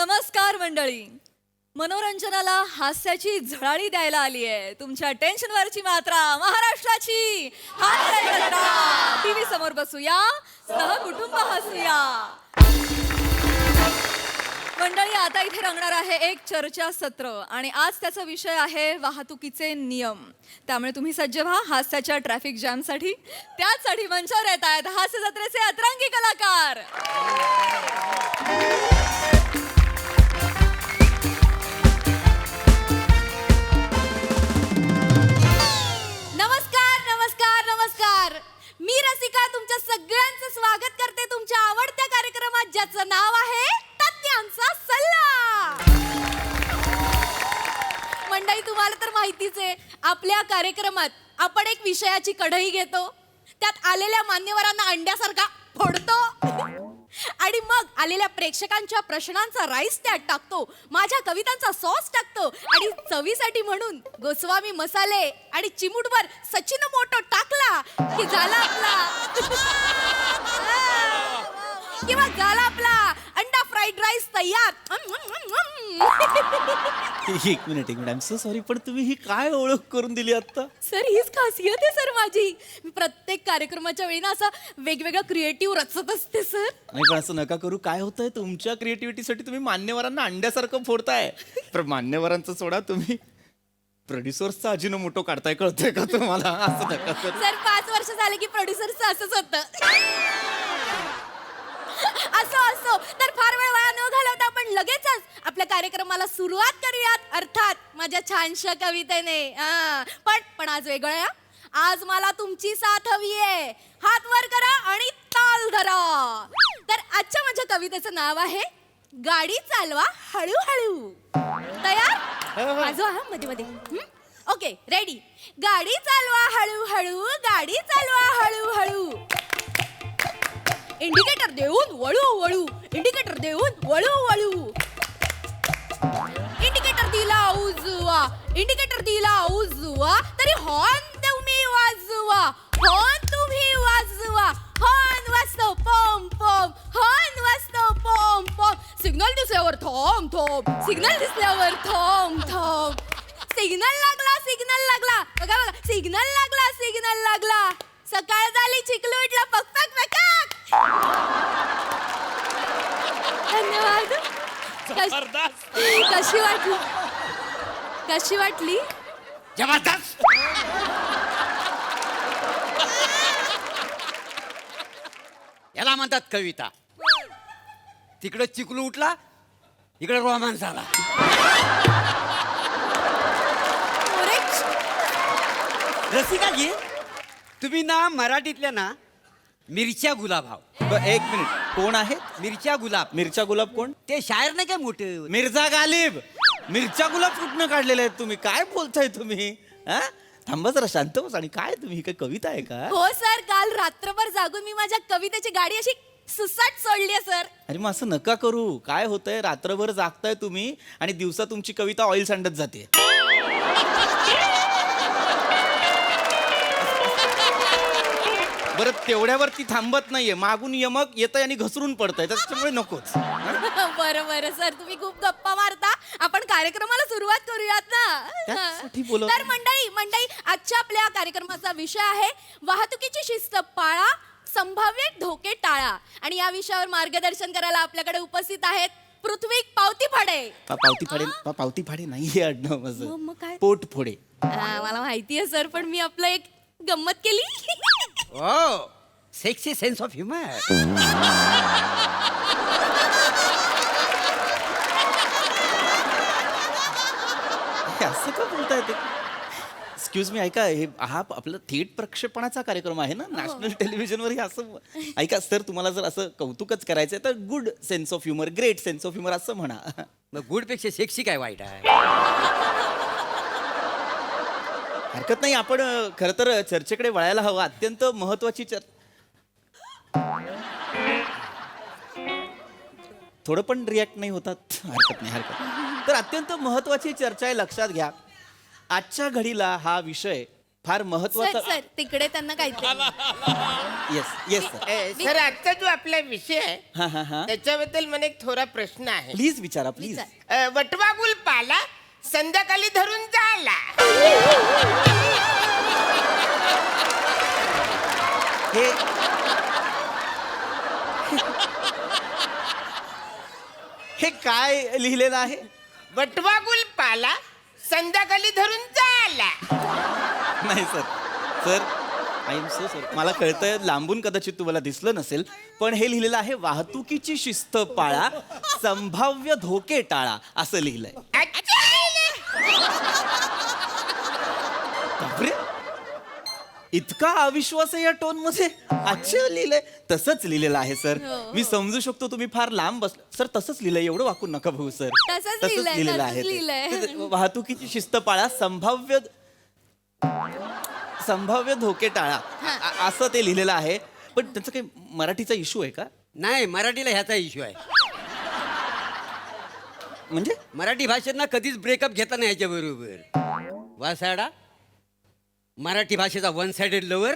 नमस्कार मंडळी. मनोरंजनाला हास्याची झळाळी द्यायला आली आहे तुमच्या टेन्शनवरची मात्रा महाराष्ट्राची हास्य टीव्ही समोर बसूया, सहकुटुंब हसूया. मंडळी, आता इथे रंगणार आहे एक चर्चासत्र आणि आज त्याचा विषय आहे वाहतुकीचे नियम. त्यामुळे तुम्ही सज्ज व्हा हास्याच्या ट्रॅफिक जॅमसाठी. त्याचसाठी मंचावर येत आहेत हास्य जत्रेचे अतरंगी कलाकार. मी रसिका तुमच्या सगळ्यांचं स्वागत करते तुमच्या आवडत्या कार्यक्रमात ज्याचं नाव आहे तज्ञांचा सल्ला. मंडळी, तुम्हाला तर माहितीच आहे, आपल्या कार्यक्रमात आपण एक विषयाची कढई घेतो, त्यात आलेल्या मान्यवरांना अंड्यासारखा फोडतो आणि मग आलेल्या प्रेक्षकांच्या प्रश्नांचा राईस त्यात टाकतो, माझ्या कवितांचा सॉस टाकतो आणि चवीसाठी म्हणून गोस्वामी मसाले आणि चिमूटभर सचिन मोटो टाकला की झाला आपला किंवा झाला आपला अंडा फ्राईड राईस तयार. एक minute I am so sorry, पण तुम्ही ही काय ओळख करून दिली आता? सर, हीच खासियत आहे सर माझी. मी प्रत्येक कार्यक्रमाच्या वेळी ना असं वेगवेगळं क्रिएटिव्ह रचत असते सर. नाही, पण असं नका करू. काय होतंय, तुमच्या क्रिएटिव्हिटीसाठी तुम्ही मान्यवरांना अंड्यासारखं फोडताय. पण मान्यवरांचं सोडा, तुम्ही प्रोड्युसर्सचा अजिनोमोटो काढताय, कळतंय का तुम्हाला? असं नका करू. सर, 5 वर्ष झाले की प्रोड्युसरचं असंच होतं. असो तर फार वेळ वाया न घालवता आपण लगेचच आपल्या कार्यक्रमाला सुरुवात करूयात, अर्थात माझ्या छानशा कवितेने. पण आज वेगळं आहे. आज मला तुमची साथ हवी आहे. हात वर करा आणि ताल धरा. तर आजच्या माझ्या कवितेचं नाव आहे गाडी चालवा हळूहळू. तयार? वाजवा हा मध्ये मध्ये. Okay, ready. गाडी चालवा हळूहळू, गाडी चालवा हळूहळू. इंडिकेटर देऊन वळू वळू, इंडिकेटर देऊन वळू वळू. इंडिकेटर दिला उजवा, इंडिकेटर दिला उजवा, तरी हॉर्न तुम्ही वाजवा, हॉर्न तुम्ही वाजवा. हॉर्न वाजतो पॉम पॉम, हॉर्न वाजतो पॉम पॉम. सिग्नल दिसल्यावर थॉम थॉम, सिग्नल दिसल्यावर थॉम थॉम. सिग्नल लागला, सिग्नल लागला, बघा बघा, सिग्नल लागला, सिग्नल लागला. सकाळ झाली, चिखल उठला, पक पक पक. धन्यवाद. कशी वाटली? कशी वाटली? जबरदस्त. याला म्हणतात कविता. तिकडे चिकलू उठला, इकडे रोमांस झाला. रसिकाजी, तुम्ही ना मराठीतल्या ना मिरच्या गुलाब. एक मिनिट, कोण आहेत? मिरच्या गुलाब. मिरच्या गुलाब कोण? ते शायर नाही काय मोठे? मिर्झा गालिब. मिरच्या गुलाब कुठनं काढलेले आहेत तुम्ही? काय बोलताय तुम्ही? हा, थांबा जरा, शांत बस. आणि काय तुम्ही, ही काय कविता आहे का? हो सर, काल रात्रभर जागून मी माझ्या कवितेची गाडी अशी सुसाट सोडली आहे सर. अरे मग असं नका करू. काय होतंय, रात्रभर जागताय तुम्ही आणि दिवसा तुमची कविता ऑइल सांडत जाते. बरं, तेवढ्यावरती थांबत नाहीये, मागून यमक येतंय आणि घसरून पडतंय, त्याच्यामुळे नकोच. बरं बरं सर, तुम्ही खूप गप्पा मारता. आपण कार्यक्रमाला सुरुवात करूयात त्यासाठी ना. बोलत. तर मंडळी, आजच्या आपल्या कार्यक्रमाचा विषय आहे वाहतुकीची शिस्त पाळा, संभाव्य धोके टाळा. आणि या विषयावर मार्गदर्शन करायला आपल्याकडे उपस्थित आहेत पृथ्वी पावती फाडे. पावती फाडे नाहीये आडनाव माझं. मग काय? पोट फोडे. मला माहितीये सर, पण मी आपलं एक गंमत केली. ओ, सेक्सी सेन्स ऑफ ह्युमर. असं का बोलताय ते? एक्सक्यूज मी, ऐका, हे हा आपला थेट प्रक्षेपणाचा कार्यक्रम आहे ना, नॅशनल टेलिव्हिजनवर. हे असं ऐका सर, तुम्हाला जर असं कौतुकच करायचंय तर good sense of humour, great sense of humour असं म्हणा. मग गुड पेक्षा सेक्सी काय वाईट आहे? हरकत नाही. आपण खरं तर चर्चेकडे वळायला हवं. अत्यंत महत्वाची थोडं पण रिॲक्ट नाही होतात, हरकत नाही. तर अत्यंत महत्वाची चर्चा आहे, लक्षात घ्या. आजच्या घडीला हा विषय फार सर महत्वाचा सर तिकडे त्यांना काहीतरी येस येस सर सर आजचा जो आपला विषय आहे हा हा हा त्याच्याबद्दल मला एक थोडा प्रश्न आहे प्लीज विचारा प्लीज विचार. वटवागुल पाला संध्याकाळी धरून झाला हे हे काय लिहिलेलं आहे वटवागुल पाला संध्याकाळी धरून झाला नाही sir sir I am so sorry मला कळतंय लांबून कदाचित तुम्हाला दिसलं नसेल पण हे लिहिलेलं आहे वाहतुकीची शिस्त पाळा संभाव्य धोके टाळा असं लिहिलंय बापरे इतका अविश्वास आहे या टोन मध्ये अच्छा लिहिलंय तसंच लिहिलेलं आहे सर मी समजू शकतो तुम्ही फार लांब बस सर तसंच लिहिलंय एवढं वाकून नका भाऊ सर तसंच लिहिलंय, लिहिलेलं तसंच आहे लिहिलंय. ते. वाहतुकीची शिस्त पाळा संभाव्य धोके टाळा असं ते लिहिलेलं आहे पण त्याचं काही मराठीचा इश्यू आहे का नाही मराठीला ह्याचा इश्यू आहे म्हणजे मराठी भाषेत ना कधीच ब्रेकअप घेता नाही याच्या बरोबर वासाडा मराठी भाषेचा वन साइडेड लवर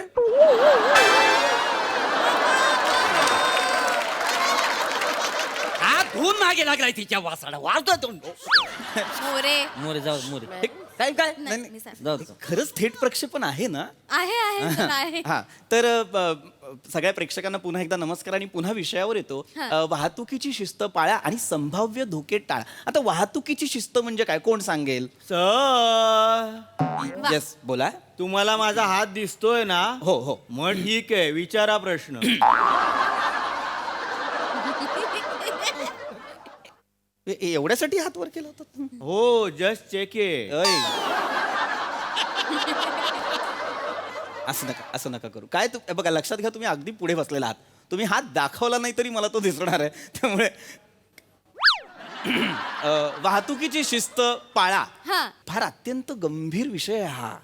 हा धून मागे लागलाय तिच्या वासाडा वाजतो तो मोरे मोरे जाऊ मोरे काय काय नाही, मी सांग- जाऊ खरंच थेट प्रक्षेपण आहे ना आहे सर, आहे हा तर सगळ्या प्रेक्षकांना पुन्हा एकदा नमस्कार आणि पुन्हा विषयावर येतो वाहतुकीची शिस्त पाळा आणि संभाव्य धोके टाळा आता वाहतुकीची शिस्त म्हणजे काय कोण सांगेल सर येस बोला तुम्हाला माझा हात दिसतोय ना हो हो मग ठीक आहे विचारा प्रश्न एवढ्यासाठी हात वर केला होता हो जस्ट चेक इट अय. असं नका करू काय तू बघा लक्षात घ्या तुम्ही अगदी पुढे बसलेला आहात तुम्ही हात दाखवला नाही तरी मला तो दिसणार आहे त्यामुळे वाहतुकीची शिस्त पाळा हा फार अत्यंत गंभीर विषय आहे हा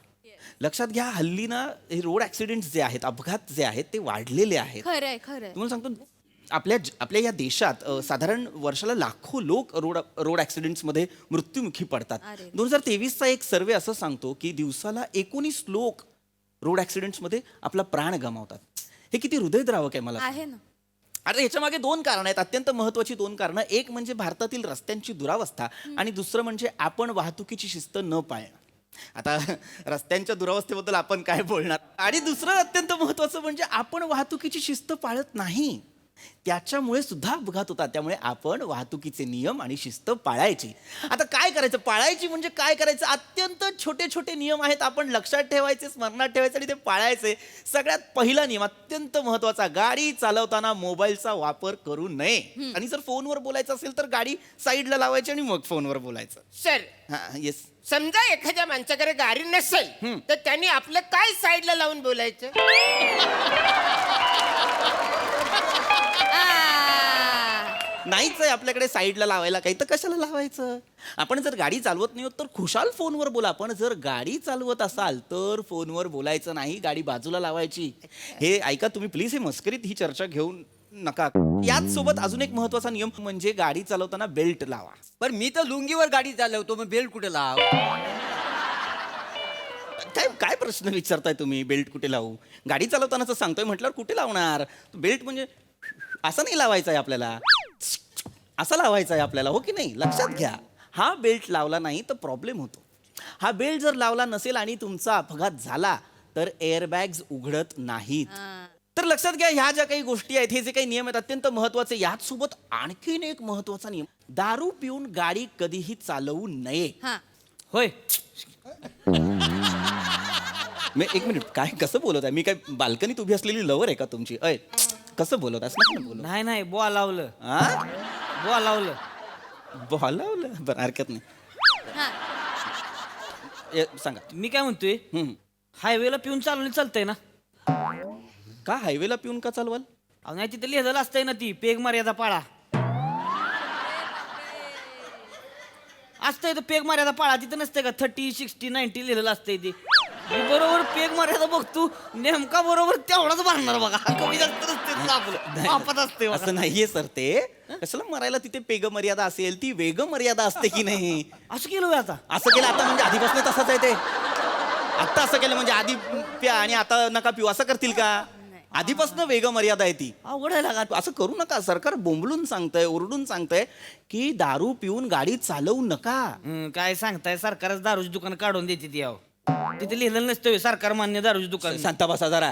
लक्षात घ्या हल्ली ना हे रोड ऍक्सिडेंट जे आहेत अपघात जे आहेत ते वाढलेले आहेत खरंय खरंय तुम्हाला सांगतो आपल्या या देशात साधारण वर्षाला लाखो लोक रोड ऍक्सिडेंट्समध्ये मृत्युमुखी पडतात अरे. 2023चा एक सर्वे असं सांगतो की दिवसाला 19 लोक रोड ऍक्सिडेंट्समध्ये आपला प्राण गमावतात हे किती हृदयद्रावक आहे मला आहे ना अरे याच्या मागे दोन कारणं आहेत अत्यंत महत्वाची दोन कारणं एक म्हणजे भारतातील रस्त्यांची दुरावस्था आणि दुसरं म्हणजे आपण वाहतुकीची शिस्त न पाळणं आता रस्त्यांच्या दुरावस्थेबद्दल आपण काय बोलणार आणि दुसरं अत्यंत महत्वाचं म्हणजे आपण वाहतुकीची शिस्त पाळत नाही त्याच्यामुळे सुद्धा अपघात होतात त्यामुळे आपण वाहतुकीचे नियम आणि शिस्त पाळायची आता काय करायचं पाळायची म्हणजे काय करायचं अत्यंत छोटे छोटे नियम आहेत आपण लक्षात ठेवायचे स्मरणात ठेवायचे आणि ते पाळायचे सगळ्यात पहिला नियम अत्यंत महत्वाचा गाडी चालवताना मोबाईलचा वापर करू नये आणि जर फोनवर बोलायचं असेल तर गाडी साईडला लावायची आणि मग फोनवर बोलायचं सर हा येस समजा एखाद्या माणसाकडे गाडी नसेल तर त्यांनी आपलं काय साईडला लावून बोलायचं नाहीच आहे आपल्याकडे साईडला लावायला काही तर कशाला लावायचं आपण जर गाडी चालवत नाही होत तर खुशाल फोनवर बोला पण जर गाडी चालवत असाल तर फोनवर बोलायचं नाही गाडी बाजूला लावायची हे ऐका तुम्ही प्लीज हे मस्करीत ही चर्चा घेऊन नका याच सोबत अजून एक महत्वाचा नियम म्हणजे गाडी चालवताना बेल्ट लावा पण मी तर लुंगीवर गाडी चालवतो मग बेल्ट कुठे लाव काय काय प्रश्न विचारताय तुम्ही बेल्ट कुठे लावू गाडी चालवतानाच सांगतोय म्हटल्यावर कुठे लावणार बेल्ट म्हणजे असं नाही लावायचं आहे आपल्याला असं लावायचं आहे आपल्याला हो की नाही लक्षात घ्या हा बेल्ट लावला नाही तर प्रॉब्लेम होतो हा बेल्ट जर लावला नसेल आणि तुमचा अपघात झाला तर एअरबॅग्स उघडत नाहीत तर लक्षात घ्या ह्या ज्या काही गोष्टी आहेत हे जे काही नियम आहेत अत्यंत महत्वाचे याच सोबत आणखीन एक महत्वाचा नियम दारू पिऊन गाडी कधीही चालवू नये हा होय मी एक मिनिट काय कसं बोलत आहे मी काय बाल्कनीत उभी असलेली लवर आहे का तुमची अय कसं बोलत आहेस ना बोलू नाही नाही बुवा लावलं हा बुवा लावलं बोलावलं बरं हरकत नाही हा सांगा मी काय म्हणतोय हम्म. हायवेला पिऊन चालवले चालतंय ना का हायवेला पिऊन का चालवाल अहो नाही तिथे लिहिलेलं असतंय ना ती पेग मर्यादा पाळा असतंय तर पेग मर्यादा पाळा तिथं नसतंय का 30, 60, 90 लिहिलेलं असतंय ते मी बरोबर पेग मर्यादा बघतो नेमका बरोबर तेवढाच भरणार बघा कमी जास्त नसते आपलं वापत असते बघा. असं नाहीये सर ते कशाला मरायला तिथे पेग मर्यादा असेल ती वेग मर्यादा असते की नाही असं केलं होय आता असं केलं आता म्हणजे आधीपासून तसंच आहे ते आता असं केलं म्हणजे आधी प्या आणि आता नका पिऊ असं करतील का? आधीपासून वेग मर्यादा आहे ती. अवघड आहे लागा. असं करू नका. सरकार बोंबलून सांगतंय, ओरडून सांगतंय की दारू पिऊन गाडी चालवू नका. काय सांगताय, सरकारच दारूची दुकान काढून देते ती याव. तिथे लिहिलं नसतं सरकार मान्य दारूची दुकान. शांत बसा जरा.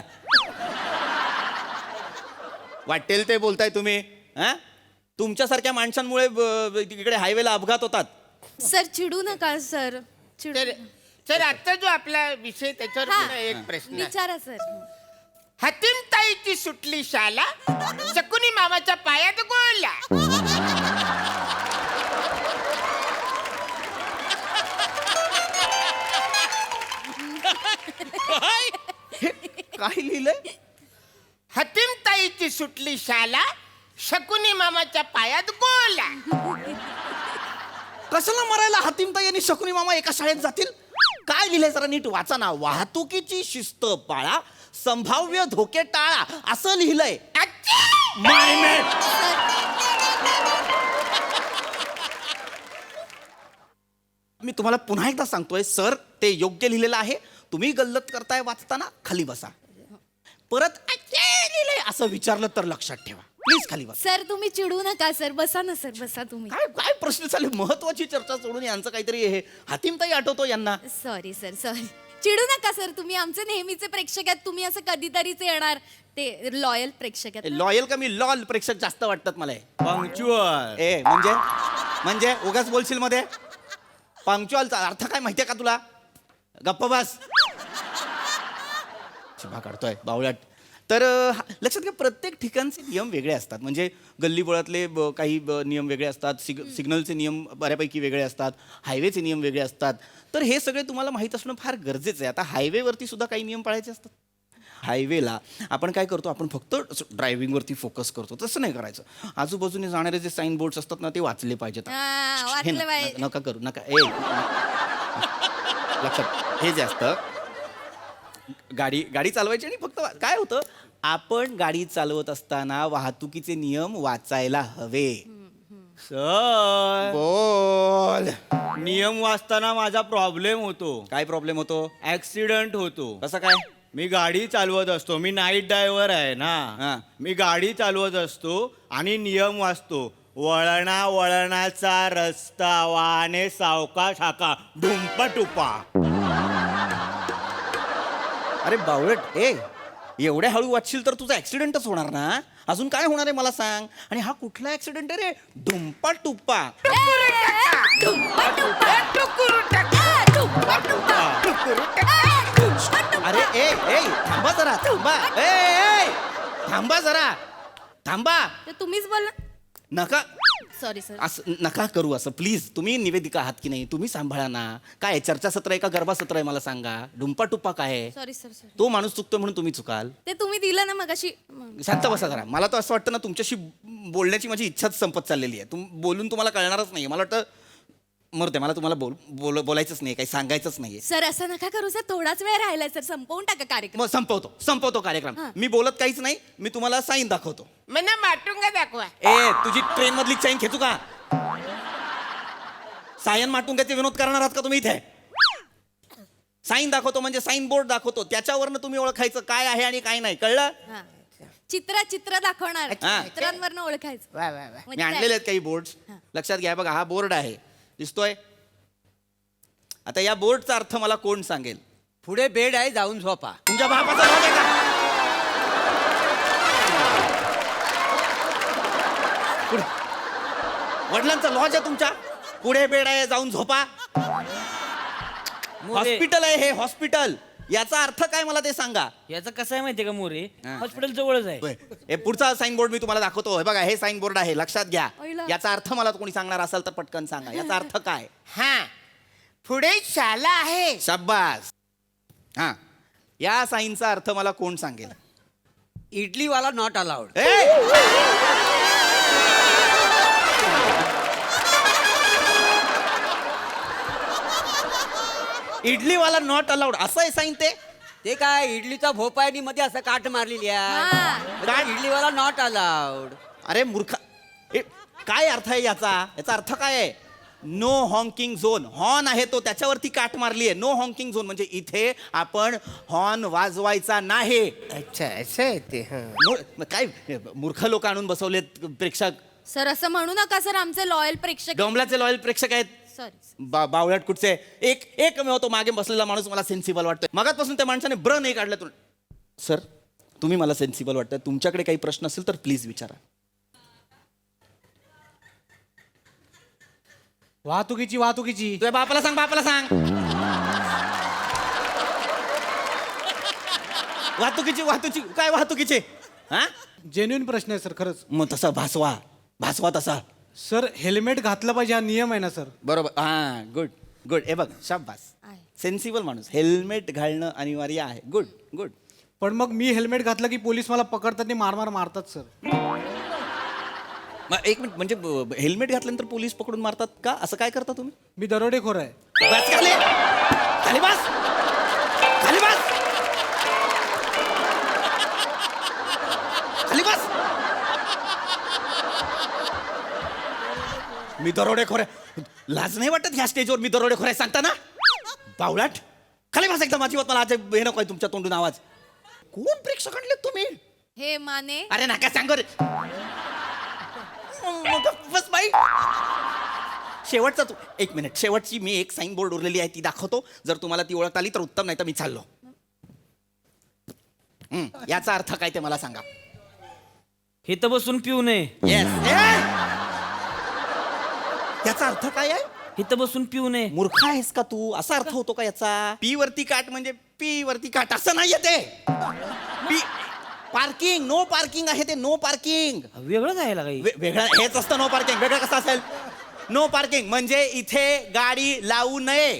वाटेल ते बोलताय तुम्ही. हा, तुमच्यासारख्या माणसांमुळे इकडे हायवेला अपघात होतात. सर चिडू नका सर, चिडू तर सर आता जो आपला विषय त्याच्यावर हा. पुन्हा एक प्रश्न आहे. विचारा सर. हतीमताईची सुटली शाला शकुनी मामाच्या पायात गोळला. काय लिहिलंय? हतीमताईची सुटली शाला शकुनी मामाच्या पायात गोळला. कशाला मरायला हातीमताई आणि शकुनी मामा एका शाळेत जातील? काय लिहिलंय जरा नीट वाचा ना. वाहतुकीची शिस्त पाळा, संभाव्य धोके टाळा असं लिहिलंय. अच्छा! मी तुम्हाला पुन्हा एकदा सांगतोय सर, ते योग्य लिहिलेलं आहे. तुम्ही गल्लत करताय वाचताना खाली बसा. परत "अच्छे" लिहिलंय असं विचारलं तर लक्षात ठेवा. प्लीज खाली बसा. सर तुम्ही चिडू नका सर, बसा ना सर, बसा तुम्ही. काय काय प्रश्न चालू? महत्वाची चर्चा सोडून यांचं काहीतरी हे हातीमताई आठवतो यांना. Sorry sir, sorry. चिडू नका सर, तुम्ही आमचे नेहमीचे प्रेक्षक आहेत. तुम्ही असं कधीतरीच येणार ते लॉयल प्रेक्षक आहेत. लॉयल का मी लॉल प्रेक्षक जास्त वाटतात मला हे. पंक्च्युअल. ए म्हणजे उगाच बोलशील मध्ये. पंक्च्युअलचा अर्थ काय माहितीये का तुला? गप्प बस. शिभा काढतोय बावळट. तर लक्षात घ्या, प्रत्येक ठिकाणचे नियम वेगळे असतात. म्हणजे गल्लीबोळातले काही नियम वेगळे असतात. सिग्नलचे नियम बऱ्यापैकी वेगळे असतात. हायवेचे नियम वेगळे असतात. तर हे सगळे तुम्हाला माहीत असणं फार गरजेचं आहे. आता हायवेवरती सुद्धा काही नियम पाळायचे असतात. हायवेला आपण काय करतो, आपण फक्त ड्रायव्हिंगवरती फोकस करतो. तसं नाही करायचं. आजूबाजूने जाणारे जे साईन बोर्ड्स असतात ना, ते वाचले पाहिजेत. हा, हे वाचले पाहिजे. नका करू नका. लक्षात, हे जे असतं गाडी चालवायची आणि फक्त काय होतं, आपण गाडी चालवत असताना वाहतुकीचे नियम वाचायला हवे. सर, बोल. नियम वाचताना माझा प्रॉब्लेम होतो. काय प्रॉब्लेम होतो? ऍक्सिडेंट होतो. कसं काय? मी गाडी चालवत असतो, मी नाईट ड्रायव्हर आहे हा. ना. मी गाडी चालवत असतो आणि नियम वाचतो. वळणाचा रस्ता, वाहने सावकाश हाका, ढुंपा टुपा. अरे बावळट, एवढ्या हळू वाचशील तर तुझा ऍक्सिडेंटच होणार ना. अजून काय होणार आहे मला सांग. आणि हा कुठला ऍक्सिडेंट आहे रे? ढुंपा टुप्पा. अरे थांबा जरा, थांबा जरा, थांबा. तर तुम्हीच बोला. नका सॉरी सर. असं नका करू असं प्लीज. तुम्ही निवेदिका आहात की नाही? तुम्ही सांभाळा ना. काय चर्चासत्र आहे का गर्भासत्र आहे मला सांगा. ढुंपा टुप्पा काय आहे? Sorry sir, sorry. तो माणूस चुकतो म्हणून तुम्ही चुकाल? ते तुम्ही दिलं ना मगाशी. शांत बसा जरा. मला तर असं वाटतं ना, तुमच्याशी बोलण्याची माझी इच्छाच संपत चाललेली आहे. बोलून तुम्हाला कळणारच नाही. मला वाटतं मरते, मला तुम्हाला बोलायचंच नाही, काही सांगायचंच नाहीये. सर असं नका करू सर, थोडाच वेळ राहिलाय सर, संपवून टाका कार्यक्रम. मग संपवतो कार्यक्रम. मी बोलत काहीच नाही. मी तुम्हाला साईन दाखवतो. मना माटुंगा दाखवा. तुझी ट्रेन मधली साईन खेचू का? सायन माटुंगाचे विनोद करणार आहात का तुम्ही इथे? साईन दाखवतो म्हणजे साईन बोर्ड दाखवतो. त्याच्यावरनं तुम्ही ओळखायचं काय आहे आणि काय नाही. कळलं? हा. चित्र दाखवणार, हा. चित्रांवरनं ओळखायचं. वा वा वा. मी आणलेले आहेत काही बोर्ड. लक्षात घ्या. बघा, हा बोर्ड आहे, दिसतोय? आता या बोर्डचा अर्थ मला कोण सांगेल? पुढे बेड आहे, जाऊन झोपा. तुमच्या बापाचा लॉज आहे का? पुढे वडिलांचा लॉज आहे तुमच्या. पुढे बेड आहे, जाऊन झोपा. हॉस्पिटल आहे हे, हॉस्पिटल. याचा अर्थ काय मला ते सांगा. याचं कसं आहे माहितीये का मोरे? हा. हॉस्पिटल जवळच आहे. हे पुढचा साईन बोर्ड मी तुम्हाला दाखवतो. हे बघा, हे साईन बोर्ड आहे, लक्षात घ्या. ओयला. याचा अर्थ मला कोणी सांगणार असेल तर पटकन सांगा. याचा अर्थ काय? हा, पुढे शाला आहे. शाबास. हा, या साईनचा अर्थ मला कोण सांगेल? इडलीवाला नॉट अलाउड. इडलीवाला नॉट अलाउड असं आहे साईन ते? ते काय इडलीचा भोपायनी मध्ये असं काट मारलेली आहे. हा. काय इडलीवाला नॉट अलाउड. अरे मूर्खा, काय अर्थ आहे याचा? याचा अर्थ काय आहे? No honking zone. हॉर्न आहे तो, त्याच्यावरती काट मारली आहे. नो हॉन्किंग झोन म्हणजे इथे आपण हॉर्न वाजवायचा नाही. अच्छा असं आहे ते हा. काय मूर्ख लोक आणून बसवलेत प्रेक्षक. सर असं म्हणू नका सर, आमचे लॉयल प्रेक्षक. डोंबलाचे लॉयल प्रेक्षक आहेत. सॉरी. बावळट कुठचे. एक तो मागे बसलेला माणूस मला सेन्सिबल वाटतोय. मगातपासून त्या माणसाने ब्र नाही काढलं. सर तुम्ही मला सेन्सिबल वाटतं. तुमच्याकडे काही प्रश्न असेल तर प्लीज विचारा. वाहतुकीची तुझ्या बापाला सांग. वाहतुकीची काय वाहतुकीचे हा. जेन्युइन प्रश्न आहे सर खरंच. मग तसा भासवा तसा. सर हेल्मेट घातलं पाहिजे हा नियम आहे ना सर. बरोबर. हा गुड. हे बघ शाबास. सेन्सिबल माणूस. हेल्मेट घालणं अनिवार्य आहे. गुड. पण मग मी हेल्मेट घातलं की पोलीस मला पकडतात आणि मारतात सर. मग एक मिनिट, म्हणजे हेल्मेट घातल्यानंतर पोलीस पकडून मारतात का? असं काय करता तुम्ही? मी दरोडेखोर आहे. बस खाली बस. मी दरोडेखोर आहे. लाज नाही वाटत ह्या स्टेजवर मी दरोडेखोर आहे सांगताना? बावळाट. खाली बस एकदम. अजिबात मला आज हे नको आहे तुमच्या तोंडून आवाज. कोण प्रेक्षक आणले तुम्ही? हे माने. अरे नका सांगू रे. बस बाई. शेवटचा तू एक मिनिट. शेवटची मी एक साईन बोर्ड उरलेली आहे ती दाखवतो. जर तुम्हाला ती ओळखता आली तर उत्तम, नाही तर मी चाललो. याचा अर्थ काय ते मला सांगा. इथं बसून पिऊ नये. याचा अर्थ काय आहे? इथं बसून पिऊ नये. मूर्ख आहेस का तू? असा अर्थ होतो का याचा? पी वरती काट म्हणजे पी वरती काट असं नाहीये ते. P parking. नो पार्किंग आहे ते. नो पार्किंग वेगळं जायला काही. वेगळं हेच असतं. नो पार्किंग वेगळं कसं असेल? नो पार्किंग म्हणजे इथे गाडी लावू नये.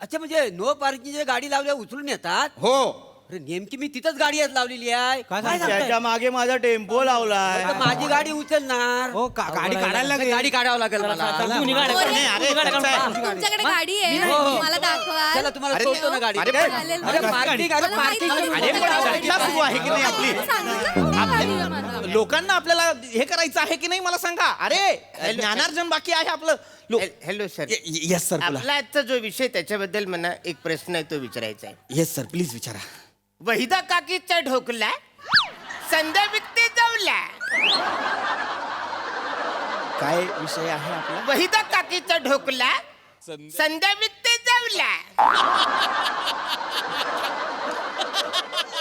अच्छा, म्हणजे नो पार्किंग गाडी लावल्या उचलून येतात. हो. अरे नेमकी मी तिथंच गाडी लावलेली आहे. काय सांगताय? त्याच्या मागे माझा टेम्पो लावलाय. आता माझी गाडी उचलणार. हो गाडी काढायला लागेल. गाडी काढावं लागेल मला. दोन्ही गाड्या अरे, काढून- अरे, गाड्या काढून- कसं आहे? तुमच्याकडे गाडी आहे हो, हो. मला दाखवा. चला तुम्हाला सोडतो ना गाडी. अरे, अरे चालेल. पार्किंग मला माहिती आहे. अरे, पण चर्चा सुरू आहे की नाही आपली? सांगितलं ना गाडी आहे मला. लोकांना आपल्याला हे करायचं आहे की नाही मला सांगा. अरे ज्ञानार्जन बाकी आहे आपलं. Hello sir. येस सर बोला. आपला आजचा जो विषय त्याच्याबद्दल मला एक प्रश्न आहे तो विचारायचा आहे. येस सर प्लीज विचारा. वहिदा काकीचा ढोकला संध्या विकते जाऊला. काय विषय आहे आपला? वहिदा काकीचा ढोकला संध्या विकते जाऊला.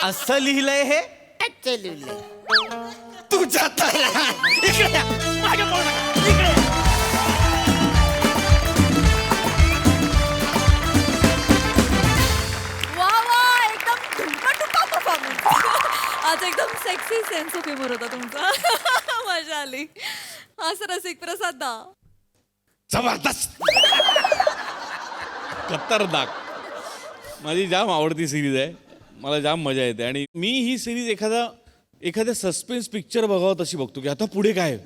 असं लिहिलंय हे? अच्छा लिहिलंय. तुझ्या इकडे या. मागे पळू नका. इकडे या. वा एकदम धुमका परफॉर्मन्स. आज एकदम सेक्सी सेन्स ऑफ ह्युमर होता तुमचा. मजा आली. असं रसिक प्रसाद दा. जबरदस्त. खतरनाक. माझी जाम आवडती सिरीज आहे. मला जाम मजा येते आणि मी ही सिरीज एखाद्या सस्पेन्स पिक्चर बघावं तशी बघतो की आता पुढे काय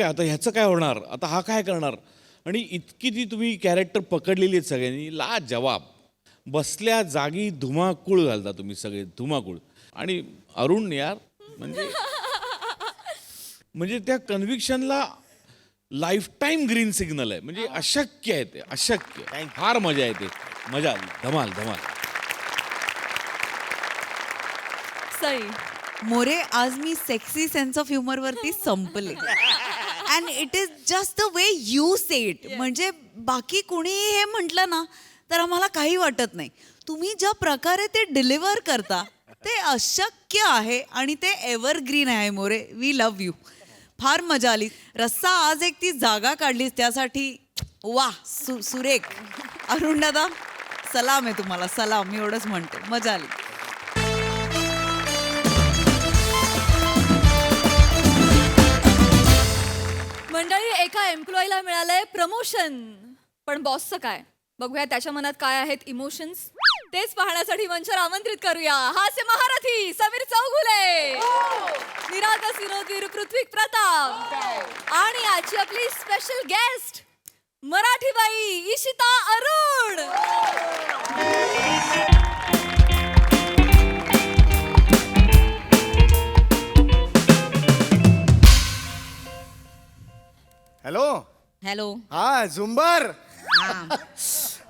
आता ह्याचं काय होणार, आता हा काय करणार. आणि इतकी ती तुम्ही कॅरेक्टर पकडलेली आहेत सगळ्यांनी. ला जवाब. बसल्या जागी धुमाकूळ घालता तुम्ही सगळे. धुमाकूळ. आणि अरुण यार म्हणजे त्या कन्व्हिक्शनला लाईफ टाईम ग्रीन सिग्नल आहे. म्हणजे अशक्य आहे ते. अशक्य. फार मजा येते. मजा आली. धमाल. सई. मोरे, आज मी सेक्सी सेन्स ऑफ ह्युमर वरती संपले. And it is just the way you say it. म्हणजे बाकी कुणी हे म्हटलं ना तर आम्हाला काही वाटत नाही. तुम्ही ज्या प्रकारे ते डिलिव्हर करता ते अशक्य आहे आणि ते एव्हरग्रीन आहे मोरे. We love you. फार मजा आली. रस्सा आज एक ती जागा काढलीस त्यासाठी वा सुरेख. अरुण दादा सलाम आहे तुम्हाला. सलाम. मी एवढंच म्हणते. मजा आली. मंडळी, एका एम्प्लॉईला मिळालंय प्रमोशन. पण बॉसचं काय? बघूया त्याच्या मनात काय आहेत इमोशन्स. तेच पाहण्यासाठी मंचावर आमंत्रित करूया हास्य महारथी समीर चौगुले, निरागस विनोदवीर पृथ्वीक प्रताप आणि आजची आपली स्पेशल गेस्ट मराठी बाई इशिता अरुण. हॅलो. हॅलो. हा झुंबर.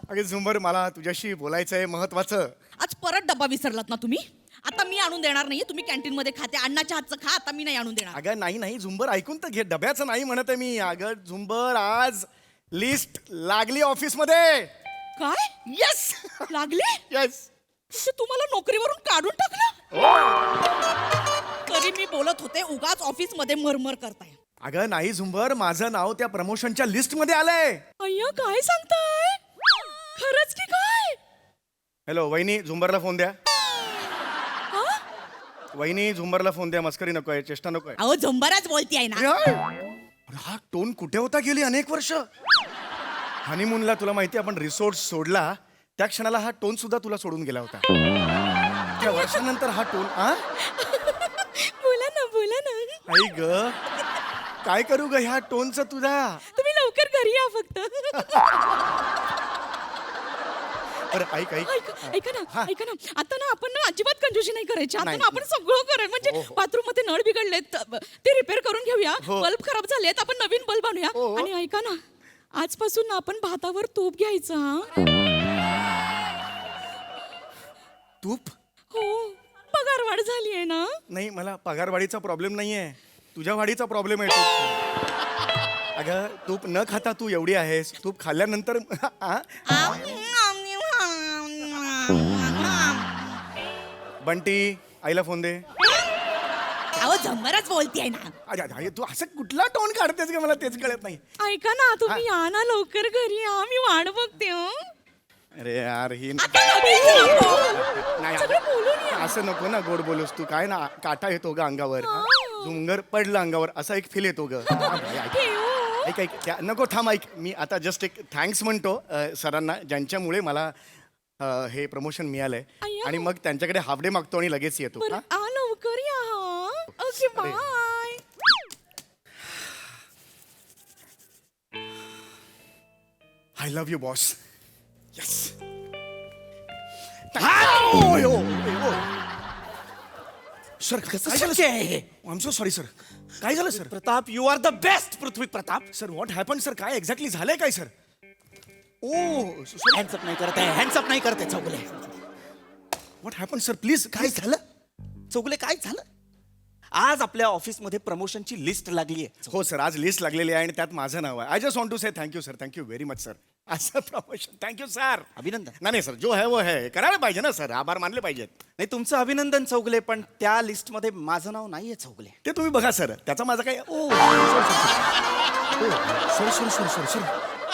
अगे झुंबर, मला तुझ्याशी बोलायचं आहे महत्वाचं. आज परत डब्बा विसरलात ना तुम्ही? आता मी आणून देणार नाही. तुम्ही कॅन्टीन मध्ये खाते, अण्णाच्या हातचं खा. आता मी नाही आणून देणार. अगं नाही झुंबर, ऐकून तर घे. डब्याचं नाही म्हणत आहे मी. अगं झुंबर, आज लिस्ट लागली ऑफिस मध्ये. काय? येस लागले? येस. म्हणजे तुम्हाला नोकरीवरून काढून टाकलं? तरी मी बोलत होते, उगाच ऑफिस मध्ये मरमर करताय. अगं नाही झुंबर, माझं नाव त्या प्रमोशनच्या लिस्ट मध्ये आलंय. अय्या, काय सांगताय? खरंच की काय? हॅलो वहिनी, झुंबरला फोन द्या. वहिनी, झुंबरला फोन द्या. मस्करी नकोय, चेष्टा नकोय. अहो, झंबराच बोलतीये ना. अरे हा टोन कुठे होता गेली अनेक वर्ष. हनीमूनला तुला माहिती, आपण रिसोर्ट सोडला त्या क्षणाला हा टोन सुद्धा तुला सोडून गेला होता. त्या वर्षानंतर हा टोन. बोला ना. आई ग, काय करू ग ह्या टोनचं तुझा. तुम्ही लवकर घरी या फक्त. अरे ऐक ऐका ना, आता ना आपण ना अजिबात कंजूशी नाही करायची. आता नाही. ना आपण सगळं करायचं. म्हणजे बाथरूम मध्ये नळ बिघडलेत, ते रिपेअर करून घेऊया. हो. बल्ब खराब झालेत, आपण नवीन बल्ब आणूया. आणि ऐका ना, आजपासून ना आपण भातावर तूप घ्यायचं. हा, तूप. हो, पगार वाढ झाली आहे ना. नाही, मला पगारवाढीचा प्रॉब्लेम नाहीये, तुझ्या वाढीचा प्रॉब्लेम आहे. तूप. अगं तूप न खाता तू एवढी आहेस, तूप खाल्ल्यानंतर बंटी, आईला फोन दे. अहो, झंबरच बोलतीये ना. अरे तू असं कुठला टोन काढतेस का, मला तेच कळत नाही. ऐका ना, तुम्ही या ना लवकर घरी या. मी वाट बघते. हो. अरे यार, ही आता नको. नाही सगळं बोलून या. असं नको ना गोड बोलूस तू. काय ना, काटा येतो ग अंगावर. झुंगर पडलं अंगावर, असा एक फील येतो ग. ऐक नको, थांब, ऐक. मी आता जस्ट एक थँक्स म्हणतो सरांना, ज्यांच्यामुळे मला हे प्रमोशन मिळालंय. अय्या. आणि मग त्यांच्याकडे हाफ डे मागतो आणि लगेच येतो. बरं, हा? लवकर या. Okay, bye. I love you boss. Yes. Sir कसं शक्य आहे? I am so sorry sir. काय झालं sir? Pratap, you are the best Prithvi Pratap. Sir what happen sir? काय एक्झॅक्टली झालंय काय सर? ओ हँड्सअप नाही करत आहे, हँड्सअप नाही करत आहे Chougule. What happen sir? Please काय झालं चौगुले, काय झालं? आज आपल्या ऑफिसमध्ये प्रमोशनची लिस्ट लागली आहे. हो सर, आज लिस्ट लागलेली आहे आणि त्यात माझं नाव आहे. I just want to say thank you sir. Thank you very much sir. असं प्रमोशन. Thank you sir. अभिनंदन. नाही सर, जो है वो है. करायला पाहिजे ना सर, आभार मानले पाहिजेत. नाही, तुमचं अभिनंदन चौगुले, पण त्या लिस्टमध्ये माझं नाव नाहीये चौगुले. ते तुम्ही बघा सर, त्याचा माझा काय. Oh sir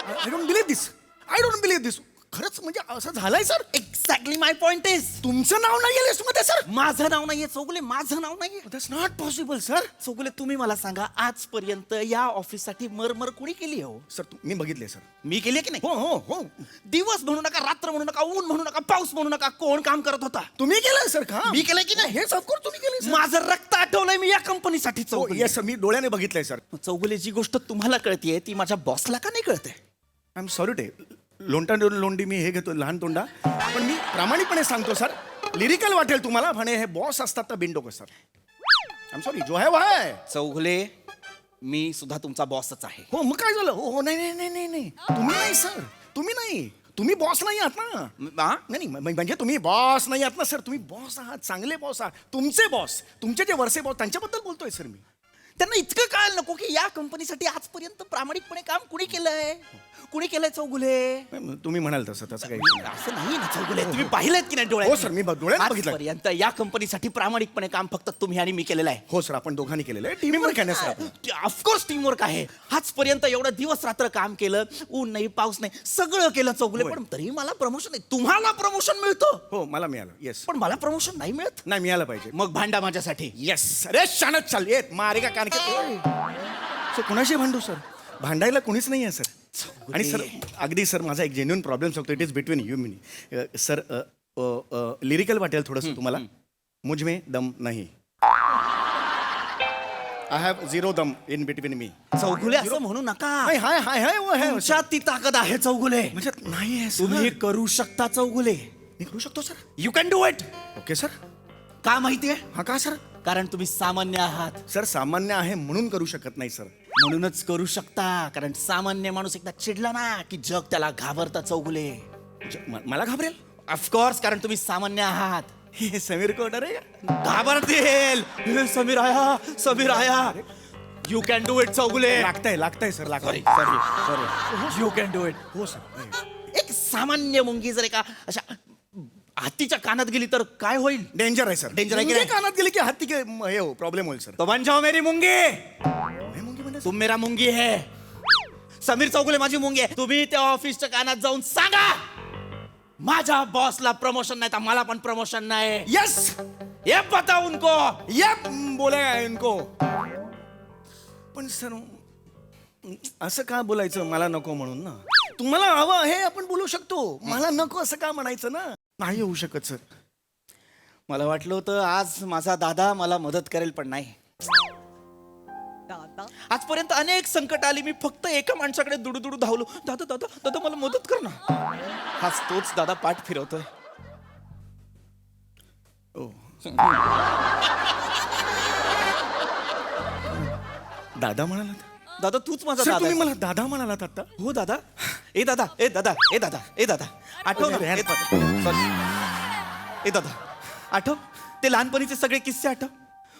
I don't believe this. I don't believe this. खरंच म्हणजे असं झालंय sir? Exactly my point is, तुमचं नाव नाहीये लिस्टमध्ये सर? माझं नाव नाहीये चौगुले, माझं नाव नाहीये. That's not possible sir. Chougule, तुम्ही मला सांगा, आजपर्यंत या ऑफिससाठी मरमर कोणी केली हो? सर मी बघितले सर. मी केली की नाही? हो हो हो. दिवस म्हणू नका, रात्र म्हणू नका, ऊन म्हणू नका, पाऊस म्हणू नका, कोण काम करत होता? तुम्ही केलंय सर का? मी केलंय की नाही? हे ऑफकोर्स तुम्ही केलंय. माझं रक्त आठवलंय मी या कंपनीसाठी. चौगुले, येस सर, मी डोळ्याने बघितलंय सर. चौगुले, जी गोष्ट तुम्हाला कळतीये ती माझ्या बॉसला का नाही कळते? आय एम सॉरी टे. लोंडी मी हे घेतो, लहान तोंडा. पण मी प्रामाणिकपणे सांगतो सर, लिरिकल वाटेल तुम्हाला, म्हणे हे बॉस असतात तर बिनडोक सर. आय एम सॉरी, जो है वो है. चौगुले, मी सुद्धा तुमचा बॉसच आहे. हो मग काय झालं? हो नाही. तुम्ही नाही सर, तुम्ही नाही. तुम्ही बॉस नाही आहात ना. नाही म्हणजे तुम्ही बॉस नाही आहात ना सर. तुम्ही बॉस आहात, चांगले बॉस आहात. तुमचे बॉस, तुमचे जे वरचे बॉस, त्यांच्याबद्दल बोलतोय सर मी. त्यांना इतकं कळायला नको की या कंपनीसाठी आजपर्यंत प्रामाणिकपणे काम कुणी केलंय? कुणी केलंय चौगुले? तुम्ही म्हणाल तसं, तसं काही असं नाही ना चौगुले, तुम्ही पाहिलं की नाही डोळ्यात? हो सर, मी डोळ्यात बघितलं. आजपर्यंत या कंपनीसाठी प्रामाणिकपणे काम फक्त तुम्ही आणि मी केलेलं आहे. हो सर, आपण दोघांनी केलेलं आहे. टीम वर्क आहे ना सर. ऑफकोर्स टीम वर्क आहे. आजपर्यंत एवढं दिवस रात्र काम केलं, ऊन नाही पाऊस नाही, सगळं केलं चौगुले, पण तरी मला प्रमोशन नाही. तुम्हाला प्रमोशन मिळतं. हो मला मिळालं. येस. पण मला प्रमोशन नाही मिळत. नाही मिळालं पाहिजे. मग भांडा माझ्यासाठी. येस. अरे शानच चाल येत मारे का कान सर. कुणाशी भांडू सर? भांडायला कोणीच नाही आहे सर. आणि सर अगदी सर, माझा एक जेन्युइन प्रॉब्लेम सांगतो. It is between you me. Sir lyrical वाटेल थोडंसं तुम्हाला. मुझ में दम नाही. आय हॅव झिरो दम इन बिटवीन मी. चौगुले, असं म्हणू नका. हाय वो है. तुमच्यात ती ताकद आहे चौगुले. म्हणजे नाही आहे तुम्ही हे करू शकता चौगुले. मी करू शकतो sir. You can do it. Okay sir. का माहितीये? हा का सर? कारण तुम्ही सामान्य आहात. सर सामान्य आहे म्हणून करू शकत नाही सर. म्हणूनच करू शकता, कारण सामान्य माणूस एकदा चिडला ना की जग त्याला घाबरता चौगुले. मला घाबरेल? ऑफकोर्स, कारण तुम्ही सामान्य आहात. हे समीर कोटर आहे का? घाबरतील. हे समीर आया you can do it Chougule. लागतंय सर, सॉरी लागतंय. Sorry you can do it. हो सर. एक सामान्य मुंगी जर एका अशा हातीच्या कानात गेली तर काय होईल? डेंजर आहे सर. Danger आहे की मुंगी नाही? कानात गेली की हत्ती हे हो प्रॉब्लेम होईल सर. तो बन जाओ मेरी मुंगी. मुंगी म्हणजे तुम मेरा मुंगी है. समीर चौगुले माझी मुंगी आहे. तुम्ही त्या ऑफिसच्या कानात जाऊन सांगा माझ्या बॉसला प्रमोशन नाही तर मला पण प्रमोशन नाही. यस, ये पता उनको. ये बोलेगा इनको. पण सर असं का बोलायचं मला नको म्हणून ना? तुम्हाला हवं हे आपण बोलू शकतो. मला नको असं का म्हणायचं ना? नाही होऊ शकत सर. मला वाटलं होतं आज माझा दादा मला मदत करेल, पण नाही. आजपर्यंत अनेक संकट आली, मी फक्त एका माणसाकडे दुडू धावलो. दादा दादा दादा मला मदत कर ना. हाच तोच दादा पाठ फिरवतोय. ओ दादा म्हणालात? दादा तूच माझा सर दादा तुम्ही आहेस. मला दादा म्हणालात आता? हो दादा. ए दादा ए दादा ए दादा ए दादा आठव ना. अरे, ए दादा आठव ते लहानपणीचे सगळे किस्से आठव.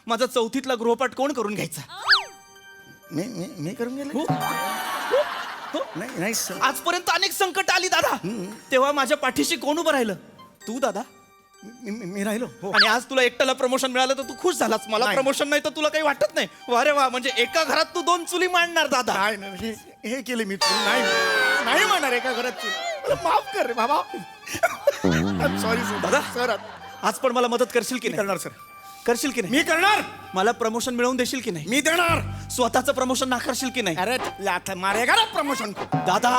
माझा चौथीतला गृहपाठ कोण करून घ्यायचा? मी करून गेलो? नाही सर. आजपर्यंत अनेक संकट आली दादा, तेव्हा माझ्या पाठीशी कोण उभं राहिलं? तू दादा. मी राहिलो. हो. आणि आज तुला एकट्याला प्रमोशन मिळालं तर तू खुश झालास. मला नाही. प्रमोशन नाही तर तुला काही वाटत नाही? अरे वा, म्हणजे एका घरात तू 2 चुली मांडणार दादा. नाही, हे केले मी. नाही म्हणणार एका घरात तू. मला माफ कर रे बाबा. Sorry sir. दादा. सर आज पण मला मदत करशील की मी नाही? करणार सर. करशील की नाही? मी करणार. मला प्रमोशन मिळवून देशील की नाही? मी देणार. स्वतःचं प्रमोशन नाकारशील की नाही? अरे लाथा मारेगा ना प्रमोशन को. दादा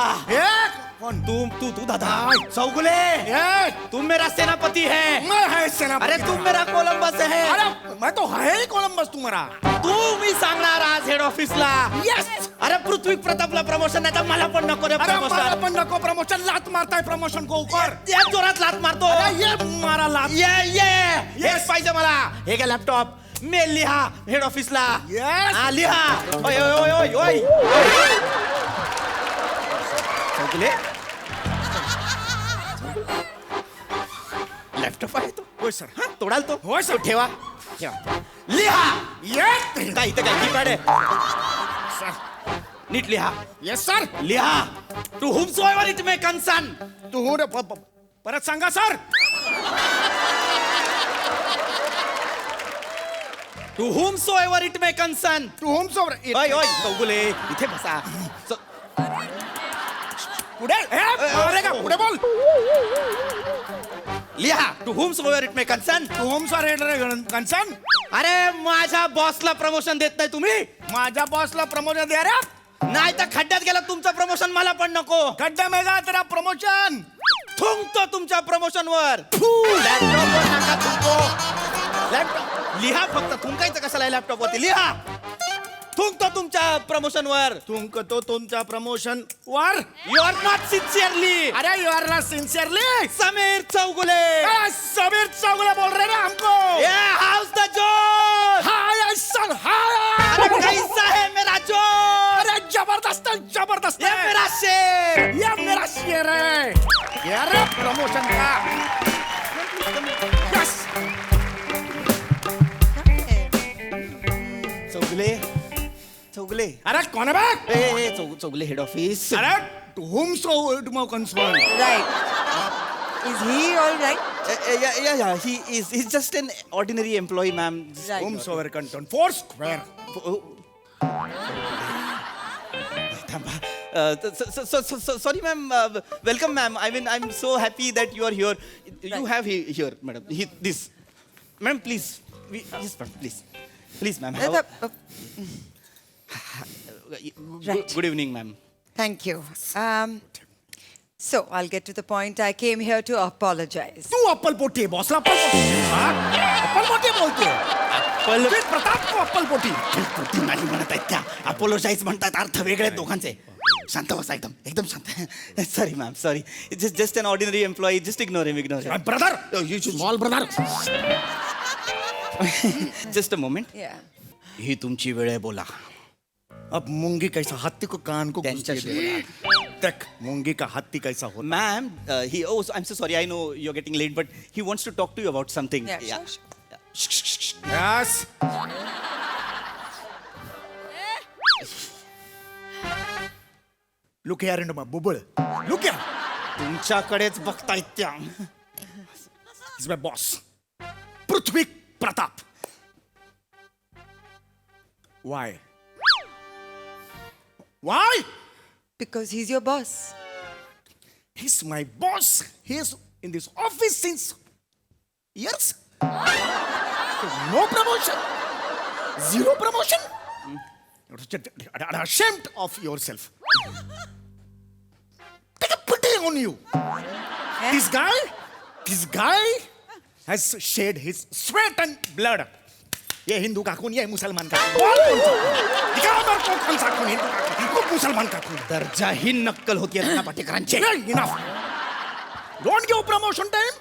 कौन? तू दादा. नाही. चौगुले ये, तुम मेरा सेनापति है. मैं है सेनापति. अरे तुम मेरा कोलंबस है. अरे मैं तो है ही कोलंबस तुम्हारा. तू मी सांगणार आज हेड ऑफिसला. यस. अरे पृथ्वी प्रतापला प्रमोशन नाही तर मला पण नको रे अरे मला प्रमोशन. पण नको प्रमोशन. लात मारताय प्रमोशन को ऊपर. या जोरात लात मारतो. अरे ये मारा लात. ये हेच पाहिजे मला. हे काय लॅपटॉप मेल लिहा हेड ऑफिसला. Yes. हा लिहा. ओय ओय ओय ओय चौगुले. लॅपटॉप आहे तो. होय सर. हा तोडाल तो. होय सर. ठेवा. लिहा. ये काय इथं काय कीपॅड आहे? नीट लिहा. Yes sir. लिहा. To whomsoever it may concern. तू हो रे परत सांगा sir. To whomsoever it may concern. To home soever. ओय ओय चौगुले इथे बसा. पुढे मारेगा. पुढे बोल. लिहा. To whomsoever it may concern. To home sir concern. अरे माझ्या बॉसला प्रमोशन देत नाही तुम्ही. माझ्या बॉसला प्रमोशन द्या रे. नाही तर खड्ड्यात गेला तुमचं प्रमोशन मला पण नको. खड्डे में जा तेरा प्रमोशन. थुंकतो तुमच्या प्रमोशन वर. लॅपटॉपवर नका थुंको. लॅपटॉप लिहा फक्त. थुंकायचं कशाला लॅपटॉप वरती? लिहा. थुंकतो तुमच्या प्रमोशन वर. थुंकतो तुमच्या प्रमोशन वर. You are not sincerely. अरे you are not sincerely. Sameer Chougule. Sameer Chougule बोल रहे ना हमको. How's the josh. Hi sir hi. अरे कैसा है मेरा जोश? अरे जबरदस्त जबरदस्त. ये मेरा शेर. ये मेरा शेर है. ये रे प्रमोशन का. यस. चौगुले. अरे कौन है बे? ए चौगुले हेड ऑफिस. अरे to whom so concern. Is he all right? Yeah. He's just an ordinary employee, ma'am. Home soever कंटोन 4 square. Sorry, ma'am. Welcome, ma'am. I mean, I'm so happy that you are here. You have here, madam. This, ma'am. Please, yes, ma'am. Please, ma'am. Good evening, ma'am. Thank you. So I'll get to the point. I came here to apologize. तू अप्पल पोटी आहे. बॉसला apple पोटी. Apple पोटी बोलतो. प्रताप को apple पोटी. पोटी नाही म्हणत आहेत त्या. अपोलोजाईज म्हणतात. अर्थ वेगळे आहेत दोघांचे. शांत बसा. एकदम शांत. Sorry ma'am. Sorry. Just an ordinary employee. Just ignore him. Brother. You small brother. Just a moment. Yeah. ही तुमची वेळ आहे. बोला. अब मूंगी कैसा हाथी को कान को त्यांच्याशी तक मूंगी का हाथी कैसा होता मॅम ही oh I am so sorry I know you are getting late but he wants to talk to you about something Yeah, sure, yes look यार बुबळ लुक या तुमच्याकडेच बघतायत त्या is my boss Prithvi Pratap why why Because he's your boss. He's my boss. He is in this office since years. No promotion. Zero promotion. You're ashamed of yourself. Take a pity on you. This guy has shed his sweat and blood. ये हिंदू का खून ये मुसलमान का खून दिखाओ मेरे को कौन सा खून हिंदू का खून कौन मुसलमान का खून दर्जाहीन नक्कल होती आहे पाटेकरांची enough don't give promotion time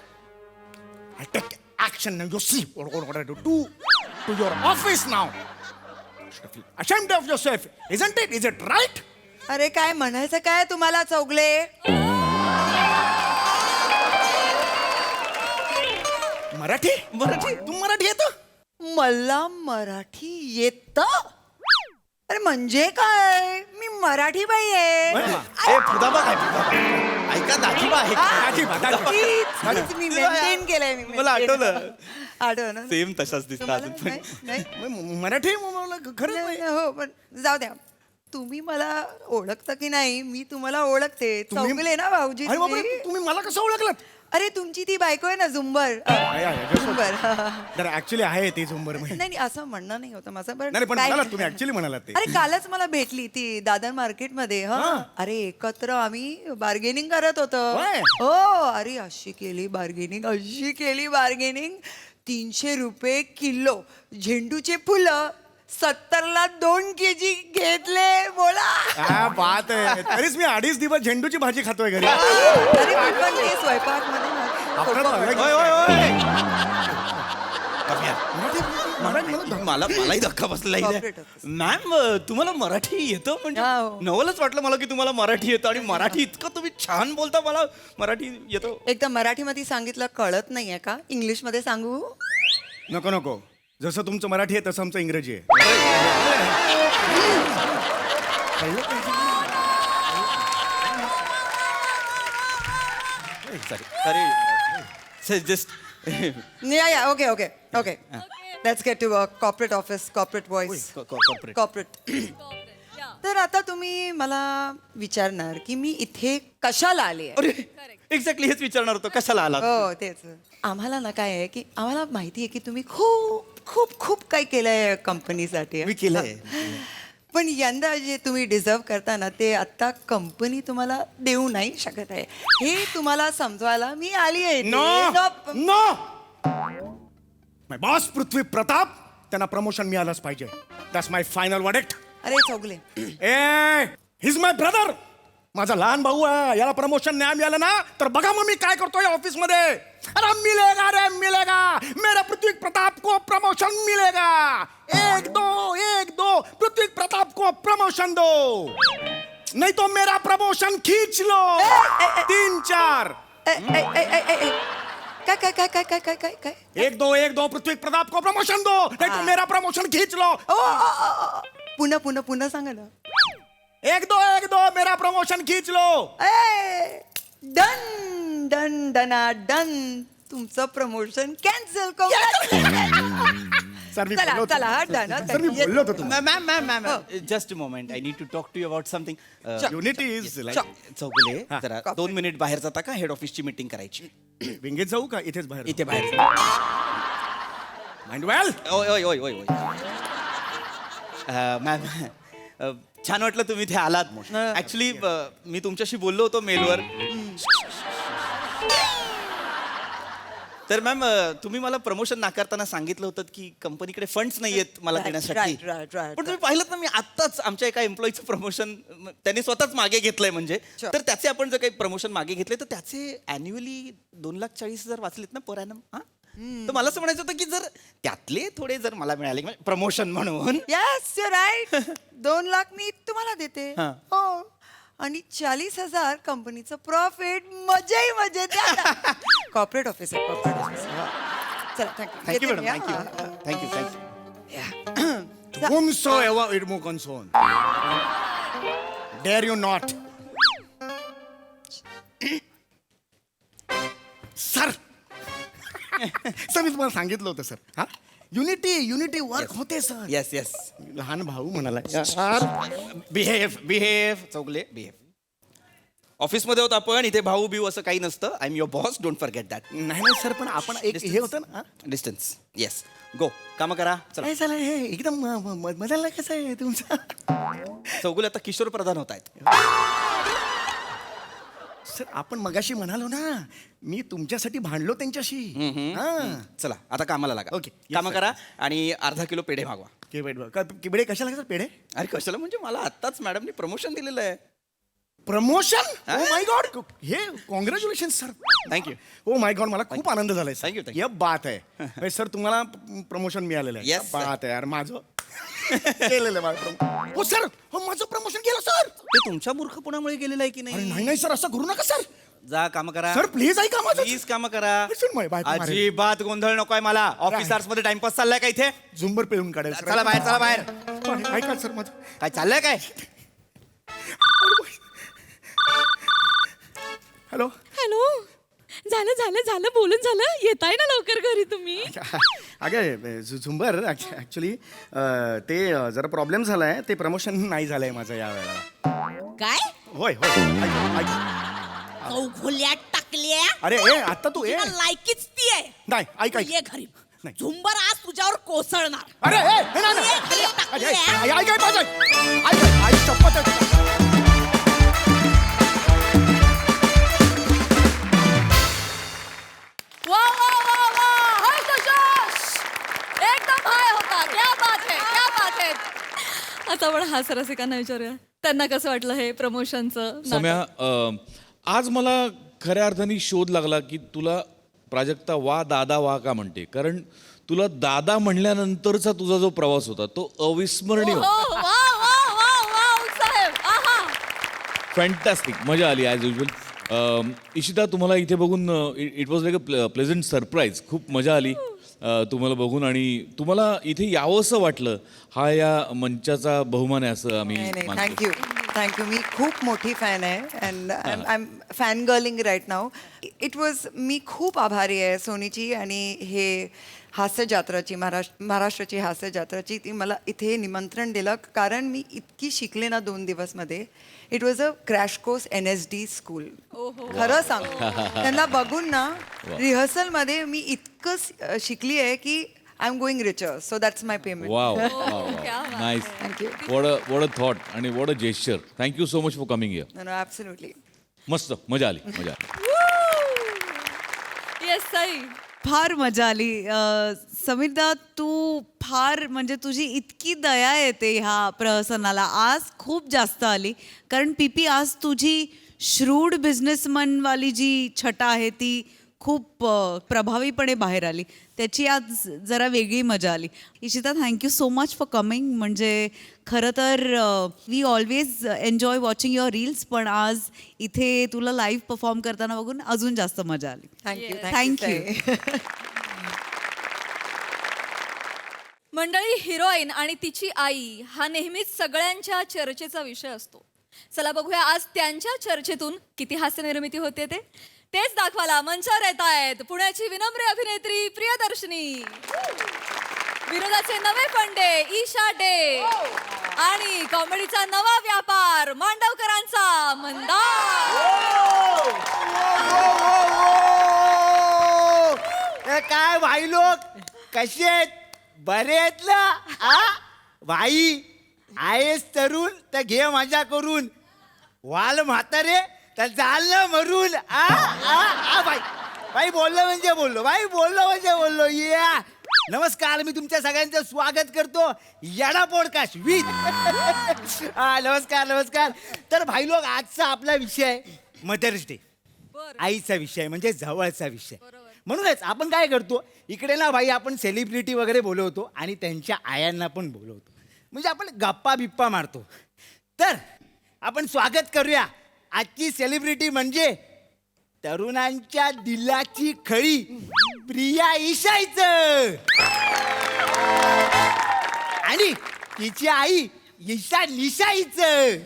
I take action now you see what I do to your office now ashamed of yourself isn't it is it right अरे काय म्हणायचं काय तुम्हाला चौगले? मराठी तू मराठी येतं मला मराठी येत? अरे म्हणजे काय? मी मराठी बाई आहे. ए फुदाबा काय फुदाबा ऐका दाखीबा आहे तीच मी मेंटेन केलंय मी मला आठवलं आठवलं सेम तसाच दिसता अजून पण नाही मराठी मला खरं नाही, हो पण जाऊ द्या. तुम्ही मला ओळखता की नाही मी तुम्हाला ओळखते. चौगले ना भाऊजी अरे बापरे, तुम्ही? तुम्ही मला कसं ओळखलं अरे तुमची ती बायको आहे ना झुंबर झुंबर तर ऍक्च्युली आहे ते झुंबर नाही नाही असं म्हणणं नाही होतं माझं नाही पण काय- म्हणालात तुम्ही ऍक्च्युली म्हणालात ते अरे कालच मला भेटली ती दादर मार्केटमध्ये हा अरे एकत्र आम्ही बार्गेनिंग करत होतो होय? हो अरे अशी केली बार्गेनिंग 300 रुपये किलो झेंडूचे फुलं 70ला 2 kg घेतले बोला. हा बात आहे तरीच मी 2.5 दिवस झेंडूची भाजी खातोय घरी अरे मी पण ते स्वयंपाक मध्ये मलाही धक्का बसला Corporate office. मॅम तुम्हाला मराठी येतं म्हणजे हो. नवलच वाटलं मला की तुम्हाला मराठी येतं आणि मराठी इतकं तुम्ही छान बोलता मला मराठी येतं एकदम मराठीमध्ये सांगितलं कळत नाहीये का? इंग्लिश मध्ये सांगू? नको जसं तुमचं मराठी आहे तसं आमचं इंग्रजी आहे sorry just Yeah, okay. Let's get to work. Corporate office, corporate voice. Corporate. तर आता तुम्ही मला विचारणार की मी इथे कशाला आली आहे? अरे एक्झॅक्टली हेच विचारणार होतो कशाला आला हो तेच. आम्हाला ना काय आहे की आम्हाला माहिती आहे की तुम्ही खूप खूप खूप काही केलंय कंपनीसाठी. मी केलंय. पण यंदा जे तुम्ही डिझर्व करता ना ते आता कंपनी तुम्हाला देऊ नाही शकत आहे. हे तुम्हाला समजवायला मी आली आहे. नो माय बॉस पृथ्वी प्रताप त्यांना प्रमोशन मिळालंच पाहिजे दॅट्स माय फायनल वर्डिक्ट अरे चौगले ए हिज माय ब्रदर माझा लहान भाऊ आहे याला प्रमोशन नाही मिळालं ना तर बघा मग मी काय करतोय ऑफिस मध्ये अरे मिलेगा मेरा पृथ्वी प्रताप को प्रमोशन मिलेगा एक दो पृथ्वी प्रताप को प्रमोशन दो नहीं तो मेरा प्रमोशन खींच लो 3-4 काय एक दो पृथ्वी प्रताप को प्रमोशन दो नहीं तो मेरा प्रमोशन खींच लो पुन्हा सांगा ना. एक दो मेरा प्रमोशन खींच लो डन तुमचं प्रमोशन कॅन्सल सर मी चला डन. सर मी बोललो होतो तुम्हाला. Ma'am just moment I need to talk to you about something unity is like Chougule जरा 2 मिनिट बाहेर जाता का हेड ऑफिसची मीटिंग करायची विंगेत जाऊ का इथेच बाहेर इथे बाहेर माइंड वेल ओय मॅम छान वाटलं तुम्ही इथे आलात ऍक्च्युली मी तुमच्याशी बोललो होतो मेलवर तर मॅम तुम्ही मला प्रमोशन नाकारताना सांगितलं होतं की कंपनीकडे फंड्स नाही आहेत मला देण्यासाठी पण तुम्ही पाहिलं ना मी आत्ताच आमच्या एका एम्प्लॉईचं प्रमोशन त्यांनी स्वतःच मागे घेतलंय म्हणजे तर त्याचे आपण जर काही प्रमोशन मागे घेतले तर त्याचे अॅन्युअली 2,40,000 वाचलेत ना पर ॲनम. तर मला असं म्हणायचं होतं की जर त्यातले थोडे जर मला मिळाले प्रमोशन म्हणून येस यू राईट 2 लाख मी तुम्हाला देते हा. हो आणि 40,000 कंपनीचं प्रॉफिट मजाही मजेत कॉर्पोरेट ऑफिसर कॉर्पोरेट ऑफिसर चला thank you madam thank you thank you Whomsoever it may concern. Dare you not. Sir sir मी तुम्हाला सांगितलं होतं सर हा युनिटी वर्क होते सर येस येस लहान भाऊ म्हणाला यार बिहेव चौगले बिहेव ऑफिसमध्ये होत आपण इथे भाऊ बिऊ असं काही नसतं I am your boss don't forget that नाही सर पण आपण एक हे होतं ना डिस्टन्स येस गो काम करा चला काय झालं हे एकदम मजाला कसं आहे तुमचं चौगुले आता किशोर प्रधान होत आहेत सर आपण मगाशी म्हणालो ना मी तुमच्यासाठी भांडलो त्यांच्याशी हा चला आता कामाला लागा Okay. Yes, काम sir. करा आणि अर्धा किलो पेढे मागवा किबडे कशाला सर पेढे अरे कशाला म्हणजे मला आत्ताच मॅडमनी प्रमोशन दिलेलं आहे प्रमोशन ओ माय गॉड हे congratulation sir Thank you. Oh my God मला खूप आनंद झालाय Thank you, thank you. या बात आहे सर तुम्हाला प्रमोशन मिळालेलं आहे Yes, क्या बात आहे यार माझं केलेलं आहे हो सर हो माझं प्रमोशन केलं सर ते तुमच्या मूर्खपणामुळे गेलेलं आहे की अरे नाही नाही नाही सर असं करू नका सर जा काम करा सर प्लीज ऐका माझं प्लीज काम करा Listen, my बायको मारेल. अजिबात गोंधळ नकोय मला ऑफिसर्स मध्ये टाइमपास चाललाय का इथे झुंबर पिळून काढेल सर चला बाहेर चला बाहेर पण ऐका सर माझं काय चाललंय काय हॅलो हॅलो झालं झालं झालं बोलून झालं येताय ना लवकर घरी तुम्ही अगं झुंबर ऍक्च्युली ते जरा प्रॉब्लेम झालाय ते प्रमोशन नाही झालंय माझं या वेळेला काय होय होय ऐक. चौघोल्या टाकल्या अरे ए आता तू ए तुला लायकीच ती आहे नाही ऐक तू ऐक ये घरी नाही. झुंबर आज तुझ्यावर कोसळणार अरे ए हे नाही, नाही. ये घरी ऐक, टाकल्या. ऐक, ऐक, ऐक, ऐक, ऐक, ऐक, शपथ आहे. वा वा वा वा हाय जोश एकदम हाय होता क्या बात है आता आपण हास्य रसिकांना विचारूया त्यांना कसं वाटलं हे प्रमोशनचं सम्या आज मला खऱ्या अर्थाने शोध लागला की तुला प्राजक्ता वा दादा वा का म्हणते कारण तुला दादा म्हणल्यानंतरचा तुझा जो प्रवास होता तो अविस्मरणीय हो होता वा वा वा वा साहेब आहा फॅन्टॅस्टिक मजा आली ॲज युजल इशिता तुम्हाला इथे बघून it was like a pleasant surprise खूप मजा आली तुम्हाला बघून आणि तुम्हाला इथे यावंसं वाटलं हा या मंचाचा बहुमान आहे असं आम्ही नाही मानतो. थँक्यू मी खूप मोठी फॅन आहे and I am fan girling right now it was मी खूप आभारी आहे सोनीची आणि हे हास्य जत्राची महाराष्ट्राची हास्य जत्राची ती मला इथे निमंत्रण दिलं कारण मी इतकी शिकले ना 2 दिवसमध्ये it was a crash course NSD school खरं सांग त्यांना बघून ना रिहर्सलमध्ये मी इतकं शिकली आहे की I am going richer so that's my payment wow क्या बात. Nice thank you what a thought आणि what a gesture thank you so much for coming here no absolutely मस्त मजा आली मजा आली येस साई फार मजा आली समीरदा तू फार म्हणजे तुझी इतकी दया येते ह्या प्रहसनाला आज खूप जास्त आली कारण पीपी आज तुझी श्रूड बिझनेसमनवाली जी छटा आहे ती खूप प्रभावीपणे बाहेर आली त्याची आज जरा वेगळी मजा आली Ishita thank you so much for coming म्हणजे खरं तर we always enjoy watching your reels पण आज इथे तुला लाईव्ह परफॉर्म करताना बघून अजून जास्त मजा आली थँक्यू मंडळी हिरोईन आणि तिची आई हा नेहमीच सगळ्यांच्या चर्चेचा विषय असतो चला बघूया आज त्यांच्या चर्चेतून किती हास्य निर्मिती होते तेच दाखवायला मंचावर येत आहेत पुण्याची विनम्र अभिनेत्री प्रियदर्शनी विनोदाचे नवे फंडे ईशा डे आणि कॉमेडीचा नवा व्यापार मांडवकरांचा मंदार काय भाई लोक कसे आहेत बरे आहेत ना भाई आहेस तरुण तर घे मजा करून वाल म्हातारे तर जाल ना मरून भाई भाई बोललो म्हणजे बोललो या नमस्कार मी तुमच्या सगळ्यांचं स्वागत करतो याडा पॉडकास्ट विथ नमस्कार तर भाई लोक आजचा आपला विषय मदर्स डे आईचा विषय म्हणजे जवळचा विषय म्हणूनच आपण काय करतो इकडे ना भाई आपण सेलिब्रिटी वगैरे बोलवतो आणि त्यांच्या आयांना पण बोलवतो म्हणजे आपण गप्पा बिप्पा मारतो. तर आपण स्वागत करूया आजची सेलिब्रिटी म्हणजे तरुणांच्या दिलाची खळी प्रिया इशाईचं आणि तिची आई ईशा निशाईचं.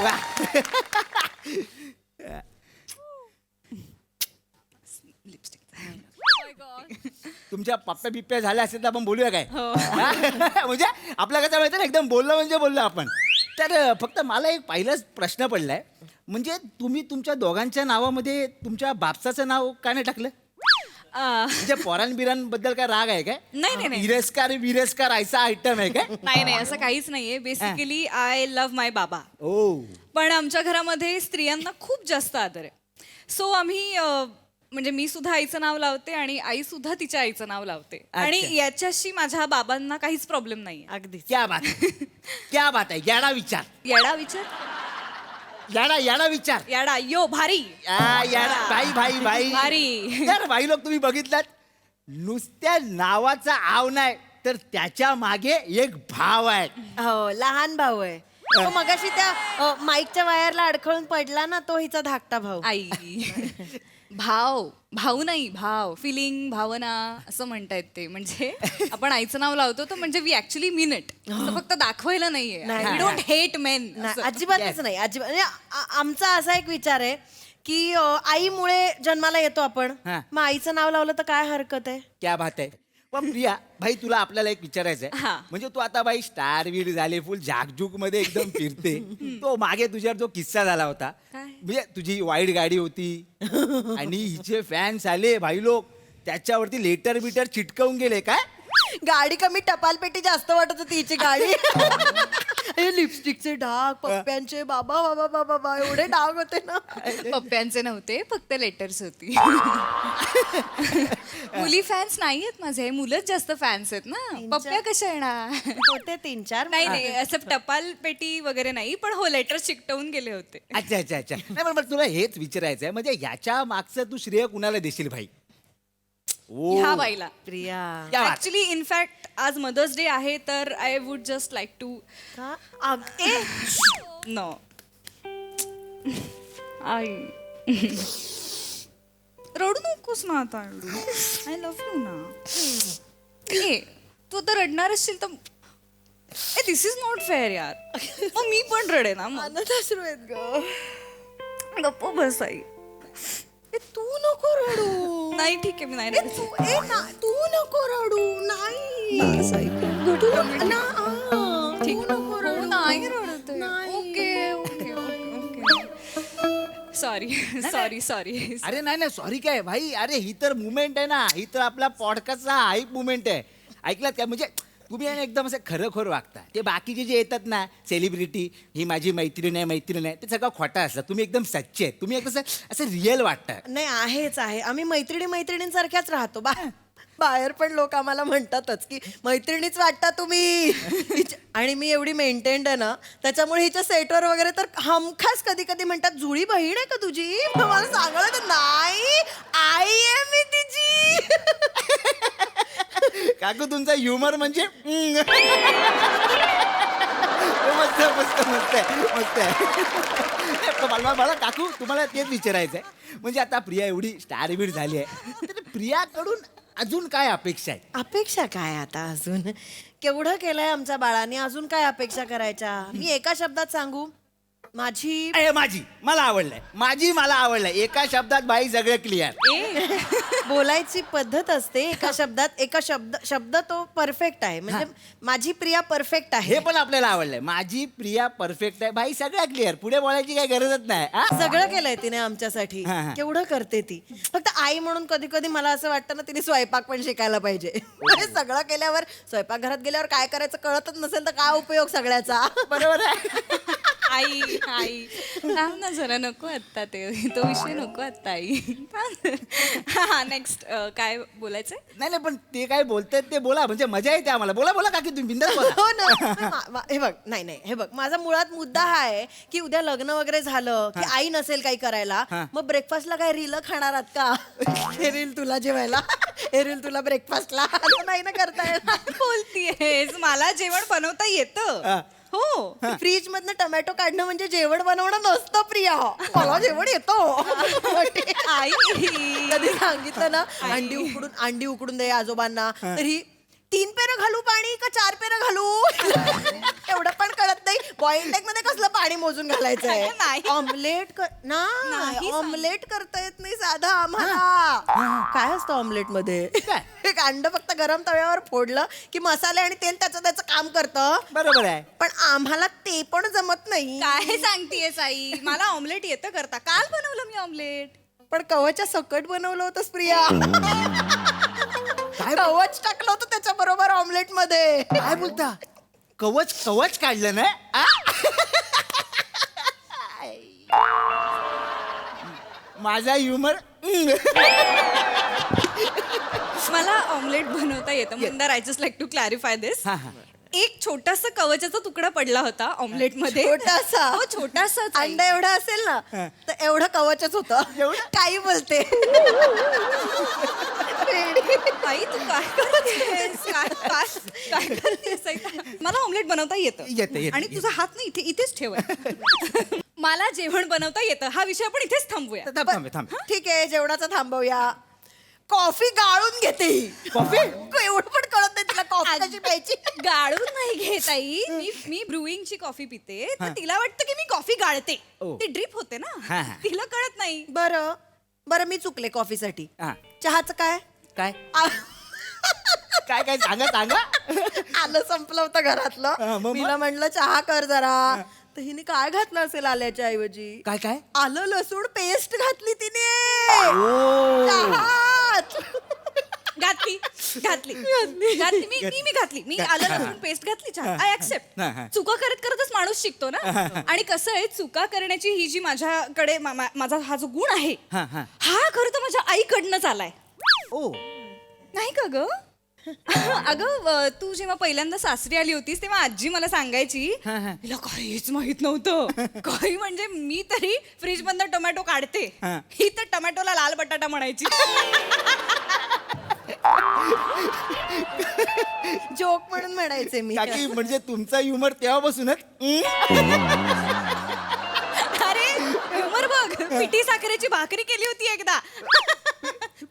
वा. तुमच्या पप्प्या बिप्प्या झाल्या असेल तर आपण बोलूया काय म्हणजे आपल्या कसं माहिती ना एकदम बोललं म्हणजे बोललो आपण. तर फक्त मला एक पहिलाच प्रश्न पडलाय म्हणजे तुम्ही तुमच्या दोघांच्या नावामध्ये तुमच्या बापसाचं नाव का नाही टाकलं म्हणजे पोरांबिरांबद्दल काय राग आहे काय? नाही. विरस्कार ऐसा आयटम आहे काय? नाही असं काहीच नाहीये. बेसिकली आय लव्ह माय बाबा. ओ पण आमच्या घरामध्ये स्त्रियांना खूप जास्त आदर आहे. सो आम्ही म्हणजे मी सुद्धा आईचं नाव लावते आणि आई सुद्धा तिच्या आईचं नाव लावते आणि याच्याशी माझ्या बाबांना काहीच प्रॉब्लेम नाही. अगदी क्या बात क्या बात आहे. याडा विचार येडा विचार याडा विचार येडा यो भारी याडा भाई भारी. तर भाई लोक तुम्ही बघितलात नुसत्या नावाचा आव नाही तर त्याच्या मागे एक भाव आहे. हो लहान भाऊ आहे. तो मगाशी त्या माईकच्या वायरला अडखळून पडला ना तो हिचा धाकटा भाऊ. आई भाऊ नाही भाव फिलिंग भावना असं म्हणतायत ते. म्हणजे आपण आईचं नाव लावतो तर म्हणजे वी ऍक्च्युली मीन इट. फक्त दाखवायला नाहीये. We don't hate men. अजिबातच नाही अजिबात म्हणजे आमचा असा एक विचार आहे की आईमुळे जन्माला येतो आपण मग आईचं नाव लावलं तर काय हरकत आहे. क्या बात आहे. पण प्रिया भाई तुला आपल्याला एक विचारायचं आहे हा. म्हणजे तू आता बाई स्टार वीड झाले फुल झाकझुक मध्ये एकदम फिरते. तो मागे तुझ्यावर जो किस्सा झाला होता म्हणजे तुझी वाईट गाडी होती आणि हिचे फॅन्स आले भाई लोक त्याच्यावरती लेटर बिटर चिटकवून गेले काय? गाडी कमी टपाल पेटी जास्त वाटत होती हिची गाडी. लिपस्टिकचे डाग पप्प्यांचे बाबा बाबा बाबा बाबा एवढे डाग होते ना. पप्प्यांचे नव्हते फक्त लेटर्स होती. मुली फॅन्स नाही आहेत माझे मुलंच जास्त फॅन्स आहेत ना. पप्प्या कशा येणार. होते 3-4 नाही असं टपाल पेटी वगैरे नाही पण हो लेटर चिकटवून गेले होते. अच्छा नाही पण तुला हेच विचारायचं आहे म्हणजे याच्या मागचं तू श्रेय कुणाला देशील भाई? ह्या बाईला प्रिया क्या बात. ऍक्च्युली इनफॅक्ट आज मदर्स डे आहे तर I would just like to know आई रडू नकोस ना आता. आय लव्ह यू ना. ए तू आता रडणार असशील तर दिस इज नॉट फेअर यार. मग मी पण रडे ना. अनाथाश्रम आहेत ग. गप्प बस आई. तू नको रडू. नाही ठीक आहे मी नाही रडत. तू नको रडू. नाही ठीक हो नाही रडत ओके ओके सॉरी. अरे नाही सॉरी काय भाई. अरे ही तर मुवमेंट आहे ना. ही तर आपला पॉडकास्टचा हाईप मुवमेंट आहे. ऐकलात काय म्हणजे तुम्ही आहे ना एकदम असं खरं वागता. ते बाकीचे जे येतात ना सेलिब्रिटी ही माझी मैत्रीण आहे ते सगळं खोटं असतं. तुम्ही एकदम सच्चे आहेत. तुम्ही एकदम असं रिअल वाटतं. नाही आहेच आहे. आम्ही मैत्रिणींसारख्याच राहतो. बाहेर पण लोक आम्हाला म्हणतातच की मैत्रिणीच वाटता तुम्ही. आणि मी एवढी मेंटेन्ड आहे ना त्याच्यामुळे हिच्या सेटवर वगैरे तर हमखास कधी कधी म्हणतात जुळी बहीण आहे का तुझी. मला सांगायला तर नाही आई आहे मी तिची. काकू तुमचा ह्युमर म्हणजे मस्त आहे. मला काकू तुम्हाला तेच विचारायचं आहे म्हणजे आता प्रिया एवढी स्टारबीड झाली आहे तर प्रियाकडून अजून काय अपेक्षा आहे? अपेक्षा काय आता अजून केवढं केलंय आमच्या बाळाने. अजून काय अपेक्षा करायच्या. मी एका शब्दात सांगू मला आवडलंय. एका शब्दात बाई सगळं क्लिअर. बोलायची पद्धत असते. एका शब्द तो परफेक्ट आहे. म्हणजे माझी प्रिया परफेक्ट आहे. हे पण आपल्याला आवडलंय. माझी प्रिया परफेक्ट आहे. बाई सगळं क्लिअर. पुढे बोलायची काही गरजच नाही. सगळं केलंय तिने आमच्यासाठी. केवढं करते ती. फक्त आई म्हणून कधी कधी मला असं वाटतं ना तिने स्वयंपाक पण शिकायला पाहिजे. म्हणजे सगळं केल्यावर स्वयंपाकघरात गेल्यावर काय करायचं कळतच नसेल तर काय उपयोग सगळ्याचा. बरोबर आहे. आई आई थांब ना जरा, नको आत्ता तो विषय नको आत्ता आई. हा नेक्स्ट काय बोलायचंय? नाही पण ते काय बोलतायत ते बोला, म्हणजे मजा येते आम्हाला. बोला बोला काकी, तुम्ही बिंदास बोला. हो ना. हे बघ, नाही हे बघ, माझा मुळात मुद्दा हा आहे की उद्या लग्न वगैरे झालं की आई नसेल काही करायला, मग ब्रेकफास्टला काय रील खाणार आहात का? हे रील तुला जेवायला, हे रील तुला ब्रेकफास्टला, नाही ना करता येणार. बोलतीयेस मला जेवण बनवता येतं. हो. फ्रीज मधनं टोमॅटो काढणं म्हणजे जेवण बनवणं नसतं प्रिया. मला जेवण येतं. आई कधी सांगितलं ना अंडी उकडून दे आजोबांना, तरी 3 पेरं घालू पाणी का 4 पेरं घालू एवढं पण कळत नाही. बॉइल एग मध्ये कसलं पाणी मोजून घालायचंय? नाही. ऑमलेट नाही ऑमलेट करता येत नाही साधा आम्हाला. काय असतं ऑमलेट मध्ये? एक अंड फक्त गरम तव्यावर फोडलं की मसाले आणि तेल त्याचं काम करतं. बरोबर आहे. पण आम्हाला ते पण जमत नाही. काय सांगतेयस आई? मला ऑमलेट येतं करता. काल बनवलं मी ऑमलेट. पण कवच्या सकट बनवलं होतंस प्रिया. कवच टाकलं होतं त्याच्या बरोबर ऑमलेट मध्ये. काय बोलता? कवच काढलं ना? माझा ह्युमर. मला ऑमलेट बनवता येतं. Mandar, I just like to clarify this. एक छोटासा कवचाचा तुकडा पडला होता ऑमलेट मध्ये. छोटासा? हो, छोटासा. अंडा एवढा असेल ना तर एवढं कवचच होतं. काही बोलते. आई तू काय करतेस? काय करतेस आई? मला ऑमलेट बनवता येतं. आणि तुझा हात नाही इथेच ठेव. मला जेवण बनवता येतं. हा विषय आपण इथेच थांबूया. थांब. ठीक आहे, जेवणाचं थांबवूया. कॉफी गाळून घेते ही. कॉफी? एवढं पण कळत नाही तिला कॉफी कशी प्यायची. गाळून नाही घेत आई. मी ब्रुईंगची कॉफी पिते, तर तिला वाटतं की मी कॉफी गाळते. ती ड्रिप होते ना, तिला कळत नाही. बरं मी चुकले कॉफीसाठी. हा. चहाचं काय? काय काय सांगा. आलं संपलं होतं घरातलं. तिला म्हणलं चहा कर जरा, तर हिने काय घातलं असेल आल्याच्या ऐवजी? काय आलं लसूण पेस्ट घातली तिने चहात. घातली मी घातली. मी आलं लसूण पेस्ट घातली. I accept. चुका करतच माणूस शिकतो ना. आणि कसं आहे, चुका करण्याची ही जी माझ्याकडे माझा हा जो गुण आहे, हा खरं तर माझ्या आईकडनंच आलाय. ओ नाही का ग? अगं तू जेव्हा पहिल्यांदा सासरी आली होतीस तेव्हा आजी मला सांगायची, तिला काहीच माहित नव्हतं. काही म्हणजे मी तरी फ्रीज मधनं टोमॅटो काढते, ही तर टोमॅटोला लाल बटाटा म्हणायची. जोक म्हणून म्हणायचे मी. काकी, म्हणजे तुमचा ह्युमर तेव्हापासूनच. अरे humor बघ, पिठी साखरेची भाकरी केली होती एकदा.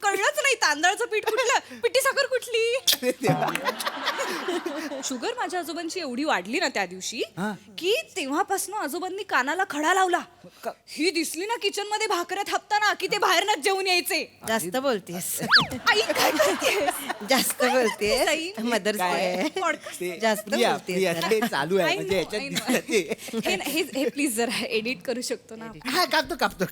कळलंच नाही तांदळाचं पीठ कुठलं, पिठी साखर कुठली. शुगर माझ्या आजोबांची एवढी वाढली ना त्या दिवशी की तेव्हापासून आजोबांनी कानाला खडा लावला. ही दिसली ना किचन मध्ये भाकऱ्या थापताना की ते बाहेरनच जेवून यायचे. जास्त बोलतेस. आई काय करतेस? जास्त बोलतेस. मदर्स जास्त बोलतेस. ते चालू आहे म्हणजे याच्यात. हे प्लीज जरा एडिट करू शकतो ना? हा, कापतो.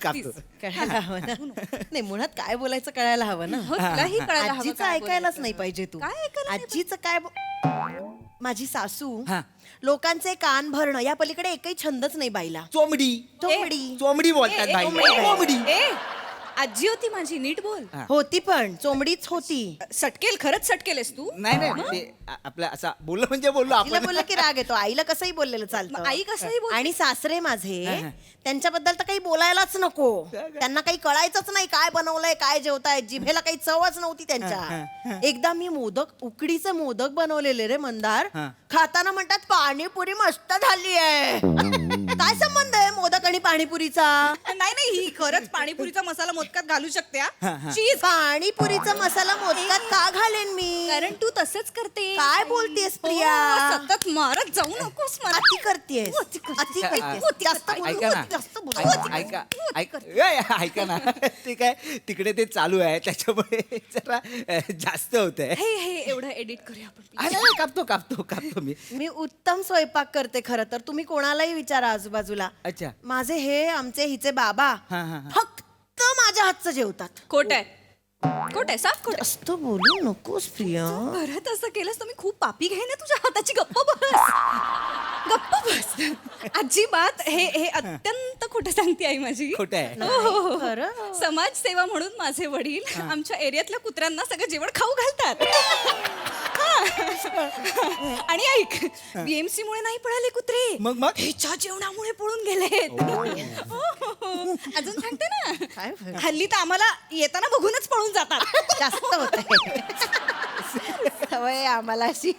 कळायला हवं ना. नाही, मुळात काय बोलायचं कळायला हवं ना. हो, तुलाही कळायला हवं आजीचं काय ऐकायलाच नाही पाहिजे तू. काय ऐकायला नाही आजीचं काय माझी सासू लोकांचे कान भरणं या पलीकडे एकही छंदच नाही बाईला. चोमडी बोलतात बाई. कोंबडी. आजी होती माझी, नीट बोल. होती पण चोमडीच होती. सटकेल, खरंच सटकेलेस तू. नाही ते आपलं असं बोललो म्हणजे बोललो तिला आपण. बोललं की राग येतो. आईला कसंही बोललेलं चालतं. आई कसंही बोल. आणि सासरे माझे त्यांच्याबद्दल तर काही बोलायलाच नको. त्यांना काही कळायचंच नाही काय बनवलंय, काय जेवताय. जिभेला काही चवच नव्हती त्यांच्या. एकदा मी उकडीचे मोदक बनवलेले रे मंदार. खाताना म्हणतात पाणीपुरी मस्त झाली आहे. काय संबंध आहे मोदक आणि पाणीपुरीचा? नाही ही खरंच पाणीपुरीचा मसाला मोदकात घालू शकते. चीज पाणीपुरीचा मसाला मोदकात का घालेन मी? कारण तू तसंच करते. काय बोलतेस प्रिया? सतत मारत जाऊ नकोस मला. अति करतेस. जास्त ऐका ना. ऐका ना. ते काय तिकडे ते चालू आहे त्याच्यामुळे जरा जास्त होत आहे. हे एवढं एडिट करूया आपण. कापतो मी उत्तम स्वयंपाक करते खरं तर. तुम्ही कोणालाही विचारा आजूबाजूला. अच्छा. माझे हे आमचे हिचे बाबा फक्त माझ्या हातचं जेवतात. खोट आहे. खोट आहे, साफ खोट आहे. जास्त बोलू नकोस प्रिया. परत असं केलंस तर मी खूप पापी घेईन ना तुझ्या हाताची. गप्प बस, गप्प बस. अजिबात हे हे अत्यंत खोटं सांगते आई माझी. खोटं आहे. हो, हो, हो. खरं? समाजसेवा म्हणून माझे वडील आमच्या एरियातल्या कुत्र्यांना सगळं जेवण खाऊ घालतात. हा. आणि ऐक, बीएमसी मुळे नाही पळाले कुत्रे, मग? ह्याच्या जेवणामुळे पळून गेलेत. हो, हो, हो. अजून सांगते ना, हल्ली तर आम्हाला येताना बघूनच पळून जातात. जास्त होत सवय आहे आम्हाला अशी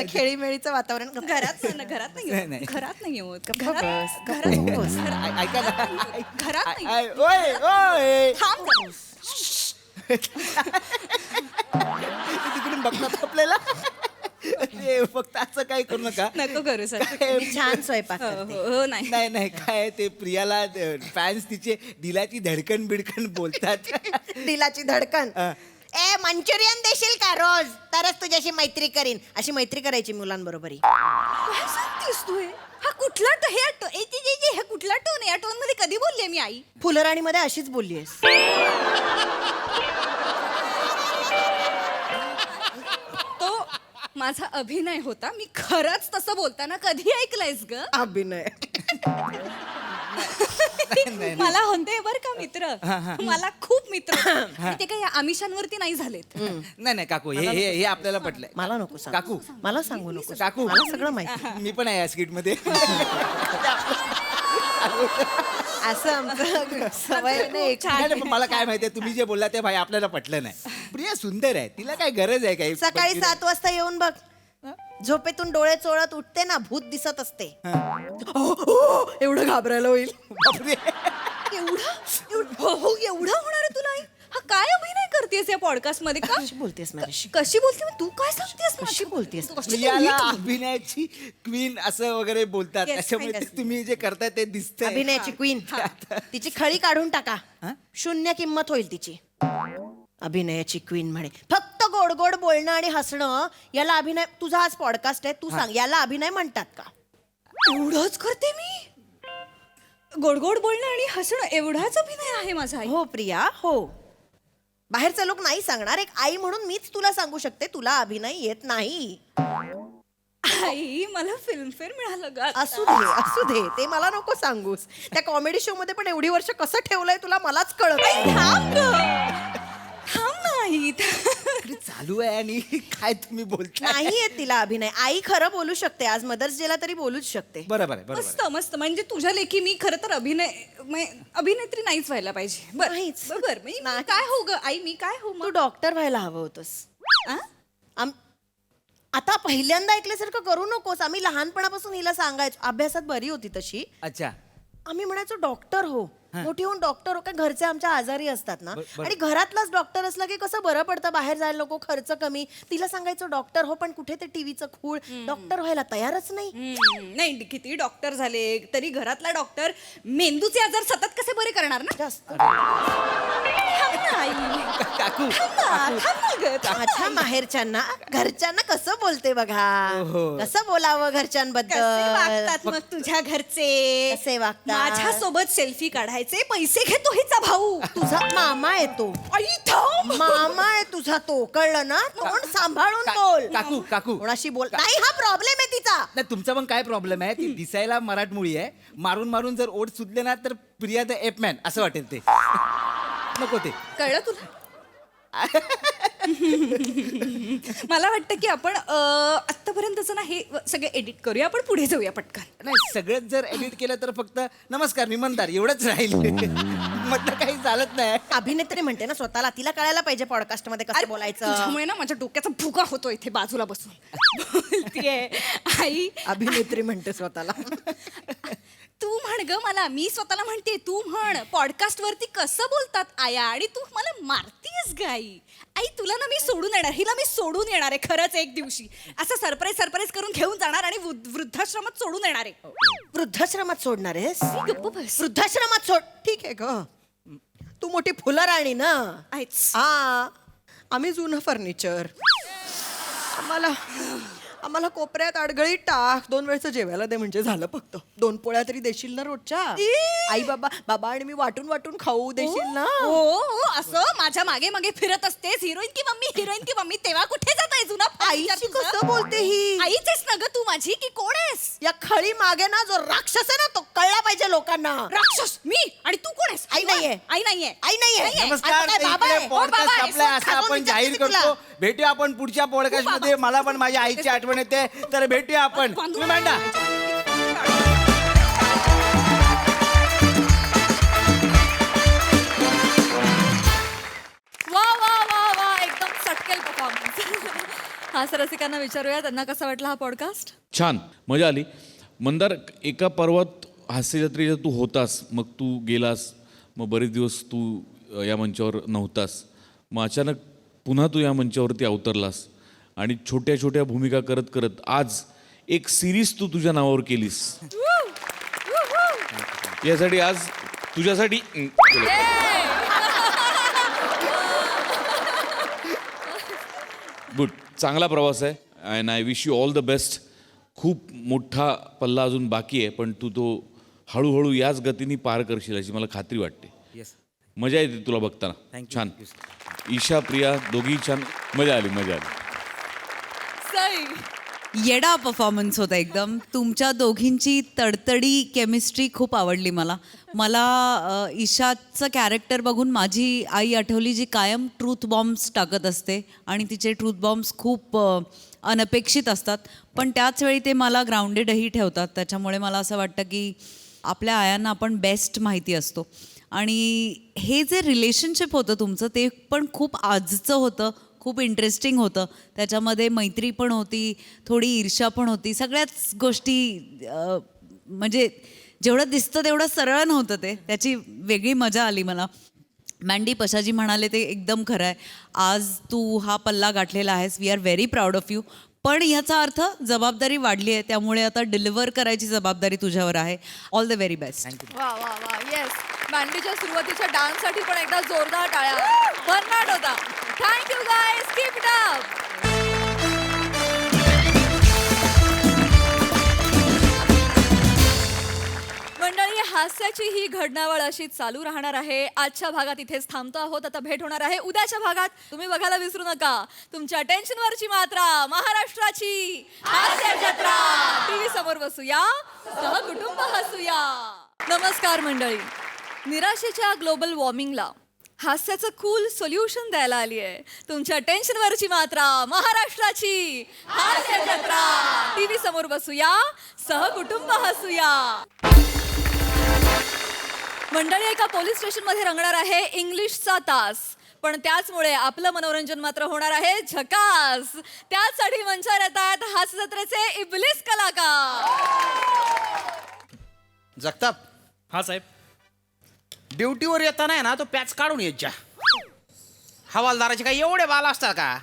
खेळीमेळीचं वातावरण. घरात घरात नाही, नाही नाही. घरात नाही होत. गप्प बस, घरात गप्प बस. ऐका ना. घरात नाही. ओय ओय थांब. तिकडून बघतात आपल्याला. ते फक्त असं काही करू नका. नको करू सर. मी छान स्वयंपाक हो, करते. हो, हो, नाही. नाही नाही काय ते प्रियाला फॅन्स तिचे दिलाची धडकन बिडकन बोलतात. दिलाची धडकन. ए मंचुरियन देशील का रोज, तरच तुझ्याशी मैत्री करीन. अशी मैत्री करायची मुलांबरोबरी. काय सांगतेस तू हे? हा कुठला हे कुठला टोन आहे? या टोन मध्ये कधी बोलले मी आई? फुलराणीमध्ये अशीच बोललीस. तो माझा अभिनय होता. मी खरंच तसं बोलताना कधी ऐकलंयस ग? अभिनय. मला होते बर का मित्र, मला खूप मित्र होते. आणि ते काही आमिषांवरती नाही झालेत. नाही नाही काकू हे आपल्याला पटलंय. मला नको सांग. काकू मला सांगू नको. काकू मला सगळं माहिती. मी पण आहे या स्किट मध्ये. असं आमचं सवय नाही. नाही, नाही, पण मला काय माहितीये तुम्ही जे बोलला ते भाई आपल्याला पटलं नाही. प्रिया सुंदर आहे, तिला काय गरज आहे काही. सकाळी 7 वाजता येऊन बघ, झोपेतून डोळे चोळत उठते ना, भूत दिसत असते. एवढं घाबरायला होईल. एवढं होणार आहे तुला आई? हा काय अभिनय करतेस या पॉडकास्ट मध्ये? का कशी बोलतेस माझ्याशी? कशी बोलते? तू काय सांगतेस? कशी बोलतेस? प्रियाला अभिनयाची क्वीन असं वगैरे बोलतात. Yes, त्याच्यामुळे yes. तुम्ही जे करताय ते दिसतंय. अभिनयाची क्वीन. तिची खळी काढून टाका, 0 किंमत होईल तिची. अभिनयाची क्वीन म्हणे. फक्त गोड गोड बोलणं आणि हसणं याला अभिनय? तुझा आज पॉडकास्ट आहे, तू सांग, याला अभिनय म्हणतात का? एवढंच करते मी? गोड गोड बोलणं आणि हसणं एवढाच अभिनय आहे माझा आई? हो प्रिया, हो. बाहेरचे लोक नाही सांगणार. एक आई म्हणून मीच तुला सांगू शकते, तुला अभिनय येत नाही. आई, मला फिल्मफेअर मिळालं ग. असू दे, असू दे, ते मला नको सांगूस. त्या कॉमेडी शो मध्ये पण एवढी वर्ष कसं ठेवलंय तुला मलाच कळत नाही. थांब नाही. चालू आहे आणि काय तुम्ही बोलताय. नाही येत तिला अभिनय. आई खरं बोलू शकते, आज मदर्स डेला तरी बोलूच शकते. बरोबर आहे, बरोबर आहे. मस्त मस्त. म्हणजे तुझ्या लेखी मी खरं तर अभिनेत्री नाहीच व्हायला पाहिजे. नाहीच. बरोबर. मी काय हो ग आई? मी काय हो तू मग? डॉक्टर व्हायला हवं होतंस. आ? आता पहिल्यांदा ऐकल्यासारखं करू नकोस. आम्ही लहानपणापासून हिला सांगायचो, अभ्यासात बरी होती तशी, अच्छा. आम्ही म्हणायचो डॉक्टर हो, मोठी होऊन डॉक्टर हो. काय घरचे आमच्या आजारी असतात ना, आणि घरातलाच डॉक्टर असला की कसं बरं पडतं, बाहेर जायला नको, खर्च कमी. तिला सांगायचो डॉक्टर हो, पण कुठे ते टीव्हीचं खूळ, डॉक्टर व्हायला तयारच नाही. नाही, किती डॉक्टर झाले तरी घरातला डॉक्टर मेंदूचे आजार सतत कसे बरे करणार ना? जास्त. थांब ना आई. काकू थांब ना ग. माझ्या माहेरच्यांना घरच्यांना कसं बोलते बघा, कसं बोलावं कसे घरच्यांबद्दल. वागतात मग तुझ्या घरचे? कसे वागतात? माझ्यासोबत सेल्फी काढायचे पैसे घेतो हिचा भाऊ. तुझा मामा येतो. आई थांब. मामा आहे तुझा तो, कळलं ना? तोंड सांभाळून बोल. काकू काकू कोणाशी बोल नाही. हा प्रॉब्लेम आहे तिचा. नाही, तुमचा पण काय प्रॉब्लेम आहे. ती दिसायला मराठमोळी आहे. मारून मारून जर ओठ सुटले ना तर प्रिया द एपमॅन असं वाटेल. ते नको ते. कळलं तुला? मला वाटतं की आपण आतापर्यंतचं ना हे सगळे एडिट करूया. आपण पुढे जाऊया पटकन. नाही, सगळंच जर एडिट केलं तर फक्त नमस्कार मी मंदार एवढंच राहील. म्हटलं काही चालत नाही. अभिनेत्री म्हणते ना स्वतःला, तिला कळायला पाहिजे पॉडकास्ट मध्ये कसं बोलायचं. तुझ्यामुळे ना माझ्या डोक्याचा फुगा होतो इथे बाजूला बसून. बोलतीये आई. अभिनेत्री म्हणते स्वतःला. तू म्हण ग मला. मी स्वतःला म्हणते, तू म्हण. पॉडकास्ट वरती कसं बोलतात आया, आणि तू मला मारतीयस ग आई. आई तुला ना मी सोडून येणार, हिला मी सोडून येणार आहे खरंच एक दिवशी. असं सरप्राईज करून घेऊन जाणार आणि वृद्धाश्रमात सोडून येणार आहे. वृद्धाश्रमात सोडणार आहेस? गप्प बस. वृद्धाश्रमात सोड. ठीक आहे ग, तू मोठी फुलराणी ना. आहेच. हा, आम्ही जुनं फर्निचर. आम्हाला कोपऱ्यात अडगळीत टाक, 2 वेळचं जेवायला दे म्हणजे झालं फक्त. 2 पोळ्या तरी देशील ना रोजच्या? आई बाबा आणि मी वाटून वाटून खाऊ देशील ना? हो असं माझ्या मागे मागे फिरत असतेस, हिरोईन की मम्मी तेव्हा कुठे जात आहे जुना आईशी कसं बोलते ही? आईचेच ना ग तू माझी, की कोण आहेस? या खळी मागे ना जो राक्षस आहे ना तो कळला पाहिजे लोकांना. राक्षस मी, आणि तू कोण आहेस? आई नाहीये. आई नाहीये. आई नाहीये. नमस्कार आता काय बाबा आहे? बाबा पॉडकास्ट आहे. आपला असं सांगून आपण विचारते जाहीर मी तुला. करतो. भेटूया आपण पुढच्या पॉडकास्ट मध्ये. मला पण माझ्या आईची आठवण येते, तर भेटूया आपण. तुम्ही मांडा. वा वा वा वा एकदम सटकेल परफॉर्मन्स. हास रसिकांना विचारूया त्यांना कसा वाटला हा पॉडकास्ट. छान, मजा आली. मंदार, एका पर्वात हास्यजत्रेच्या तू होतास, मग तू गेलास, मग बरेच दिवस तू या मंचावर नव्हतास, मग अचानक पुन्हा तू या मंचावरती अवतरलास आणि छोट्या छोट्या भूमिका करत करत आज एक सिरीज तू तुझ्या नावावर केलीस. यासाठी आज तुझ्यासाठी गुड, चांगला प्रवास आहे and I wish you all the best. खूप मोठा पल्ला अजून बाकी आहे, पण तू तो हळूहळू याच गतीने पार करशील अशी मला खात्री वाटते. मजा येते तुला बघताना. छान. ईशा, प्रिया दोघी छान. मजा आली. सई, येडा परफॉर्मन्स होता एकदम. तुमच्या दोघींची तडतडी केमिस्ट्री खूप आवडली मला. ईशाचं कॅरेक्टर बघून माझी आई आठवली, जी कायम ट्रूथ बॉम्ब्स टाकत असते आणि तिचे ट्रूथ बॉम्ब्स खूप अनपेक्षित असतात, पण त्याच वेळी ते मला ग्राउंडेडही ठेवतात. त्याच्यामुळे मला असं वाटतं की आपल्या आयांना आपण बेस्ट माहिती असतो. आणि हे जे रिलेशनशिप होतं तुमचं ते पण खूप आजचं होतं, खूप इंटरेस्टिंग होतं. त्याच्यामध्ये मैत्री पण होती, थोडी ईर्ष्या पण होती, सगळ्याच गोष्टी म्हणजे जेवढं दिसतं तेवढं सरळ नव्हतं ते. त्याची वेगळी मजा आली मला. मँडी, पशाजी म्हणाले ते एकदम खरं आहे. आज तू हा पल्ला गाठलेला आहेस. We are very proud of you. पण ह्याचा अर्थ जबाबदारी वाढली आहे, त्यामुळे आता डिलिव्हर करायची जबाबदारी तुझ्यावर आहे. All the very best. वा वा वा. येस, मॅन्डीच्या सुरुवातीच्या डान्ससाठी पण एकदा जोरदार टाळ्या. भन्नाट होता. Thank you guys, keep it up. मंडळी, हास्याची ही घडणावळ अशी चालू राहणार आहे. आजच्या भागात इथेच थांबतो आहोत. आता भेट होणार आहे उद्याच्या भागात. तुम्ही बघायला विसरू नका तुमच्या टेन्शनवरची मात्रा, महाराष्ट्राची हास्य जत्रा. टीव्ही समोर बसूया, सहकुटुंब हसूया. नमस्कार मंडळी. निराशेच्या ग्लोबल वॉर्मिंगला हास्याचं कूल सोल्युशन द्यायला आली आहे तुमच्या टेन्शनवरची मात्रा, महाराष्ट्राची हास्य जत्रा. टीव्ही समोर बसूया, सहकुटुंब हसूया. मंडळी, एका पोलीस स्टेशनमध्ये रंगणार आहे इंग्लिशचा तास, पण त्याचमुळे आपलं मनोरंजन मात्र होणार आहे झकास. त्यासाठी मंचावर येत आहेत हास्य जत्रेचे इब्लिस कलाकार. जगताप. हा साहेब. ड्युटीवर येताना आहे ना तो पॅच काढून येत जा. हवालदाराचे काय एवढे बाल असतात का?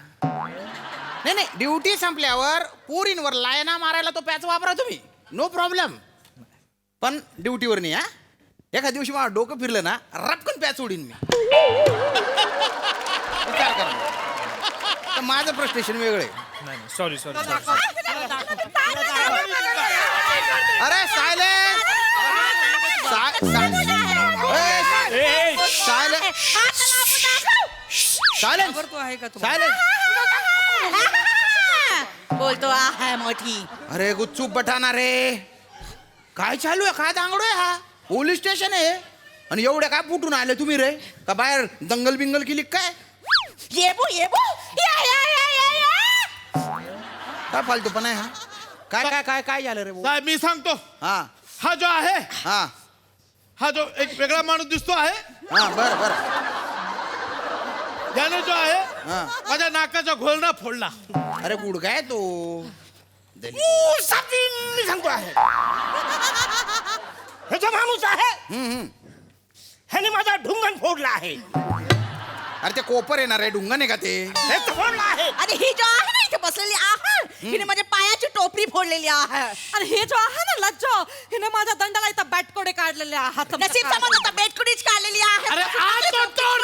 नाही, ड्युटी संपल्यावर पोरींवर लायना मारायला तो पॅच वापरा तुम्ही, नो प्रॉब्लेम. पण ड्युटीवर नाही. हा, एखाद्या दिवशी मला डोकं फिरलं ना, रपकन पॅच उडीन मी. विचार करा. तर माझं फ्रस्ट्रेशन वेगळं आहे. सॉरी. अरे सायलेन्स. बोलतो आहे मोठी. अरे गुच्चूप बठाना रे, काय चालू आहे? काय दांगडो आहे हा? पोलीस स्टेशन आहे आणि एवढे काय फुटून आले तुम्ही रे? का बाहेर दंगल बिंगल केली काय? येबो काय फालतूपणा आहे हा? काय काय काय काय झालं रे? साहेब मी सांगतो. हा जो आहे हा जो एक वेगळा माणूस दिसतो आहे, हा बरं याने जो आहे माझ्या नाकाचा घोलना फोडला. अरे गुड काय तो मी सांगतो आहे हे जो माणूस आहे ह्याने माझा ढुंगण फोडला आहे. अरे ते कोपर येणार आहे, ढुंगण आहे का ते? हे फोडला आहे. आणि ही जो आहे ना इथे बसलेली आहे, हिने माझ्या पायाची टोपरी फोडलेली आहे. आणि हे जो आहे ना लज्जो, हिने माझ्या दंडाला इथं बॅटकोडे काढलेले आहेत. नसीब समज आता बॅटकोडीच काढलेली आहे. अरे आज तो तोड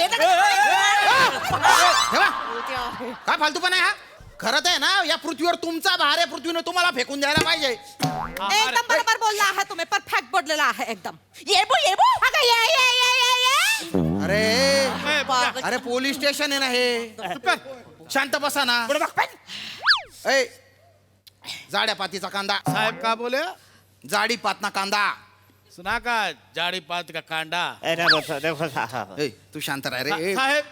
ए, काय फालतूपणा आहे हा? खरं तर आहे ना, या पृथ्वीवर तुमचा भार आहे, पृथ्वीने तुम्हाला फेकून द्यायला पाहिजे. एकदम बरोबर बोलला आहे तुम्ही, परफेक्ट बोललेला आहे एकदम. येबो येबो अगं ये ये ये ये ये. अरे अरे पोलीस स्टेशन आहे ना हे. शांत बसा ना. ए, जाड्या पातीचा कांदा. साहेब का बोले? जाडी पातना कांदा. सुना का जाडी पात का कांदा. ए, तू शांत राह रे. ए, साहेब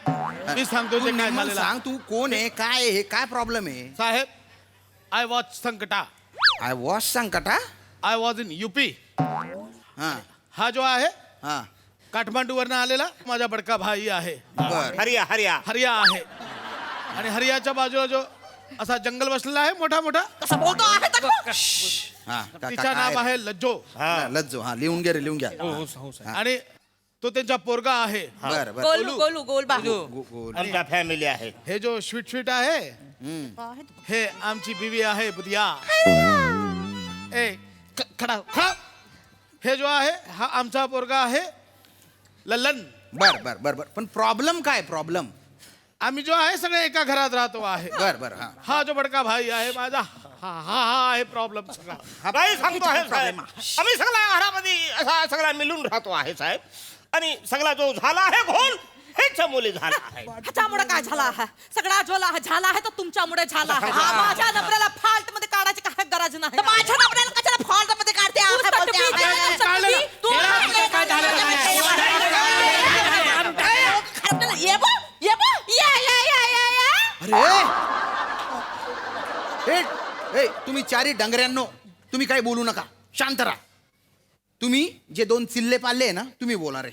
मी सांगतो तू ते काय नेमकं झालेलं. सांग तू कोण आहे, काय आहे, हे काय प्रॉब्लेम आहे? साहेब आय वॉज संकटा. आय वॉश संकटा. I was in UP. हा हा जो आहे हा काठमांडूवरनं आलेला माझा बडका भाई आहे. बर. हरिया आहे. आणि हरियाच्या बाजूला जो असा जंगल बसलेला आहे मोठा मोठा. कसं बोलतो आहे तर? हा तिचं नाव आहे लज्जो. लज्जो. हा लिहून घे रे, लिहून घ्या. हा. आणि तो त्यांचा पोरगा आहे. बर बर. गोलू गोलू गोल बाबू. आमच्या फॅमिली आहे. हे जो स्वीट आहे हे आमची बीवी आहे बुधिया. ए खडा खडा. हे जो आहे हा आमचा पोरगा आहे लल्लन. बर बर बर बर. पण प्रॉब्लेम काय? प्रॉब्लेम आम्ही जो आहे सगळे एका घरात राहतो आहे. बर बर. हा हा जो बडका भाई आहे माझा हा हा हा आहे प्रॉब्लेम सगळा. काय सांगतो आहे साहेब, आम्ही सगळ्या घरामध्ये असा सगळा मिळून राहतो आहे साहेब. आणि सगळा जो झाला आहे घोल ह्याच्यामुळे झाला आहे. ह्याच्यामुळे काय झाला आहे? सगळा झाला आहे तर तुमच्यामुळे झाला आहे. हा, माझ्या नवऱ्याला फॉल्ट मध्ये काढायची काय गरज नाही. तर माझ्या नवऱ्याला कशाला फॉल्ट मध्ये काढते आहे? बोलते आहे. तू येबो येबो या या या या या. अरे ए, तुम्ही चारी डंगऱ्यांनो, तुम्ही काही बोलू नका, शांत राहा. तुम्ही जे दोन चिल्ले पाळले ना, तुम्ही बोला रे.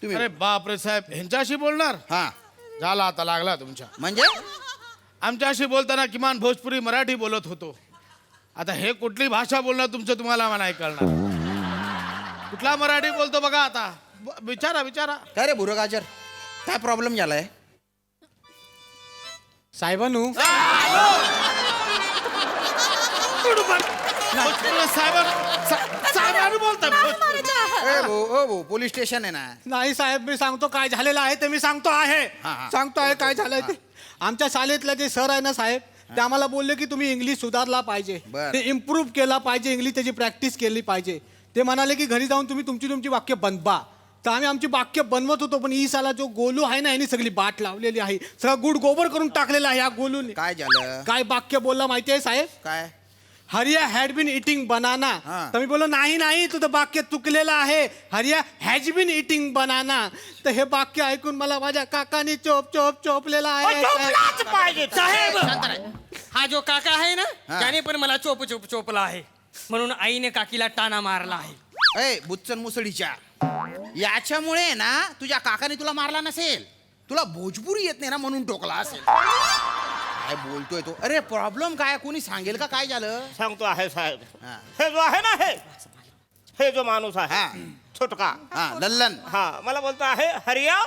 तुम्ही अरे बाप रे साहेब ह्यांच्याशी बोलणार. हा झाला आता लागला तुमच्या. म्हणजे आमच्याशी बोलताना किमान भोजपुरी मराठी बोलत होतो. आता हे कुठली भाषा बोलणार तुमचं तुम्हाला नाही कळणार. कुठला मराठी बोलतो बघा आता. विचारा विचारा. काय रे बुरगाजर, काय प्रॉब्लेम झालाय? साहेबानू साहेबांनी बोलतात. ओ भाऊ पोलीस स्टेशन आहे ना. नाही साहेब, मी सांगतो काय झालेलं आहे ते. मी सांगतो आहे सांगतो आहे काय झालंय ते. आमच्या शाळेतले जे सर आहे ना साहेब, ते आम्हाला बोलले की तुम्ही इंग्लिश सुधारला पाहिजे, बरं. ते इम्प्रूव्ह केला पाहिजे, इंग्लिश त्याची प्रॅक्टिस केली पाहिजे. ते म्हणाले की घरी जाऊन तुम्ही तुमची वाक्य बनवा. तर आम्ही आमची वाक्य बनवत होतो, पण ईसाला जो गोलू आहे ना, यांनी सगळी बाट लावलेली आहे, सगळं गुड गोबर करून टाकलेलं आहे या गोलूने. काय झालं? काय वाक्य बोलला माहिती आहे साहेब? काय? हरिया हॅड बीन इटिंग बनाना. तर मी बोललो नाही तुझं वाक्य चुकलेलं आहे, हरिया हॅज बीन इटिंग बनाना. तर हे वाक्य ऐकून मला माझ्या काकाने चोप चोप चोपलेलं आहे. साहेब हा जो काका आहे ना, त्याने पण मला चोपला आहे, म्हणून आईने काकीला टाना मारला आहे. ए बुच्चन मुसळीच्या, याच्यामुळे ना तुझ्या काकाने तुला मारला नसेल, तुला भोजपुरी येत नाही ना म्हणून टोकला असेल. काय बोलतोय तो? अरे प्रॉब्लेम काय, कोणी सांगेल का काय झालं? सांगतो आहे साहेब. हे जो आहे ना, हे जो माणूस आहे छोटका, लल्लन, हा मला बोलतो आहे हरिया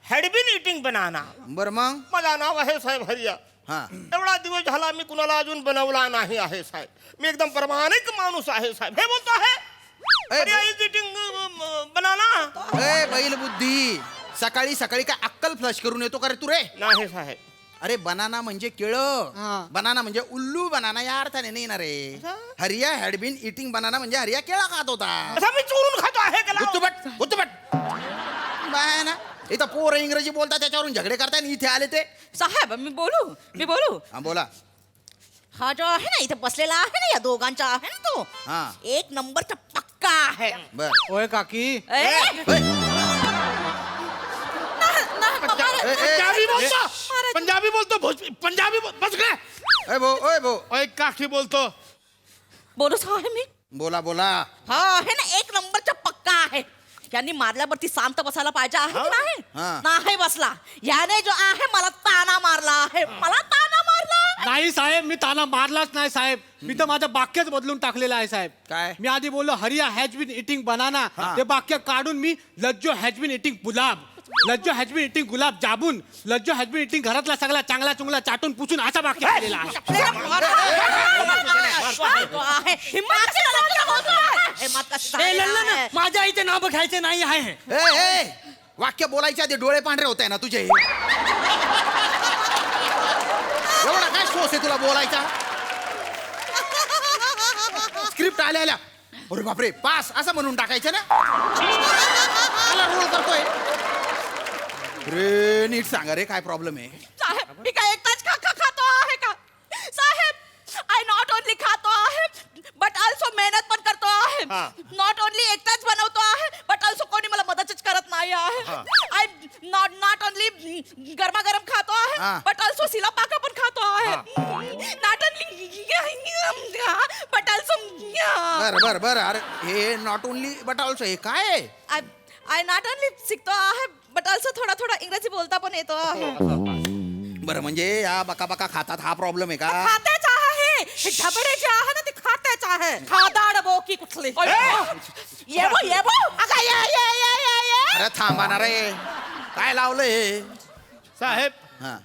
हॅड बीन इटिंग बनाना. बर मग माझं नाव आहे साहेब हरिया. एवढा दिवस झाला मी कुणाला अजून बनवला नाही आहे साहेब. मी एकदम प्रामाणिक माणूस आहे साहेब. हे बोलतो आहे हरिया इज इटिंग बनाना. ए बैल बुद्धी, सकाळी सकाळी काय अक्कल फ्लश करून येतो का रे तू रे? नाही साहेब. अरे बनाना म्हणजे केळं, बनाना म्हणजे उल्लू बनाना या अर्थाने नाही ना रे. हरिया हॅड बीन इटिंग बनाना म्हणजे हरिया केळा खात होता. मी चोरून खातो आहे बाय ना, इथं पोर इंग्रजी बोलतात त्याच्यावरून झगडे करताय, इथे आले ते. साहेब मी बोलू. हा बोला. हा जो आहे ना इथे बसलेला आहे ना, या दोघांचा आहे ना तो, एक नंबरचा पक्का आहे. बर. ओय काकी, पंजाबी बोलतो पंजाबी बस काय काकी बोलतो. बोलू साहेब मी. बोला बोला. हा आहे ना, एक नंबरचा पक्का आहे. यांनी मारल्यावरती शांत बसायला पाहिजे आहे की नाही? नाही बसला. याने जो आहे मला ताना मारला आहे, मला ताना मारला. नाही साहेब, मी ताना मारलाच नाही साहेब. मी तर माझं वाक्यच बदलून टाकलेलं आहे साहेब. काय? मी आधी बोललो हरिया हॅज बीन इटिंग बनाना, ते वाक्य काढून मी Lajjo has been eating gulab, Lajjo has been eating gulab jamun, Lajjo has been eating घरातला सगळा चांगला चुंगला चाटून पुसून असा वाक्य केलेला आहे. माझ्या इथे नाव घ्यायचे नाही आहे. वाक्य बोलायच्या आधी डोळे पांढरे होत आहे ना तुझे. एवढा काय शोस आहे तुला बोलायचा. स्क्रिप्ट आल्या अरे बापरे पास असं म्हणून टाकायचं ना. रोल करतोय रे. नीट सांगा रे काय प्रॉब्लेम आहे. साहेब मी काय एकटाच खातो आहे का साहेब. आय नॉट ओनली खातो आहे बट ऑल्सो मेहनत पण करतो आहे. नॉट ओनली एकटाच बनवतो आहे बट ऑल्सो कोणी मला मदतच करत नाही आहे. आय नॉट ओनली गरमागरम खातो आहे बट ऑल्सो सिला पाका पण खातो आहे. नॉट ओनली बट ऑल्सो बर अरे हे नॉट ओनली बट ऑल्सो हे काय. आय नॉट ओनली शिकतो आहे बट ऑल्सो थोडा थोडा इंग्रजी बोलता पण येतो आहे. बरं म्हणजे या बका खातात हा प्रॉब्लेम आहे का. खातेच आहे हे ढबडे जे आहे ना ते खातेच आहे. खादाड बोकी कुठली ये बो अगं ये. अरे थांबा ना रे काय लावलं हे. साहेब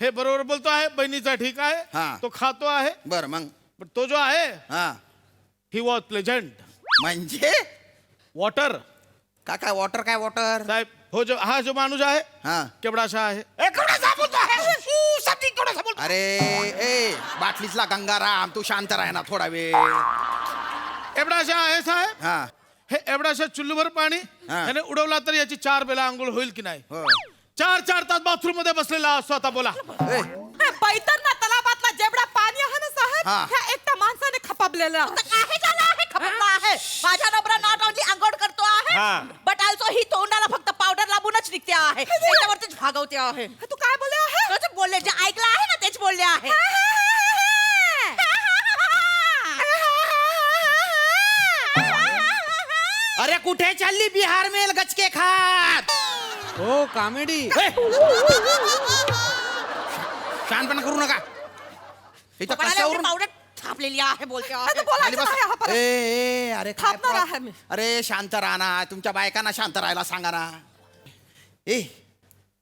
हे बरोबर बोलतो आहे. बहिणीचा ठीक आहे. तो खातो आहे. बरं मग पण तो जो आहे ही वॉज प्लेझंट. म्हणजे वॉटर काय वॉटर काय वॉटर साहेब. हो जो हा जो माणूस आहे केवढाशा आहे. अरे ए बाटलीतला गंगाराम तू शांत राह ना थोडा वेळ. एवढाशा आहे साहेब. हे एवढाशा चुल्लूभर पाणी याने उडवला तर याची 4 वेळा आंघोळ होईल की नाही. 4 तास बाथरूम मध्ये बसलेला असतो. आता बोला बैतरना तलावातला जेवढा पाणी आहे ना साहेब ह्या एकट्या माणसाने खपाबलेलं आहे. खपला आहे. माझा नवरा नॉट ओनली आंघोळ करतो आहे बट ऑल्सो ही तोंडाला फक्त पावडर लावूनच निघते आहे. त्याच्यावरतीच भागवते आहे. तू काय बोलले आहे. तूच बोलले जे ऐकलं आहे ना तेच बोलले आहे. अरे कुठे चालली बिहार मेल गचके खात. हो कॉमेडी. शांतपणा करू नका. इथं कशावरून पावडर थापलेली आहे बोलते आहे. खाली बस. ए अरे काय थापणार आहे मी. अरे शांत राहा ना. तुमच्या बायकांना शांत राहायला सांगा ना. ए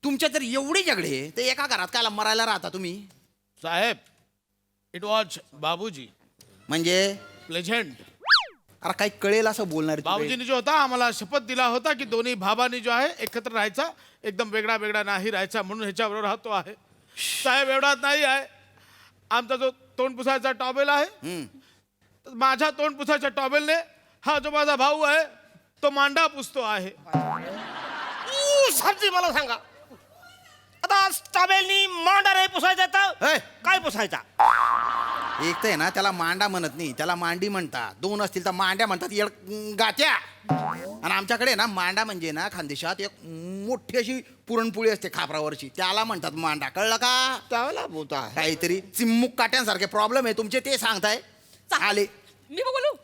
तुमच्या तर एवढे झगडे ते एका घरात कायला मरायला राहता तुम्ही. साहेब इट वॉज बाबूजी म्हणजे प्लेझंट. अरे काही कळेल असं बोलणार बाबूजीने जो होता आम्हाला शपथ दिला होता की दोन्ही भावानी जो आहे एकत्र राहायचा. एकदम वेगळा वेगळा नाही राहायचा. म्हणून ह्याच्याबरोबर राहतो आहे. साहेब एवढाच नाही आहे. आमचा जो तोंड पुसायचा टॉवेल आहे माझ्या तोंड पुसायच्या टॉवेलने हा जो माझा भाऊ आहे तो मांडा पुसतो आहे. साहेबजी मला सांगा आता टॉवेलनी मांडा नाही पुसायचा तर काय पुसायचा. एक तर आहे ना त्याला मांडा म्हणत नाही त्याला मांडी म्हणतात. 2 असतील तर मांड्या म्हणतात गात्या. आणि आमच्याकडे ना मांडा म्हणजे ना खानदेशात एक मोठी अशी पुरणपोळी असते खापरावरची त्याला म्हणतात मांडा. कळलं का. त्याला बोलता काहीतरी चिम्मुक काट्यांसारखे प्रॉब्लेम आहे तुमचे ते सांगताय. आले मी बोलू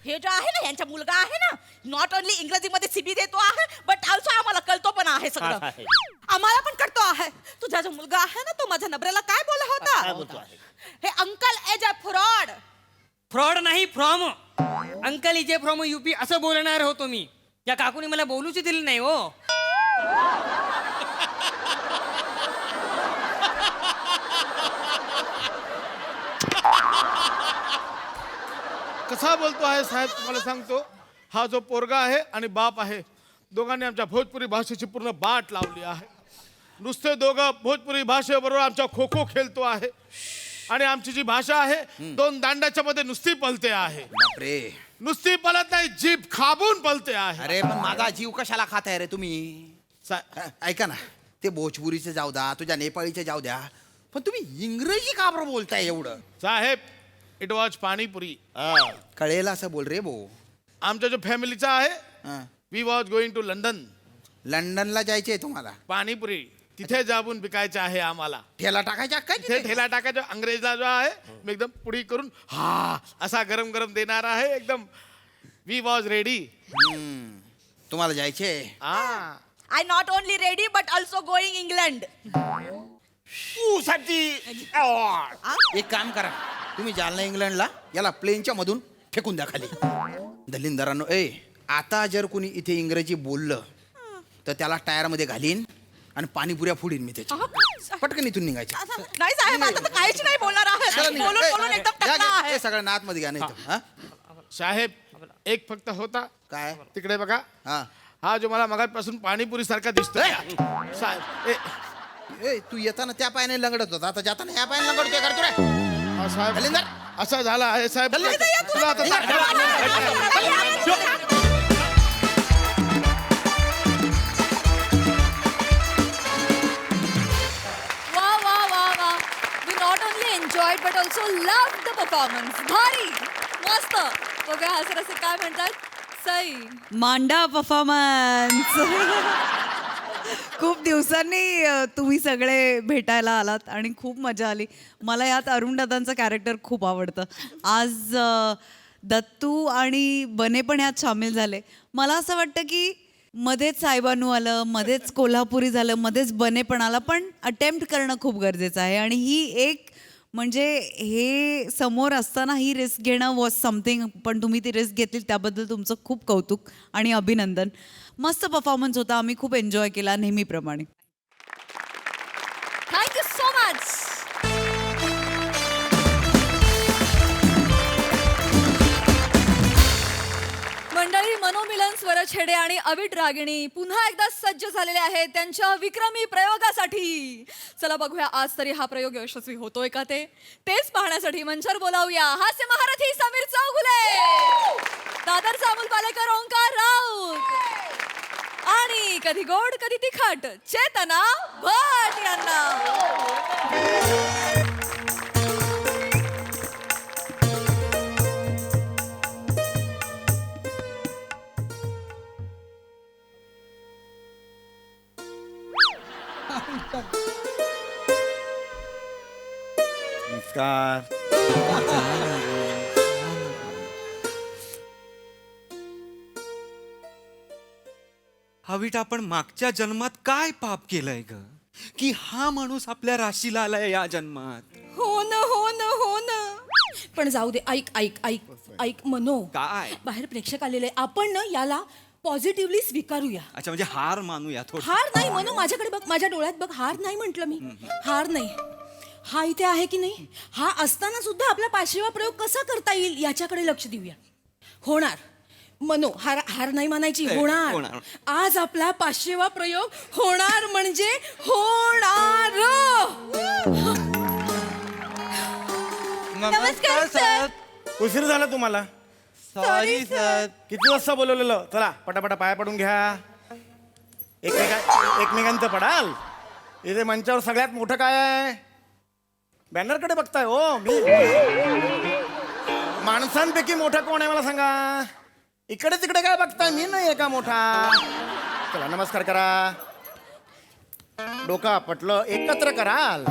हे जो आहे ना यांचा मुलगा आहे ना नॉट ओनली इंग्रजीमध्ये सीबी देतो आहे बट ऑल्सो आम्हाला कळतो पण आहे सगळं. आम्हाला पण कळतो आहे. तुझा जो मुलगा आहे ना तो माझ्या नबऱ्याला काय बोलला होता. हे uncle as a fraud. Fraud नाही फ्रॉम. अंकल इजे फ्रॉम युपी असं बोलणार होतो मी. या काकूने मला बोलूच दिलं नाही हो. कसा बोलतो आहे साहेब तुम्हाला सांगतो. हा जो पोरगा आहे आणि बाप आहे दोघांनी आमच्या भोजपुरी भाषेची पूर्ण बाट लावली आहे. नुसते दोघं भोजपुरी भाषेबरोबर आमच्या खो खो खेळतो आहे. आणि आमची जी भाषा आहे 2 दांड्याच्या मध्ये नुसती पलते आहे. बापरे नुसती पलत नाही जीभ खाबून पलते आहे. अरे पण माझा जीव कशाला खाताय रे तुम्ही. ऐका ना ते भोजपुरीचे जाऊ द्या तुझ्या नेपाळीचे जाऊ द्या पण तुम्ही इंग्रजी का बरं बोलताय एवढं. साहेब इट वॉज पाणीपुरी. कळेल असं बोल रे भो. आमच्या जो फॅमिलीचा आहे we was going to London. लंडनला जायचंय तुम्हाला. पाणीपुरी तिथे जाऊन विकायचं आहे आम्हाला. ठेला टाकायचा काय तिथे ठेला टाकायचा. अंग्रेजला जो आहे मी एकदम पुडी करून हा असा गरम गरम देणार आहे एकदम. We was ready. तुम्हाला जायचे. I not only ready but also going England. एक काम करा तुम्ही जाल ना इंग्लंडला याला प्लेनच्या मधून फेकून द्या खाली. दलिंदरांनो ए आता जर कोणी इथे इंग्रजी बोललं तर त्याला टायर मध्ये घालीन आणि पाणीपुऱ्या फोडीन मी त्याच्या. पटकन इथून निघायचं. नाही साहेब आता तर काहीच नाही बोलणार आहे. बोलून एकदम टकला आहे. सगळं आतमध्ये घ्या नाही. साहेब एक फक्त होता काय तिकडे बघा. हा जो मला मगापासून पाणीपुरी सारखा दिसतोय साहेब ए तू येताना त्या पायाने लंगडत होता आता जाताना ह्या पायाने लंगडतोय करतो रे हा, साहेब असा झाला आहे साहेब तुला आता वा वा वा वा we not only enjoyed but also love the performance. भारी मस्त. बघा हा सर असं काय म्हणतात सई. मांडा परफॉर्मन्स. खूप दिवसांनी तुम्ही सगळे भेटायला आलात आणि खूप मजा आली. मला यात अरुण दादांचं कॅरेक्टर खूप आवडतं. आज दत्तू आणि बने पण यात सामील झाले. मला असं वाटतं की मध्येच साहेबानू आलं, मध्येच कोल्हापुरी झालं, मध्येच बने पण आला, पण अटेम्प्ट करणं खूप गरजेचं आहे. आणि ही एक म्हणजे हे समोर असताना ही रिस्क घेणं वॉज समथिंग, पण तुम्ही ती रिस्क घेतली त्याबद्दल तुमचं खूप कौतुक आणि अभिनंदन. मस्त परफॉर्मन्स होता. आम्ही खूप एन्जॉय केला नेहमीप्रमाणे. Thank you so much. मंडळी, मनोमिलन स्वरछेडे आणि अविट रागिणी पुन्हा एकदा सज्ज झालेले आहेत त्यांच्या विक्रमी प्रयोगासाठी. चला बघूया आज तरी हा प्रयोग यशस्वी होतोय का तेच पाहण्यासाठी मंचावर बोलावूया हास्य महारथी समीर चौगुले, दादर अमोल पालेकर, ओंकार राऊत आणि कधी गोड कधी तिखट चेतना भट यांना. नमस्कार. हवीट आपण मागच्या जन्मात काय पाप केलंय ग की हा माणूस आपल्या राशीला आलाय या जन्मात. हो ना हो ना हो ना. पण जाऊ दे. ऐक ऐक ऐक ऐक मनो. काय? बाहेर प्रेक्षक आलेले आपण ना याला पॉझिटिव्हली स्वीकारूया. अच्छा म्हणजे हार मानूया थोडं. हार नाही मनो. माझ्याकडे बघ, माझ्या डोळ्यात बघ. हार नाही म्हटलं मी. हार नाही. हा इथे आहे की नाही, हा असताना सुद्धा आपला 500वा प्रयोग कसा करता येईल याच्याकडे लक्ष देऊया. होणार मनो. हार हार नाही मानायची. होणार. आज आपला 500वा प्रयोग होणार म्हणजे होणार. नमस्कार सर. उशीर झाला तुम्हाला. Sorry sir. किती वाजता बोलवलेलं. चला पटापटा पाया पडून घ्या. एकमेकांचं पडाल. इथे मंचावर सगळ्यात मोठं काय आहे. बॅनरकडे बघताय हो. मी माणसांपैकी मोठा कोण आहे मला सांगा. इकडे तिकडे काय बघताय. मी नाही आहे का मोठा. चला नमस्कार करा. डोकं आपटलं एकत्र कराल.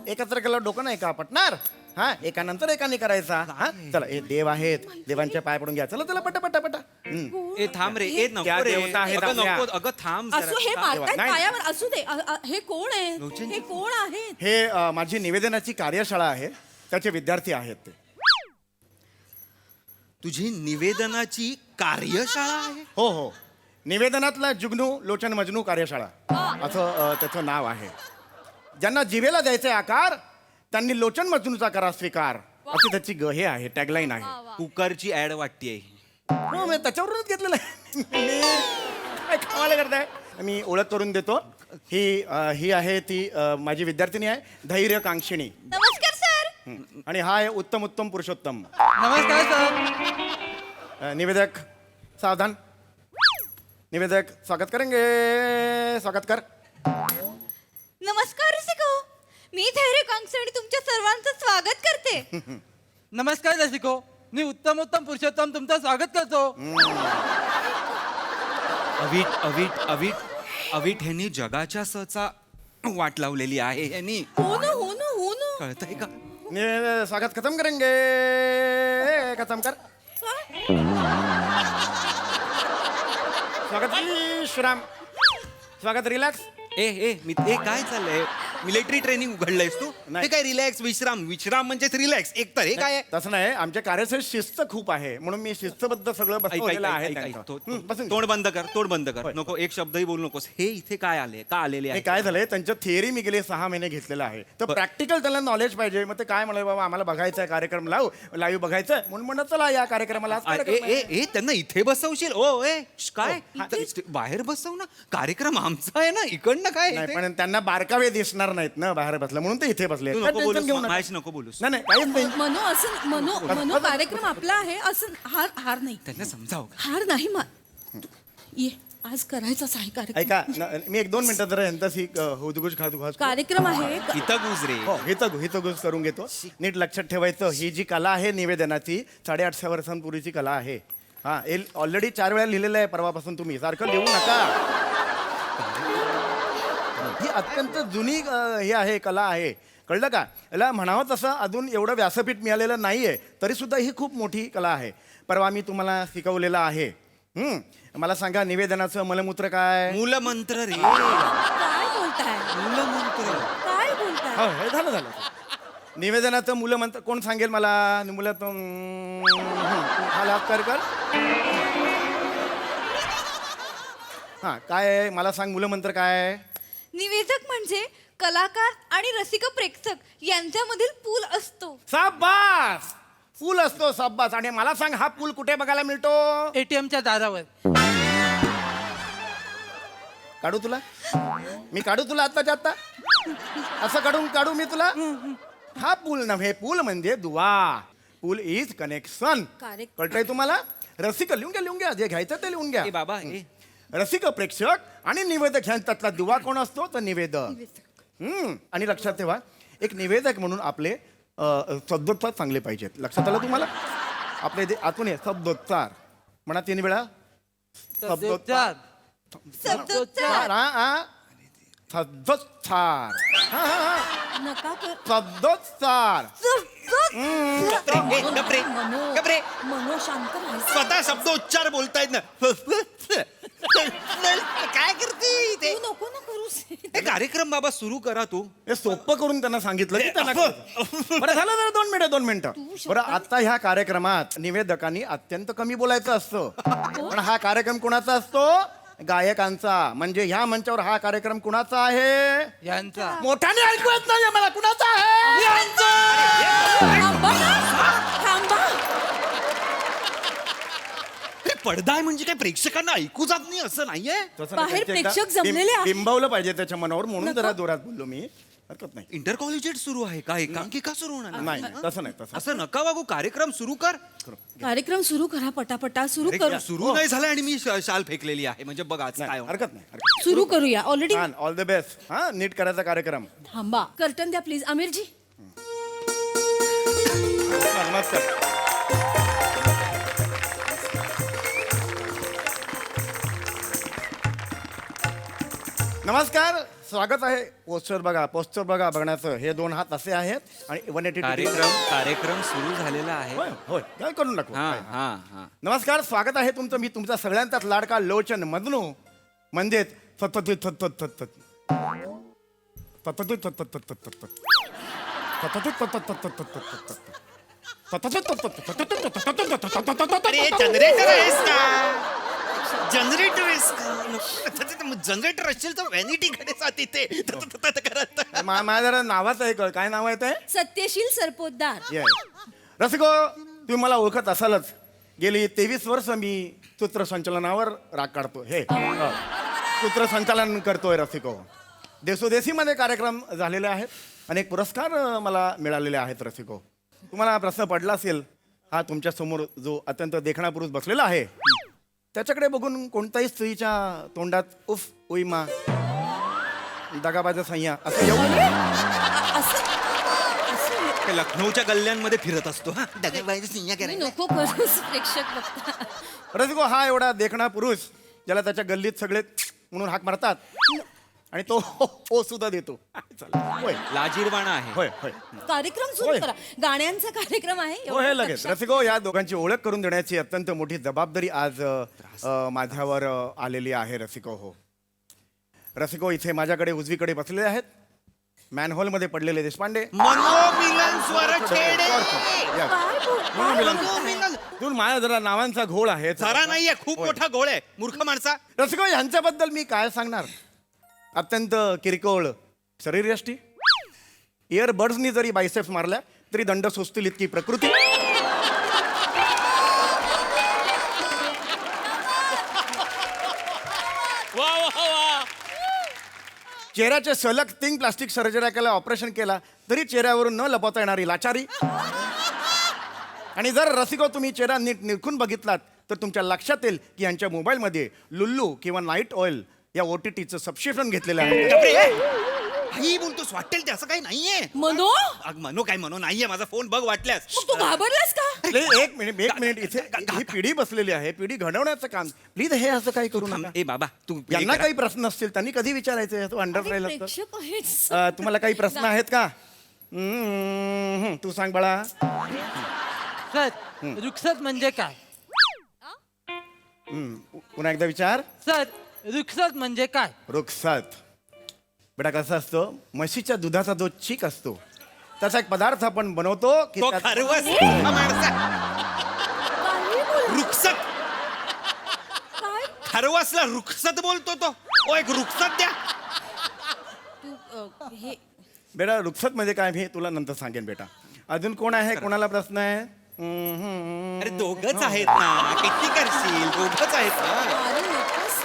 एकत्र केलं डोकं नाही का आपटणार. हा एकानंतर एकाने करायचा. हा चला हे देव आहेत. देवांच्या पाय पडून घ्या. चला चला पटा पटा पटा. ए थांब रे. ए नको त्या रे. देवता आहेत अगं आपल्या. नको. अगं थांब असो हे जरा. मारतायत नाही. पायावर. असू दे. हे कोण आहे. हे कोण आहेत. हे माझी निवेदनाची कार्यशाळा आहे. त्याचे विद्यार्थी आहेत ते. तुझी निवेदनाची कार्यशाळा आहे. हो हो. निवेदनातला जुगनू लोचन मजनू कार्यशाळा असं त्याचं नाव आहे. ज्यांना जिभेला द्यायचे आकार त्यांनी लोचन मजनूचा करा स्वीकार अशी त्याची हे आहे टॅगलाईन आहे. कुकरची ऍड वाटतेय. हो मी त्याच्यावरूनच घेतलेलं आहे. काय कमाल करताय. मी ओळख करून देतो. ही आहे ती माझी विद्यार्थिनी आहे धैर्य कांक्षिणी. नमस्कार सर. आणि हा आहे उत्तम उत्तम पुरुषोत्तम. नमस्कार सर. निवेदक सावधान. निवेदक स्वागत करेंगे. स्वागत कर. नमस्कार रसिको. मी धैर्य कांक्षणी तुमच्या सर्वांचं स्वागत करते. नमस्कार रसिको. मी उत्तम उत्तम पुरुषोत्तम तुमचं स्वागत करतो. अविट अविट अविट अविट ह्यांनी जगाच्या सचा वाट लावलेली आहे. ह्यांनी हो ना हो ना हो ना. कळतंय का. स्वागत खत्म करेंगे. खत्म कर. स्वागत विश्राम. स्वागत रिलॅक्स. ए ए मी ते काय चाललंय. मिलिटरी ट्रेनिंग उघडलंयस तू नाही. हे काय रिलॅक्स विश्राम विश्राम म्हणजेच रिलॅक्स एकतर हे काय आहे? तसं नाही आमच्या कार्याचे शिस्त खूप आहे म्हणून मी शिस्तबद्ध सगळं ऐक, ऐक, बसवलेलं ऐक, आहे ऐक, त्यांचं. ऐक, तो- हं, बसून घे. तोंड बंद कर तोंड बंद कर होय. नको एक शब्दही बोलू नकोस हे इथे काय आले का आलेले हे आहे काय झालंय त्यांचं थिअरी मी गेले 6 महिने घेतलेलं आहे तर प्रॅक्टिकल त्याला नॉलेज पाहिजे मग ते काय म्हणाले बाबा आम्हाला बघायचं आहे कार्यक्रम लाईव्ह बघायचं आहे. म्हणून म्हणत चला या कार्यक्रमाला आज कार्यक्रम आहे. ए त्यांना इथे बसवशील ओ ए काय बाहेर बसव ना कार्यक्रम आमचा आहे ना इकडनं काय नाही इथे? पण त्यांना बारकावे दिसणार नाहीत ना बाहेर बसलं म्हणून ते इथे बसले तू काय नको tension बोलूस घेऊ नका. महेश नको बोलूस नाही नाही काहीच नाही मनू असं मनू कार्यक्रम आपला आहे असं हार नाही त्यांना समजाव हार नाही ये आज करायचाच आहे कार्यक्रम ऐका मी 1-2 मिनिटं जरा यांच्याशी हुदगुज खादुघास कार्यक्रम आहे इथं गुजरे हो हितगुज करून घेतो नीट लक्षात ठेवायचं ही जी कला आहे निवेदनाची 850 वर्षांपूर्वीची कला आहे हा ऑलरेडी 4 वेळा लिहिलेलं आहे परवापासून तुम्ही सारखं लिहू नका ही अत्यंत जुनी हे आहे कला आहे कळलं का याला म्हणावं तसं अजून एवढं व्यासपीठ मिळालेलं नाहीये तरी सुद्धा ही खूप मोठी कला आहे परवा मी तुम्हाला शिकवलेलं आहे मला सांगा निवेदनाचं मलमूत्र काय मूलमंत्र रे काय बोलताय मूलमंत्र काय बोलताय हो हे झालं निवेदनाचं मूलमंत्र कोण सांगेल मला कर हा काय आहे? मला सांग मूलमंत्र काय आहे? निवेदक म्हणजे कलाकार आणि रसिक प्रेक्षक यांच्यामधील पूल असतो शाबास पूल असतो शाबास आणि मला सांग हा पूल कुठे बघायला मिळतो एटीएमच्या दारावर काढू तुला मी काढू तुला आत्ताच्या आत्ता असं काढू मी तुला हा पूल नव्हे पूल म्हणजे दुवा पूल इज कनेक्शन कळतंय तुम्हाला रसिक लिहून घ्या जे घ्यायचं ते लिहून घ्या बाबा रसिक प्रेक्षक आणि निवेदक ह्यांच्यातला दुवा कोण असतो तर निवेदक आणि लक्षात ठेवा एक निवेदक म्हणून आपले शब्दोच्चार चांगले पाहिजेत लक्षात आलं तुम्हाला आपले जे आतून आहे शब्दोच्चार म्हणा 3 वेळा शब्दोच्चार शब्दोच्चार नका कर शब्दोच्चार मनो शांत राहायचं. स्वतः शब्दोच्चार बोलतायत ना काय करते तू नको ना करूस हे कार्यक्रम बाबा सुरू करा तू हे सोपं करून त्यांना सांगितलं की त्यांना बरं झालं जरा 2 मिनिटं बरं आता ह्या कार्यक्रमात निवेदकांनी अत्यंत कमी बोलायचं असतं पण हा कार्यक्रम कुणाचा असतो गायकांचा म्हणजे ह्या मंचावर हा कार्यक्रम कुणाचा आहे यांचा मोठ्याने ऐकू येत नाही मला कुणाचा आहे थांबा हे पडदा आहे म्हणजे काय प्रेक्षकांना ऐकू जात नाही असं नाहीये बाहेर प्रेक्षक जमलेले आहेत. बिंबवलं पाहिजे त्याच्या मनावर म्हणून जरा जोरात बोललो मी हरकत नाही इंटर कॉलेजेट सुरू आहे का एकांकिका सुरू होणार नाही तसं नाही तसं असं नका वागू कार्यक्रम सुरू कर कार्यक्रम सुरू करा पटापटा सुरू अरे, करू सुरू नाही झालं आणि मी शाल फेकलेली आहे म्हणजे बघा आज काय होणार. हरकत नाही सुरू करूया ऑलरेडी ऑल द बेस्ट हा नीट करायचा कार्यक्रम थांबा कर्टन द्या प्लीज आमिरजी नमस्कार नमस्कार स्वागत आहे पोस्टर बघा बघण्याचं हे 2 हात असे आहेत आणि 180 कार्यक्रम सुरू झालेला आहे होय काय करून टाकू हा हा हा नमस्कार स्वागत आहे तुमचं मी तुमचा सगळ्यांचाच लाडका लोचन मदनू म्हणजे जनरेटर आहेस का जनरेटर असेल तर व्हॅनिटीकडे जा तिथे माझ्या जरा नावाचं आहे काय नाव आहे ते सत्यशील सरपोतदार रसिको तुम्ही मला ओळखत असालच गेली 23 वर्ष मी सूत्रसंचालनावर राग काढतो सूत्रसंचालन करतोय रसिको देशोदेशीमध्ये कार्यक्रम झालेले आहेत अनेक पुरस्कार मला मिळालेले आहेत रसिको तुम्हाला प्रश्न पडला असेल हा तुमच्या समोर जो अत्यंत देखणा पुरुष बसलेला आहे त्याच्याकडे बघून कोणत्याही स्त्रीच्या तोंडात उफ उईमा दगाबाजा सय्या असं येऊ लखनौच्या गल्ल्यांमध्ये फिरत असतो हा नको करूस प्रेक्षक बघता रसिको हा एवढा देखणा पुरुष ज्याला त्याच्या गल्लीत सगळे म्हणून हाक मारतात आणि तो हो सुद्धा देतो होय लाजीरवाणा आहे होय होय कार्यक्रम सुरू करा गाण्यांचा कार्यक्रम आहे हो हे एवढं लगेच लक्षात- रसिको या दोघांची ओळख करून देण्याची अत्यंत मोठी जबाबदारी आज माझ्यावर आलेली आहे रसिको हो रसिको इथे माझ्याकडे उजवीकडे बसलेले आहेत मॅनहोल मध्ये पडलेले देशपांडे. मनोमिलन स्वरछेडे. तू माझ्या जरा नावांचा घोळ आहे. जरा नाहीये, खूप मोठा घोळ आहे मूर्ख माणसा. रसिको, यांच्याबद्दल मी काय सांगणार. अत्यंत किरकोळ शरीरयष्टी, इयरबड्सनी जरी बायसेप्स मारल्या तरी दंड सोसतील इतकी प्रकृती, चेहऱ्याचे सलग 3 प्लास्टिक सर्जऱ्या केल्या, ऑपरेशन केला तरी चेहऱ्यावरून न लपवता येणारी लाचारी. आणि जर रसिको तुम्ही चेहरा नीट निरखून बघितलात तर तुमच्या लक्षात येईल की यांच्या मोबाईलमध्ये लुल्लू किंवा नाईट ऑइल या OTTचं सबस्क्रिप्शन घेतलेलं आहे. काही बोलतोस, वाटेल ते असं काही नाहीये. मनो मनो काय मनो नाहीये. माझा फोन बघ वाटल्यास. मग तू घाबरलास का? एक मिनिट इथे ही पिढी बसलेली आहे, पिढी घडवण्याचं काम. प्लीज हे असं काही करू नका. ए बाबा तू यांना काही प्रश्न असतील त्यांनी कधी विचारायचे. तू अंडर राहिला तर. प्रेक्षक आहेस. तुम्हाला काही प्रश्न आहेत का? तू सांग बाळा. सर रुखसत म्हणजे काय? पुन्हा एकदा विचार. सर रुखसत म्हणजे काय? रुखसात बेटा कसं असतं, म्हशीच्या दुधाचा जो चीक असतो त्याचा एक पदार्थ आपण बनवतो की तो त्यात- खरवस माणसा. रुखसत खरवसला रुखसत बोलतो तो. ओ एक रुखसत द्या. बेटा रुखसत म्हणजे काय हे तुला नंतर सांगेन बेटा. अजून कोण आहे, कोणाला प्रश्न आहे? अरे दोघच आहेत ना, किती करशील? दोघच आहेत ना.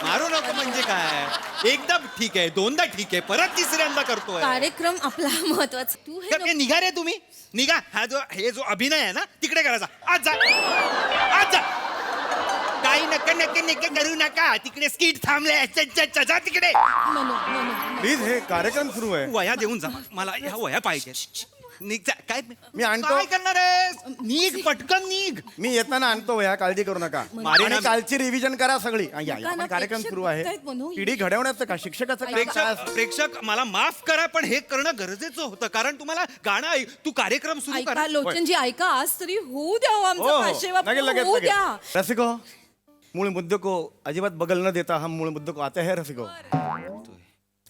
मारू नको म्हणजे काय? एकदा ठीक आहे, दोनदा ठीक आहे, परत तिसऱ्यांदा करतोय. कार्यक्रम आपला महत्वाचा. तू हे निघा रे तुम्ही, निघा. हे जो अभिनय आहे ना तिकडे करायचा. आज जा, आज जा. काही नका नका नका करू नका. तिकडे स्किट थांबले. जा तिकडे. प्लीज हे कार्यक्रम सुरू आहे. वया देऊन जा मला. ह्या वया पाहिजे. निघ जा. काय मी आणतो. काय करणार आहे? निघ पटकन निघ. मी येताना आणतो ह्या, काळजी करू नका. आणि कालची रिव्हिजन करा सगळी. या, आपण कार्यक्रम सुरू आहे. पिढी घडवण्याचं का, शिक्षकाचं काम काय असतं? प्रेक्षक मला माफ करा पण हे करणं गरजेचं होतं कारण तुम्हाला गाणं तू कार्यक्रम सुरू ऐका करा. लोचनजी, ऐका आज तरी होऊ द्या हो आमचा पाचशेवा लगेच होऊ द्या. रसिको, मूळ मुद्दे को अजिबात बगल न देता हम मूळ मुद्दे को आते हैं रसिको.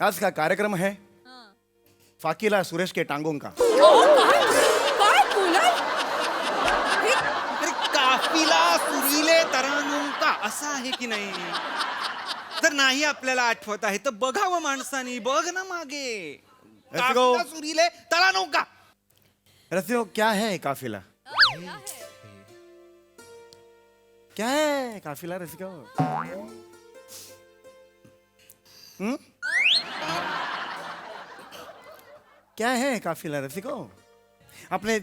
आज का कार्यक्रम है फाकीला सुरेश के टांगों का. काय बोला? अरे काफिला सुरीले तरानों का असं आहे की नाही? जर नाही आपल्याला आठवत आहे तर बघावं माणसानी. बघ ना मागे. काफिला सुरीले तरानों का. रसिको क्या है काफिला? क्या है काफिला रसिको? क्या है काफिला रसिको? अपने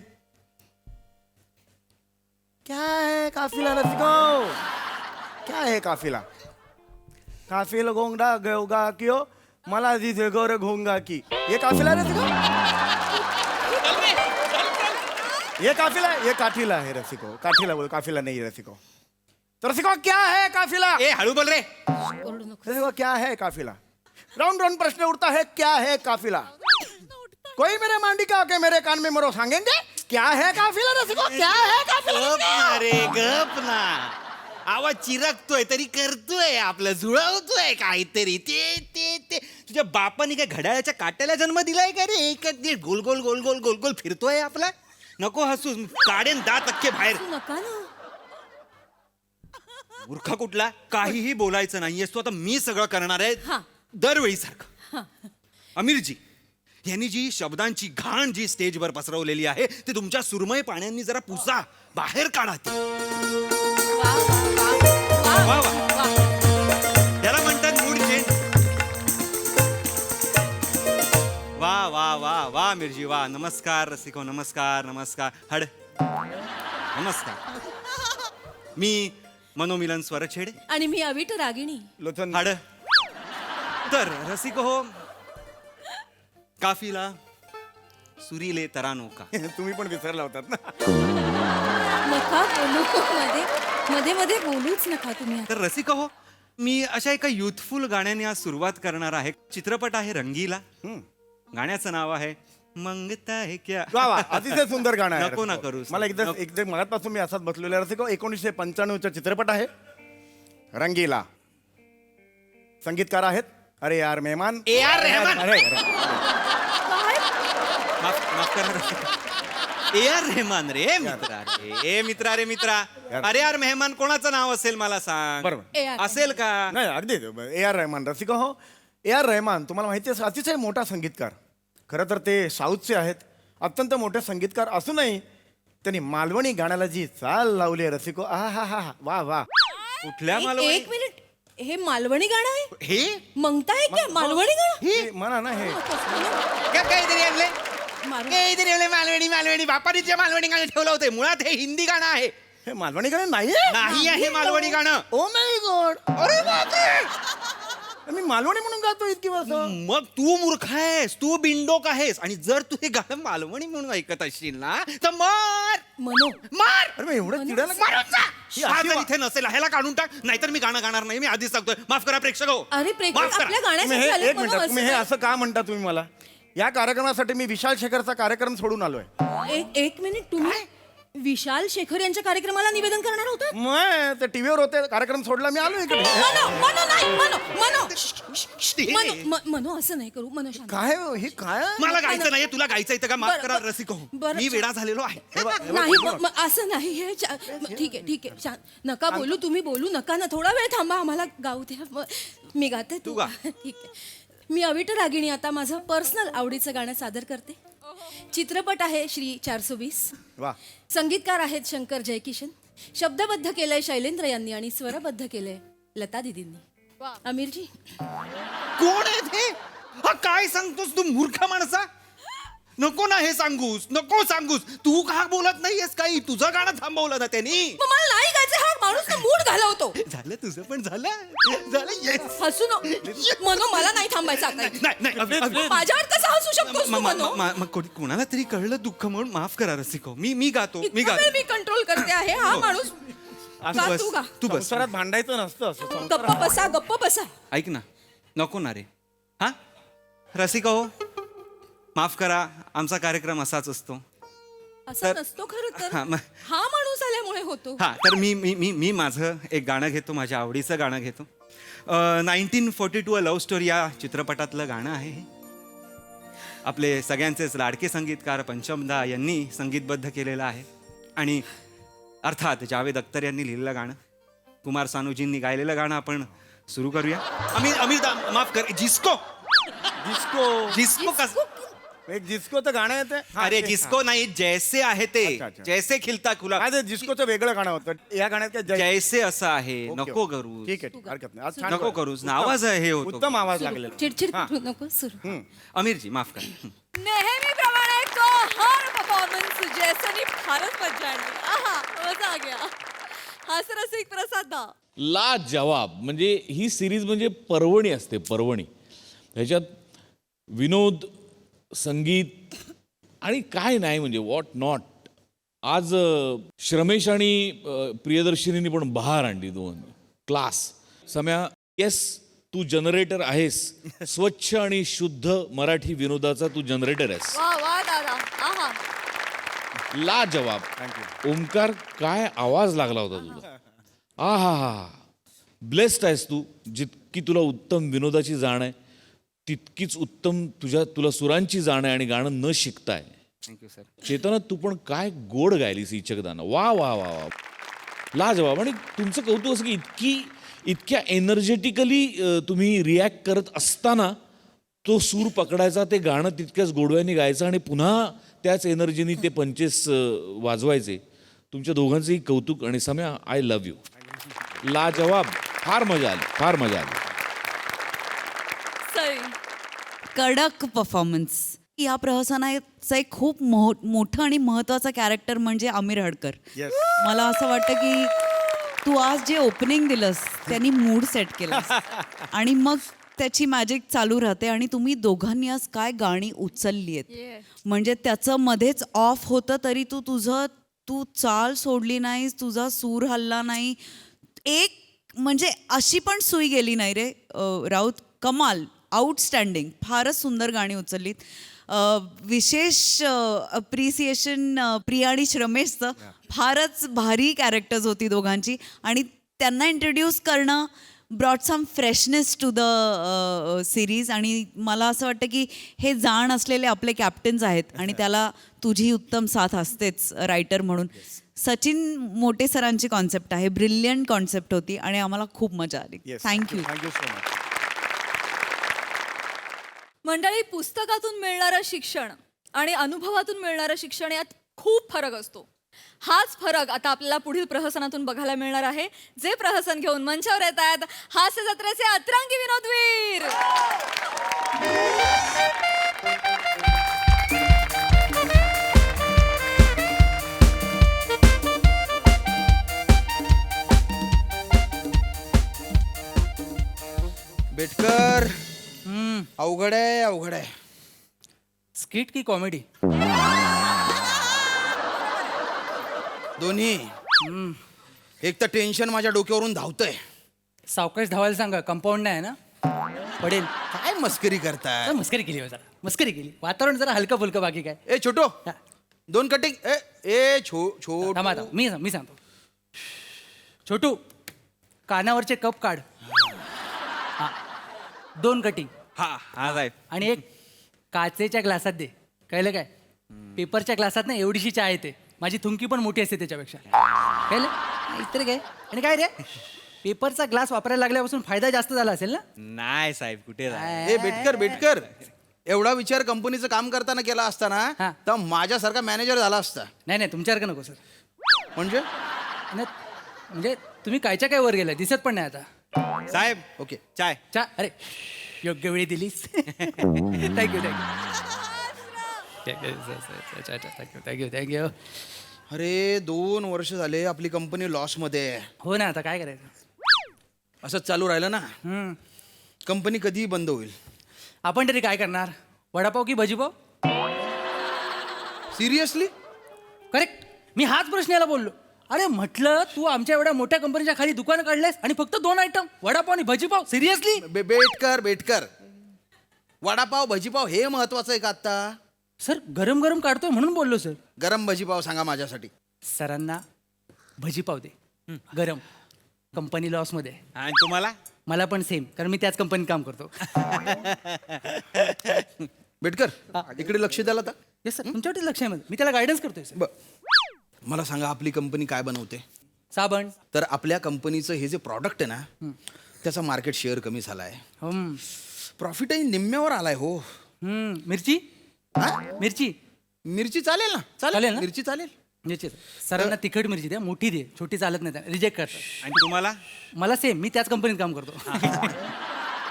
क्या है काफिला रसिको? क्या है काफिला? काफिल गोंगडा गोगा क्यों मला जिथे गोर घोंगा की. ये काफिला रसिको? ये काफिला, ये काठीला है रसिको. काठीला बोल, काफिला नहीं है रसिको. तो रसिको क्या है काफिला? ए हळू बोल रे. रसिको क्या है काफिला? राउंड राउंड प्रश्न उठता है. क्या है काफिला? कोई मेरे मांडी का आके मेरे कान में मरो सांगेंगे क्या है काफिला रसिको? क्या है काफिला? गप ना रे, गप ना. आवाज चिरकतोय तरी करतोय, आपलं जुळवतोय काहीतरी. ते ते ते तुझ्या बापाने काय घड्याळाच्या काट्याला जन्म दिलाय का रे? एकच दीड गोल गोल गोल गोल गोल गोल फिरतोय आपला. नको हसू, काढेन दात अख्खे बाहेर. नका ना. मूर्ख कुठला. काहीही बोलायचं नाहीये तू. आता मी सगळं करणार आहे दरवेळी सारखं. अमीरजी यांनी जी शब्दांची घाण जी स्टेजवर पसरवलेली आहे ते तुमच्या सुरमय पाण्यांनी जरा पुसा, बाहेर काढा ती. वा वा. त्याला म्हणतात मूड चेंज. वा वा वा वा मिरजी वा. नमस्कार रसिको, नमस्कार नमस्कार. हड नमस्कार. मी मनोमिलन स्वरछेडे आणि मी अविट रागिणी. लोचन हाड. तर रसिको हो, काफिला सुरीले तरानों का. तुम्ही पण विसरला होतात ना. नका बोलू मध्ये मध्ये बोलूच नका तुम्ही. तर रसिको हो, मी अशा एका युथफुल गाण्याने आज सुरुवात करणार आहे. चित्रपट आहे रंगीला. गाण्याचं नाव आहे मंगता है क्या. वा वा, अतिशय सुंदर गाणं आहे. नको ना करू. मला एकदा मगातपासून मी असाच बसलेला रसिको. 1995 चित्रपट आहे रंगीला. संगीतकार आहेत अरे यार मेहमान, ए आर रहमान. अरे माफ करा ए आर रेहमान रे मित्रा रे मित्रा रे मित्रा. अरे यार मेहमान कोणाचं नाव असेल मला सांग. बरोबर. असेल का? नाही अगदी ए आर रहमान. रसिका हो, ए आर रहमान तुम्हाला माहिती आहे अतिशय मोठा संगीतकार. खरं तर ते साऊथचे आहेत, अत्यंत मोठे संगीतकार असूनही त्यांनी मालवणी गाण्याला जी चाल लावली आहे रसिको, आ हा हा वा वा. कुठल्या एक मिनिट, हे मालवणी गाणं आहे? हे म्हणताय क्या मालवणी गाणं? हे म्हणा ना हे काहीतरी आणले काहीतरी आणले मालवणी मालवणी बापाने जे मालवणी गाणं ठेवलं होतं मुळात हे हिंदी गाणं आहे. हे मालवणी गाणं नाही नाही आहे मालवणी गाणं. Oh my God. अरे बापरे, मी मालवणी म्हणून गातो इतकी वर्ष. मग तू मूर्ख आहेस, तू बिंडोक आहेस. आणि जर तू हे गाणं मालवणी म्हणून ऐकत असशील ना तर मार मार. अरे मी एवढं चिडायला मारून जा. हा जर इथे नसेल ह्याला काढून टाक, नाहीतर मी गाणं गाणार नाही. मी आधीच सांगतोय. माफ करा प्रेक्षक हो. अरे प्रेक्षक आपल्या गाण्यासाठी आले, एक मिनिट, म्हणून तुम्ही हे असं असं का म्हणता तुम्ही मला? या कार्यक्रमासाठी मी विशाल शेखरचा कार्यक्रम सोडून आलोय. एक मिनिट, तुम्ही विशाल शेखर यांच्या कार्यक्रमाला निवेदन करणार होता? मग ते टीव्हीवर होते, कार्यक्रम सोडला, मी आलो इकडे. मनो असं नाही करू. मनो शांत. काय हे काय? मला गायचं नाही, तुला गायचं इथं का? माफ करा रसिक हो, बरं. मी वेडा झालेलो आहे. नाही असं नाही. हे ठीक आहे नका बोलू, तुम्ही बोलू नका ना. थोडा वेळ थांबा, आम्हाला गाऊ द्या. मी गाते, तू गा. ठीक आहे. मी अविट रागिणी आता माझं पर्सनल आवडीचं गाणं सादर करते. चित्रपट आहे श्री 420. वा. संगीतकार आहेत शंकर जयकिशन. शब्दबद्ध केलंय शैलेंद्र यांनी आणि स्वरबद्ध केलंय लता दीदींनी. आमिरजी. कोण आहे ते? काय सांगतोस तू मूर्ख माणसा? नको ना हे सांगूस, नको सांगूस. तू का बोलत नाहीयेस काही? तुझं गाणं थांबवलं ना त्यांनी. मला नाही गायचं. हा माणूस मूड घालवतो. झालं तुझं पण झालं. येस. हसू मनो, मला नाही थांबायचं आता. नाही माझ्यावर कसं हसू शकतोस तू, मनो? मग कोणाला तरी कळलं दुःख म्हणून माफ करा रसिको. मी गातो. मी कंट्रोल करते आहे. हा माणूस गा, तू गा. तू बस. संसारात भांडायचं नसतं असं. गप्प बसा. ऐक ना, नको ना रे. हा रसिका हो, माफ करा. आमचा कार्यक्रम असाच असतो. असं नसतो खरं तर. हा हा माणूस आल्यामुळे होतो. हा तर मी माझं एक गाणं घेतो, माझ्या आवडीचं गाणं घेतो. 1942 अ लव्ह स्टोरी या चित्रपटातलं गाणं आहे हे. आपले सगळ्यांचेच लाडके संगीतकार पंचमदा यांनी संगीतबद्ध केलेलं आहे. आणि अर्थात जावेद अख्तर यांनी लिहिलेलं गाणं, कुमार सानूजींनी गायलेलं गाणं आपण सुरू करूया. अमिर माफ कर. जिस्को एक जिस्कोचं गाणं येते. अरे जिस्को नाही, जैसे आहे ते. जैसे खिलता खुला. काय ते जिस्कोचं वेगळं गाणं होतं. या गाण्यात काय जैसे असं आहे. नको करू. ठीक आहे, हरकत नाही. आज छान नको करूच. आवाज हे होतो. उत्तम आवाज लागलेला. चिडचिड करू नको. सुरू. अमीरजी माफ करा. नेहमीप्रमाणे हर परफॉर्मन्स जैसनी फारच मजा आली. आहा, मजा आ गया. हास्यरसिक प्रसाद दा. ला जवाब. म्हणजे ही सिरीज म्हणजे पर्वणी असते, पर्वणी. ह्याच्यात विनोद, संगीत आणि काय नाही म्हणजे व्हॉट नॉट. आज श्रमेश आणि प्रियदर्शिनीने पण बहार आणली. दोन क्लास. सम्या, येस तू जनरेटर आहेस. स्वच्छ आणि शुद्ध मराठी विनोदाचा तू जनरेटर आहेस. वा वा दादा. आहा. ला जवाब. ओमकार, काय आवाज लागला होता तुझा. आ हा हा. ब्लेस्ड आहेस तू. जितकी तुला उत्तम विनोदाची जाण आहे तितकीच उत्तम तुला सुरांची जाण आहे आणि गाणं न शिकताय. Thank you sir. चेतना, तू पण काय गोड गायलीस इचकदाना. वा वा वा वा. लाजवाब. आणि तुमचं कौतुक असं की इतक्या एनर्जेटिकली तुम्ही रिॲक्ट करत असताना तो सूर पकडायचा, ते गाणं तितक्याच गोडव्याने गायचं आणि पुन्हा त्याच एनर्जीनी ते पंचेस वाजवायचे. तुमच्या दोघांचंही कौतुक. आणि सम्या, आय लव्ह यू. लाजवाब. फार मजा आली, फार मजा आली. कडक परफॉर्मन्स. या प्रहसनाचं एक खूप मोठं आणि महत्वाचं कॅरेक्टर म्हणजे आमिर हडकर. मला असं वाटतं की तू आज जे ओपनिंग दिलंस त्यांनी मूड सेट केला आणि मग त्याची मॅजिक चालू राहते. आणि तुम्ही दोघांनी आज काय गाणी उचलली आहेत. म्हणजे त्याचं मध्येच ऑफ होतं तरी तू चाल सोडली नाहीस, तुझा सूर हल्ला नाही. एक म्हणजे अशी पण सुई गेली नाही रे राऊत. कमाल. आउटस्टँडिंग. फारच सुंदर गाणी उचललीत. विशेष अप्रिसिएशन प्रिया आणि श्रमेशचं. फारच भारी कॅरेक्टर्स होती दोघांची आणि त्यांना इंट्रोड्यूस करणं brought some freshness to the series. आणि मला असं वाटतं की हे जाण असलेले आपले कॅप्टन्स आहेत आणि त्याला तुझी उत्तम साथ असतेच रायटर म्हणून. सचिन मोटे सरांची कॉन्सेप्ट आहे, ब्रिलियंट कॉन्सेप्ट होती आणि आम्हाला खूप मजा आली. थँक्यू. Thank you so much. मंडळी, पुस्तकातून मिळणारं शिक्षण आणि अनुभवातून मिळणारं शिक्षण यात खूप फरक असतो. हाच फरक आता आपल्याला पुढील प्रहसनातून बघायला मिळणार आहे. जे प्रहसन घेऊन मंचावर येत आहेत हास्य जत्रेचे अतरंगी विनोदवीर. बेटकर, अवघड आहे, अवघड आहे. स्किट की कॉमेडी? दोन्ही. एक तर टेन्शन माझ्या डोक्यावरून धावतंय. सावकाश धावायला सांगा, कंपाऊंड नाही आहे ना, पडेल. काय मस्करी करताय? मस्करी केली हो जरा, मस्करी केली. वातावरण जरा हलकं फुलकं, बाकी काय. ए छोटो, 2 कटिंग. ए छोटू. थांबा आता, मी सांगतो. छोटू, कानावरचे कप काढ. 2 कटिंग. हा साहेब. आणि एक काचेच्या ग्लासात दे. कळलं काय? पेपरच्या ग्लासात ना एवढीशी चहा येते, माझी थुंकी पण मोठी असते त्याच्यापेक्षा. कळलं? इतर काय? आणि काय रे, पेपरचा ग्लास वापरायला लागल्यापासून फायदा जास्त झाला असेल ना? नाही साहेब, कुठे ए बेटकर, एवढा विचार कंपनीचं काम करताना केला असताना तर माझ्यासारखा मॅनेजर झाला असता. नाही, तुमच्यासारखं नको सर. म्हणजे म्हणजे तुम्ही कायच्या काय वर गेलाय, दिसत पण नाही आता. साहेब, ओके, चाय. अरे, योग्य वेळी दिलीस. थँक्यू. अरे 2 वर्ष झाले आपली कंपनी लॉस मध्ये आहे. हो ना, आता काय करायचं? असं चालू राहिलं ना, कंपनी कधी बंद होईल? आपण तरी काय करणार? वडापाव की भजीपाव? सिरियसली? करेक्ट. मी हाच प्रश्न याला बोललो. अरे म्हटलं, तू आमच्या एवढ्या मोठ्या कंपनीच्या खाली दुकान काढलेस आणि फक्त 2 आयटम, वडापाव आणि भजीपाव. सिरियसली? बेटकर, वडापाव भजीपाव हे महत्वाचं आहे का आता? सर, गरम गरम काढतोय म्हणून बोललो सर. गरम भजीपाव सांगा माझ्यासाठी. सरांना भजीपाव दे, गरम. कंपनी लॉस मध्ये. आणि तुम्हाला? मला पण सेम, कारण मी त्याच कंपनीत काम करतो. बेटकर, इकडे लक्ष द्याल आता. येस सर, तुमच्यावरती लक्ष आहे माझं. मी त्याला गायडन्स करतोय सर. मला सांगा, आपली कंपनी काय बनवते? साबण. तर आपल्या कंपनीचं हे जे प्रॉडक्ट आहे ना, त्याचा मार्केट शेअर कमी झाला आहे. प्रॉफिटही निम्म्यावर आलाय हो. मिरची. मिरची चालेल ना? चालेल ना? मिरची चालेल. सरांना तिखट मिरची द्या, मोठी दे, छोटी चालत नाही, रिजेक्ट करतात. आणि तुम्हाला? मला सेम, मी त्याच कंपनीत काम करतो.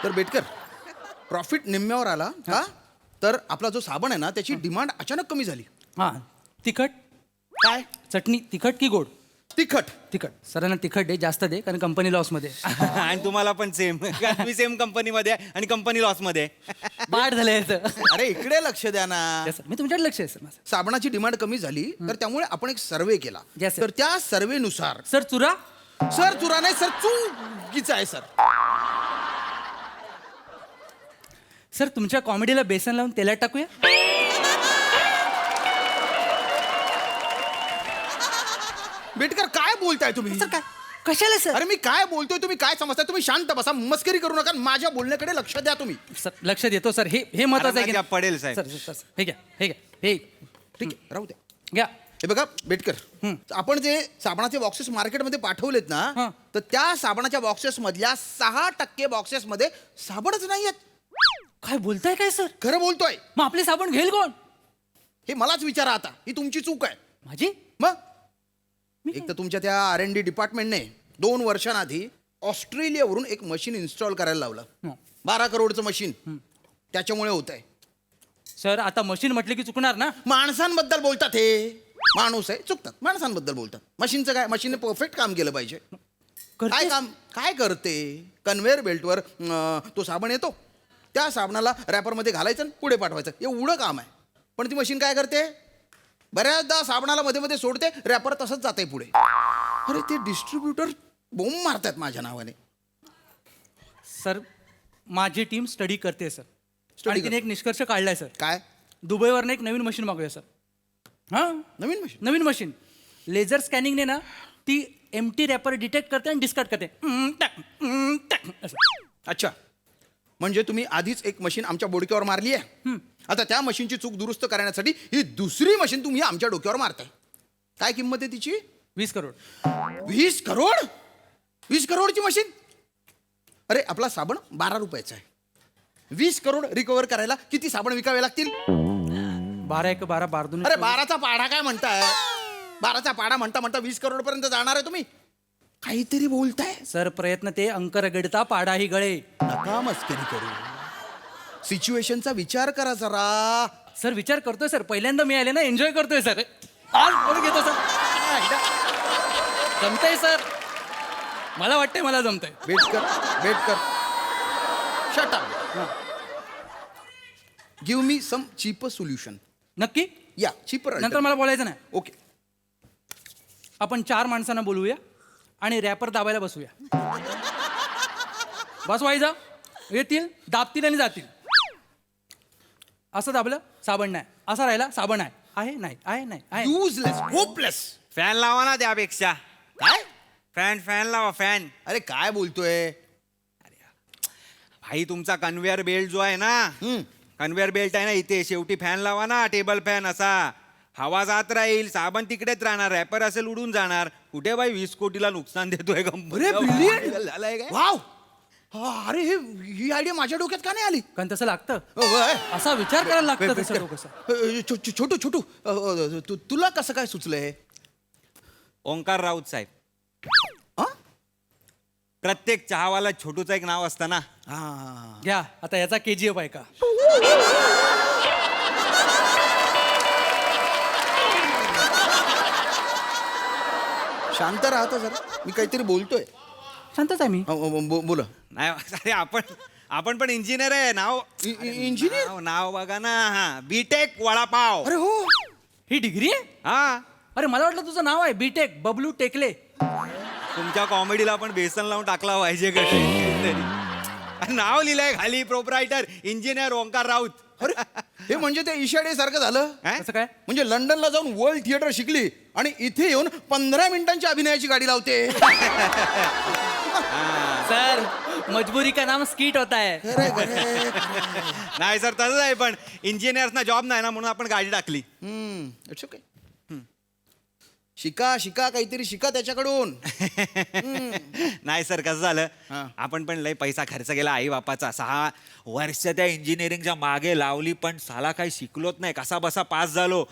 तर बेटकर, प्रॉफिट निम्म्यावर आला का? तर आपला जो साबण आहे ना, त्याची डिमांड अचानक कमी झाली. तिखट काय? चटणी तिखट की गोड? तिखट. सरांना तिखट दे, जास्त दे, कारण कंपनी लॉस मध्ये. आणि तुम्हाला पण सेम. मी सेम कंपनीमध्ये आणि कंपनी लॉस मध्ये. पाठ झालं याचं. अरे इकडे लक्ष द्या ना. मी तुमच्याकडे लक्ष आहे सर माझं. साबणाची डिमांड कमी झाली, तर त्यामुळे आपण एक सर्वे केला. तर त्या सर्वेनुसार सर चुरा नाही सर, चुकीचं आहे सर. सर, तुमच्या कॉमेडीला बेसन लावून तेलात टाकूया. बेटकर, काय बोलताय तुम्ही? सर काय, कशाला सर? अरे मी काय बोलतोय तुम्ही काय समजताय? तुम्ही शांत बसा, मस्करी करू नका, माझ्या बोलण्याकडे लक्ष द्या तुम्ही. सर, लक्ष देतो सर. हे महत्वाचं आहे की पडेल साहेब. सर, हे घ्या. हे ठीक आहे, राहू द्या. घ्या. हे बघा बेटकर, आपण जे साबणाचे बॉक्सेस मार्केटमध्ये पाठवलेत ना, तर त्या साबणाच्या बॉक्सेस मधल्या 6% बॉक्सेस मध्ये साबणच नाही आहेत. काय बोलताय काय सर? खरं बोलतोय. मग आपले साबण घेईल कोण? हे मलाच विचारा आता. ही तुमची चूक आहे. माझी? मग एक तर तुमच्या त्या R&D डिपार्टमेंटने 2 वर्षांआधी ऑस्ट्रेलियावरून एक मशीन इन्स्टॉल करायला लावलं. 12 करोडचं मशीन. त्याच्यामुळे होत आहे. सर, आता मशीन म्हटलं की चुकणार ना? माणसांबद्दल बोलतात हे. माणूस आहे, चुकतात. माणसांबद्दल बोलतात. मशीनचं काय? मशीनने परफेक्ट काम केलं पाहिजे. काय काम काय करते? कन्व्हेअर बेल्टवर तो साबण येतो, त्या साबणाला रॅपरमध्ये घालायचं आणि पुढे पाठवायचं, एवढं काम आहे. पण ती मशीन काय करते? बऱ्याचदा साबणाला मध्ये मध्ये सोडते, रॅपर तसंच जाते पुढे. अरे ते डिस्ट्रीब्युटर बोंब मारतात माझ्या नावाने. सर, माझी टीम स्टडी करते सर. आणि तिने एक निष्कर्ष काढलाय सर. काय? दुबईवरनं एक नवीन मशीन मागूया सर. नवीन मशीन लेझर स्कॅनिंगने ना ती एम्प्टी रॅपर डिटेक्ट करते आणि डिस्कार्ड करते. अच्छा, म्हणजे तुम्ही आधीच एक मशीन आमच्या बोडक्यावर मारली आहे. आता त्या मशीनची चूक दुरुस्त करण्यासाठी ही दुसरी मशीन तुम्ही आमच्या डोक्यावर मारताय. काय किंमत आहे तिची? 20 करोड. 20 करोड? 20 करोडची मशीन? अरे आपला साबण 12 रुपयाचा आहे. 20 करोड रिकवर करायला किती साबण विकावे लागतील? 12 1 12 12 2. अरे 12चा पाढा काय म्हणताय? 12चा पाढा म्हणता म्हणता 20 करोड पर्यंत जाणार आहे तुम्ही? काहीतरी बोलताय. सर प्रयत्न ते अंक रगडता पाडाही गळे. नका मस्करी करू. सिच्युएशनचा विचार करा जरा. सर विचार करतोय सर, पहिल्यांदा मी आले ना, एन्जॉय करतोय सर. आज बोलून घेतो सर. जमतंय सर, मला वाटतंय मला जमतंय. वेट कर. Shut up. गिव्ह मी सम चीपर सोल्युशन. नक्की? या चीपर. नंतर मला बोलायचं नाही. ओके. आपण 4 माणसांना बोलवूया आणि रॅपर दाबायला बसूया. बसवायचं, येतील, दाबतील आणि जातील. असं दाबलं, साबण नाही. असं राहिला, साबण आहे. आहे नाही, आहे नाही, आहे. Useless, hopeless. फॅन लावा ना त्यापेक्षा. काय? फॅन लावा फॅन. अरे काय बोलतोय? भाई तुमचा कन्व्हेअर बेल्ट जो आहे ना, कन्व्हेअर बेल्ट आहे ना, इथे शेवटी फॅन लावा ना, टेबल फॅन असा. हवा जात राहील, साबण तिकडेच राहणार, रॅपर असेल उडून जाणार. कुठे बाई 20 कोटीला नुकसान देतोय कंपनी. वाव. अरे ही आयडिया माझ्या डोक्यात का नाही आली? कारण तसं लागतं, असा विचार करायला लागतं. तसं डोकं. छोटू तुला कसं काय सुचलंय? ओंकार राऊत साहेब. प्रत्येक चहावाला छोटूचं एक नाव असतं ना. घ्या आता याचा KGF आहे का? शांत राहतो जरा, मी काहीतरी बोलतोय. शांतच आहे मी. बोला. नाही अरे आपण पण इंजिनियर आहे. नाव इंजिनियर? नाव बघा ना, बीटेक वडापाव. अरे हो, ही डिग्री आहे? हा. अरे मला वाटलं तुझं नाव आहे बीटेक बबलू टेकले. तुमच्या कॉमेडीला आपण बेसन लावून टाकला पाहिजे कधी. नाव लिहिलंय खाली, प्रोप्रायटर इंजिनियर ओंकार राऊत. अरे हे म्हणजे ते इशाडे सारखं झालं. कसं काय? म्हणजे लंडनला जाऊन वर्ल्ड थिएटर शिकली आणि इथे येऊन 15 मिनिटांची अभिनयाची गाडी लावते. सर मजबुरी का नाम स्किट होता है. नाही सर तसंच आहे, पण इंजिनियर्सना जॉब नाही ना म्हणून आपण गाडी टाकली. It's okay. शिका काहीतरी शिका त्याच्याकडून. नाही सर कसं झालं, आपण पण लय पैसा खर्च केला आई बापाचा. 6 वर्ष त्या इंजिनिअरिंगच्या मागे लावली, पण साला काही शिकलोच नाही. कसा बसा पास झालो.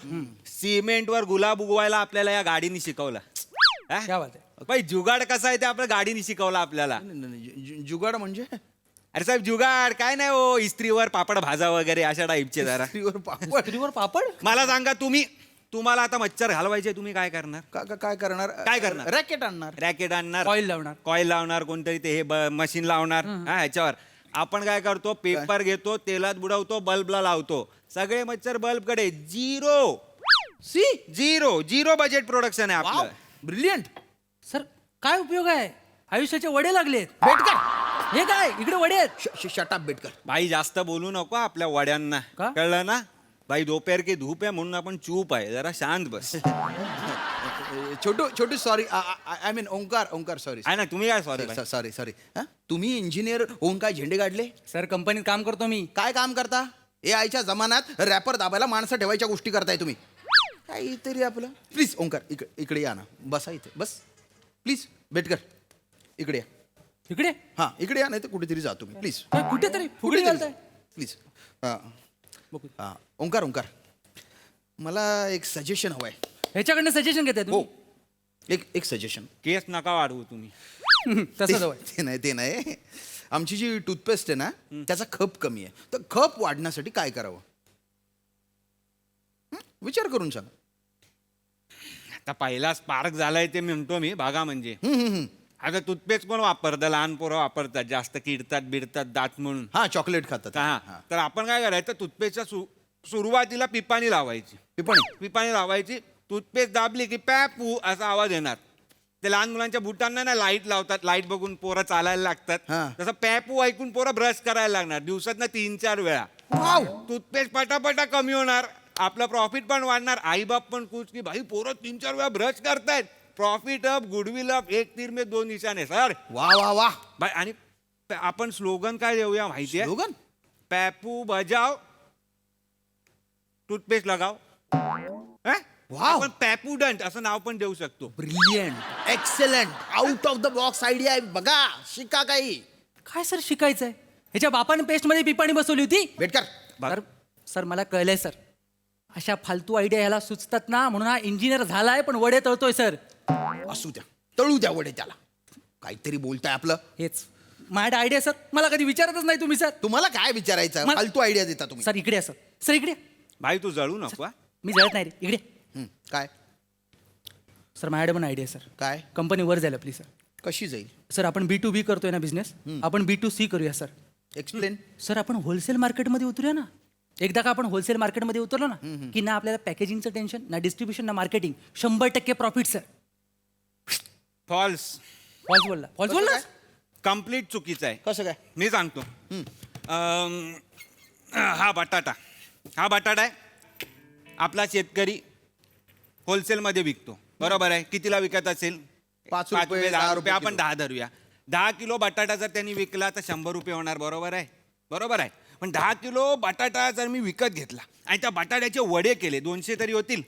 सिमेंटवर गुलाब उगवायला आपल्याला या गाडीने शिकवलं. क्या बात आहे. भाई जुगाड कसा आहे ते आपल्या गाडीने शिकवलं आपल्याला. जुगाड म्हणजे? अरे साहेब जुगाड काय नाही हो, इस्त्रीवर पापड भाजा वगैरे अशा टाईपचे जरा. इस्त्रीवर पापड? मला सांगा तुम्हाला आता मच्छर घालवायचे, तुम्ही काय करणार? काय करणार? रॅकेट आणणार. कॉईल लावणार कोणतरी ते हे मशीन लावणार. ह्याच्यावर आपण काय करतो, पेपर घेतो, तेलात बुडवतो, बल्बला लावतो. सगळे मच्छर बल्बकडे. झिरो बजेट प्रोडक्शन आहे आपलं. ब्रिलियंट. सर काय उपयोग आहे? आयुष्याचे वडे लागलेत. बेटकर, हे काय इकडे वडे आहेत? शटाप बेटकर. भाई जास्त बोलू नको आपल्या वड्यांना, कळलं ना? भाई दोपहर की धूप आहे म्हणून आपण चूप आहे, जरा शांत बस. Chhotu sorry, I mean Omkar sorry. आहे ना, तुम्ही काय सॉरी. तुम्ही इंजिनियर होऊन काय झेंडे काढले? सर कंपनीत काम करतो मी. काय काम करता? AIच्या जमान्यात रॅपर दाबायला माणसं ठेवायच्या गोष्टी करताय तुम्ही. काहीतरी आपलं. प्लीज ओंकार इकडे या ना, बसा इथे बस प्लीज. बेटकर इकडे या. इकडे? हा इकडे या, नाही तर कुठेतरी जा तुम्ही प्लीज. कुठेतरी फुगडी घालताय प्लीज. ओंकार मला एक सजेशन हवंय. ह्याच्याकडनं सजेशन घेताय तुम्ही? एक सजेशन. केस नका वाढवू तुम्ही. तसं ते नाही. आमची जी टूथपेस्ट आहे ना, त्याचा खप कमी आहे. तर खप वाढण्यासाठी काय करावं? विचार करून सांग. आता पहिला स्पार्क झालाय ते म्हणतो मी भागा. म्हणजे आता टूथपेस्ट कोण वापरतं? लहान पोरं वापरतात, जास्त किडतात बिडतात दात म्हणून. हा चॉकलेट खातात. तर आपण काय करायचं, टूथपेस्टच्या सुरुवातीला पिपाणी लावायची. पिपाणी लावायची. टूथपेस्ट दाबली की पॅपू असा आवाज येणार. ते लहान मुलांच्या बुटांना ना लाईट लावतात, लाईट बघून पोरं चालायला लागतात. तसं पॅपू ऐकून पोरं ब्रश करायला लागणार दिवसात 3-4 वेळा. टूथपेस्ट पटापटा कमी होणार, आपलं प्रॉफिट पण वाढणार. आई बाप पण खुश की भाई पोरं 3-4 वेळा ब्रश करतायत. प्रॉफिट अप, गुडविल अप, 1 तीर में 2 निशाणे सर. वा वा वा. भाई आणि आपण स्लोगन काय देऊया माहितीये? स्लोगन? पॅपू बजाव टूथपेस्ट लगाव. आपण पॅपूडंट असं नाव पण देऊ शकतो. Brilliant, excellent, out of the box idea आहे. बघा, शिका काही. काय सर शिकायचंय? ह्याच्या बापाने पेस्टमध्ये पिपाणी बसवली होती. बेटकर, सर सर मला कळलंय सर, अशा फालतू आयडिया ह्याला सुचतात ना, म्हणून हा इंजिनियर झालाय पण वडे तळतोय सर. असू द्या, तळू द्या वडे त्याला. काहीतरी बोलताय आपलं. हेच माझ्या आयडिया सर, मला कधी विचारतच नाही तुम्ही सर. तुम्हाला काय विचारायचं? मला- फालतू आयडिया देता तुम्ही. सर इकडे या सर, सर इकडे या. भाई तू जळू नको हा. मी जळत नाही रे, इकडे. काय सर माझ्याकडे पण आयडिया सर. काय? कंपनी वर जायला प्लीज सर. कशी जाईल? सर आपण B2B करतोय ना बिझनेस, आपण B2C करूया सर. एक्सप्लेन. सर आपण होलसेल मार्केटमध्ये उतरूया ना. एकदा का आपण होलसेल मार्केटमध्ये उतरलो ना की ना आपल्याला पॅकेजिंगचं टेन्शन, ना डिस्ट्रीब्युशन, ना marketing. 100% profit sir. False. False बोलला, फॉल्स बोलला. कम्प्लीट चुकीचं आहे. कसं काय? मी सांगतो. हा बटाटा आहे. आपला शेतकरी होलसेलमध्ये विकतो, बरोबर आहे. कितीला विकत असेल? 5 रुपये, 10 10 रुपये. आपण किलो. 10 धरूया. 10 किलो बटाटा जर त्यांनी विकला तर 100 रुपये होणार, बरोबर आहे. बरोबर आहे. पण 10 किलो बटाटा जर मी विकत घेतला आणि त्या बटाट्याचे वडे केले, 200 तरी होतील,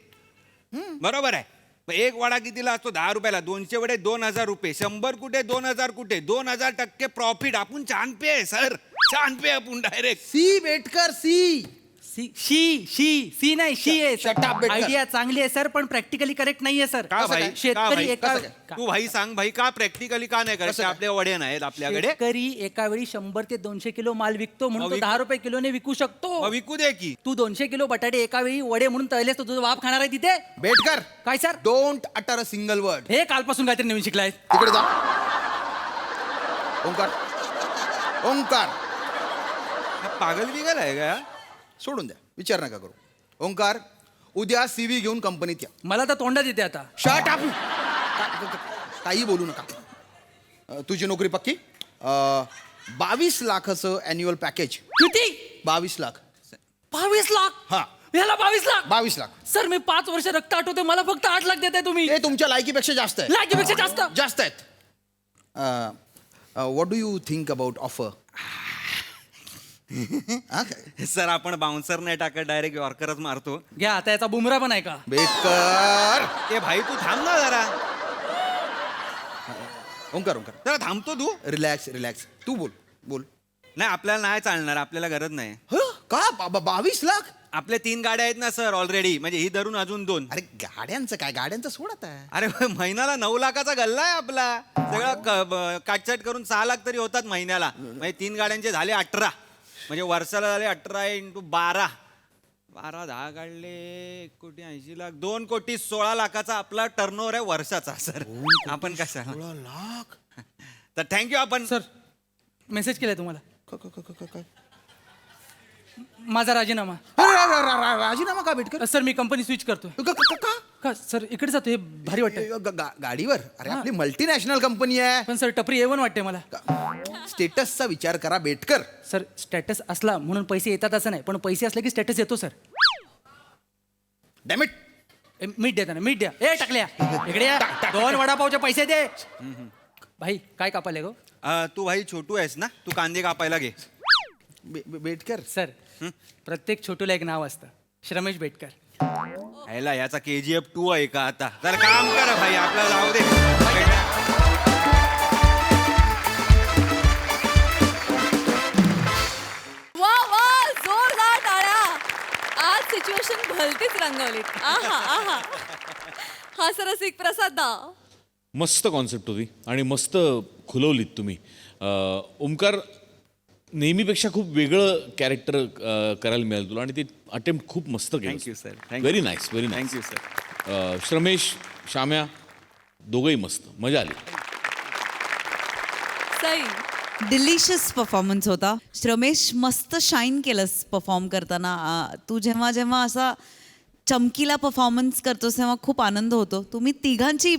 बरोबर आहे. मग एक वडा कितीला असतो? 10 रुपयाला. 200 वडे 2000 रुपये. 100 कुठे, 2000 कुठे? 2000% प्रॉफिट. आपण छान पे आहे सर, छान पे आपण direct. C Betkar, C. C नाही, शी आहे. Shut up, Betkar. आयडिया चांगली आहे सर, पण प्रॅक्टिकली करेक्ट नाहीये सर. का भाई? का शेतकरी भाई? एका तू भाई सांग भाई, का प्रॅक्टिकली का नाही करायचं? आपले वडे नाहीत आपल्याकडे. शेतकरी एका वेळी 100 ते 200 किलो माल विकतो, म्हणून तो विकू- 10 रुपये किलोने विकू शकतो. मग विकू दे की. तू 200 किलो बटाटे एका वेळी वडे म्हणून तळलेस, तर तुझा बाप खाणार आहे तिथे. बेटकर, काय sir? Don't utter a single word. हे कालपासून काहीतरी नवीन शिकलाय. तिकडे जा. ओंकार, ओंकार, हा पागल बिगल आहे का? सोडून द्या, विचार नका करू. ओंकार, उद्या CV घेऊन कंपनीत या. मला तर तोंडात येते आता. Shut up. काही बोलू नका. तुझी नोकरी पक्की. 22 लाखाचं अॅन्युअल पॅकेज. किती? 22 लाख. 22 लाख? हा, याला 22 लाख? 22 लाख. सर मी 5 वर्ष रक्त आठवते, मला फक्त 8 लाख देताय तुम्ही. ते तुमच्या लायकीपेक्षा जास्त आहे. लायकीपेक्षा जास्त? जास्त आहेत. What do you think about offer? Sir आपण बाउन्सर नाही टाकत, डायरेक्ट यॉर्करच मारतो. घ्या आता, याचा बुमरा पण आहे का? बेटकर. ए भाई तू थांब ना जरा. ओंकार, ओंकार, जरा थांबतो तू. Relax, relax. तू बोल, बोल. नाही आपल्याला नाही चालणार, आपल्याला गरज नाही. का? 22 लाख? आपल्या 3 गाड्या आहेत ना सर ऑलरेडी, म्हणजे ही धरून अजून 2. अरे गाड्यांचं काय? गाड्यांचं सोडत आहे. अरे महिन्याला 9 लाखाचा गल्ला आहे आपला. सगळं काटछाट करून 6 लाख तरी होतात महिन्याला. म्हणजे 3 गाड्यांचे झाले 18, म्हणजे वर्षाला झाले 18 × 12. 12 10 काढले 1,80,00,000 लाख, 2,16 लाखाचा आपला टर्नओव्हर आहे वर्षाचा सर. आपण कशा 16 लाख? तर थँक्यू. आपण सर मेसेज केलाय तुम्हाला. माझा राजीनामा. राजीनामा का बेटकर? सर मी कंपनी स्विच करतो. का सर इकडे जातो, हे भारी वाटतं. गाडीवर? अरे आपली मल्टीनॅशनल कंपनी आहे. पण सर टपरी A1 वाटते मला. स्टेटसचा विचार करा बेटकर. सर स्टेटस असला म्हणून पैसे येतात असं नाही, पण पैसे असले की स्टेटस येतो सर. डॅमिट. मीठ देताना मीठ द्या. ए टाकल्या इकडे या. 2 वडापावचे पैसे दे. भाई काय कापायला गो? तू भाई छोटू आहेस ना, तू कांदे कापायला घे. बेटकर. सर प्रत्येक छोटूला एक नाव असतं, श्रमेश बेटकर. ह्याला याचा KGF 2 आहे का आता? जर काम कर भाई, आपल्याला जाऊ दे. वा वा, जोरदार टाळ्या. आज सिच्युएशन भलतीच रंगवलीत. आहा आहा. हा सरसिक प्रसाद दा. मस्त कॉन्सेप्ट होती आणि मस्त खुलवलीत तुम्ही. ओमकार, नेहमीपेक्षा खूप वेगळं कॅरेक्टर करायला मिळालं तुला आणि ते अटेम्प्ट खूप मस्त केलं. Thank you sir. Very nice, very nice. Thank you sir. Shramesh, श्याम्या दोघंही मस्त, मजा आली. सई. डिलिशियस परफॉर्मन्स होता. श्रमेश मस्त शाईन केलंस परफॉर्म करताना. तू जेव्हा जेव्हा असा चमकीला परफॉर्मन्स करतोस तेव्हा खूप आनंद होतो. तुम्ही तिघांची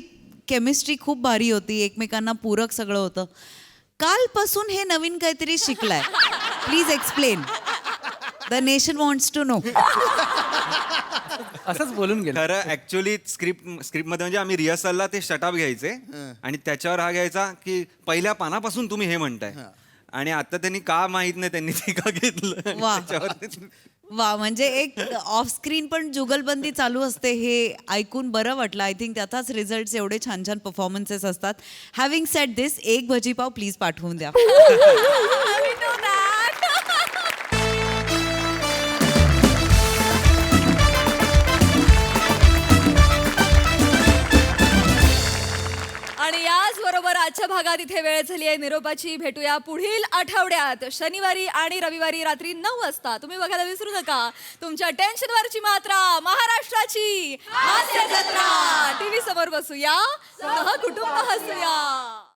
केमिस्ट्री खूप भारी होती, एकमेकांना पूरक सगळं होतं. कालपासून हे नवीन काहीतरी शिकलाय. Please explain. The nation wants to know. असंच बोलून गेलं. खरं ऍक्च्युली स्क्रिप्टमध्ये म्हणजे आम्ही रिहर्सलला ते शटअप घ्यायचे आणि त्याच्यावर हा घ्यायचा की पहिल्या पानापासून तुम्ही हे म्हणताय. आणि आता त्यांनी का माहित नाही त्यांनी ते का घेतलं वा. त्याच्यावर वा, म्हणजे एक ऑफ स्क्रीन पण जुगलबंदी चालू असते हे ऐकून बरं वाटलं. आय थिंक त्याचाच रिझल्ट एवढे छान छान परफॉर्मन्सेस असतात. हॅव्हिंग सेड दिस, एक भजीपाव प्लीज पाठवून द्या. आणि याचबरोबर आजच्या भागात इथे वेळ झाली आहे निरोपाची. भेटूया पुढील आठवड्यात शनिवारी आणि रविवारी रात्री 9 वाजता. तुम्ही बघायला विसरू नका तुमच्या टेन्शनवरची मात्रा, महाराष्ट्राची हास्य जत्रा. टीव्ही समोर बसूया, सहकुटुंब हसूया.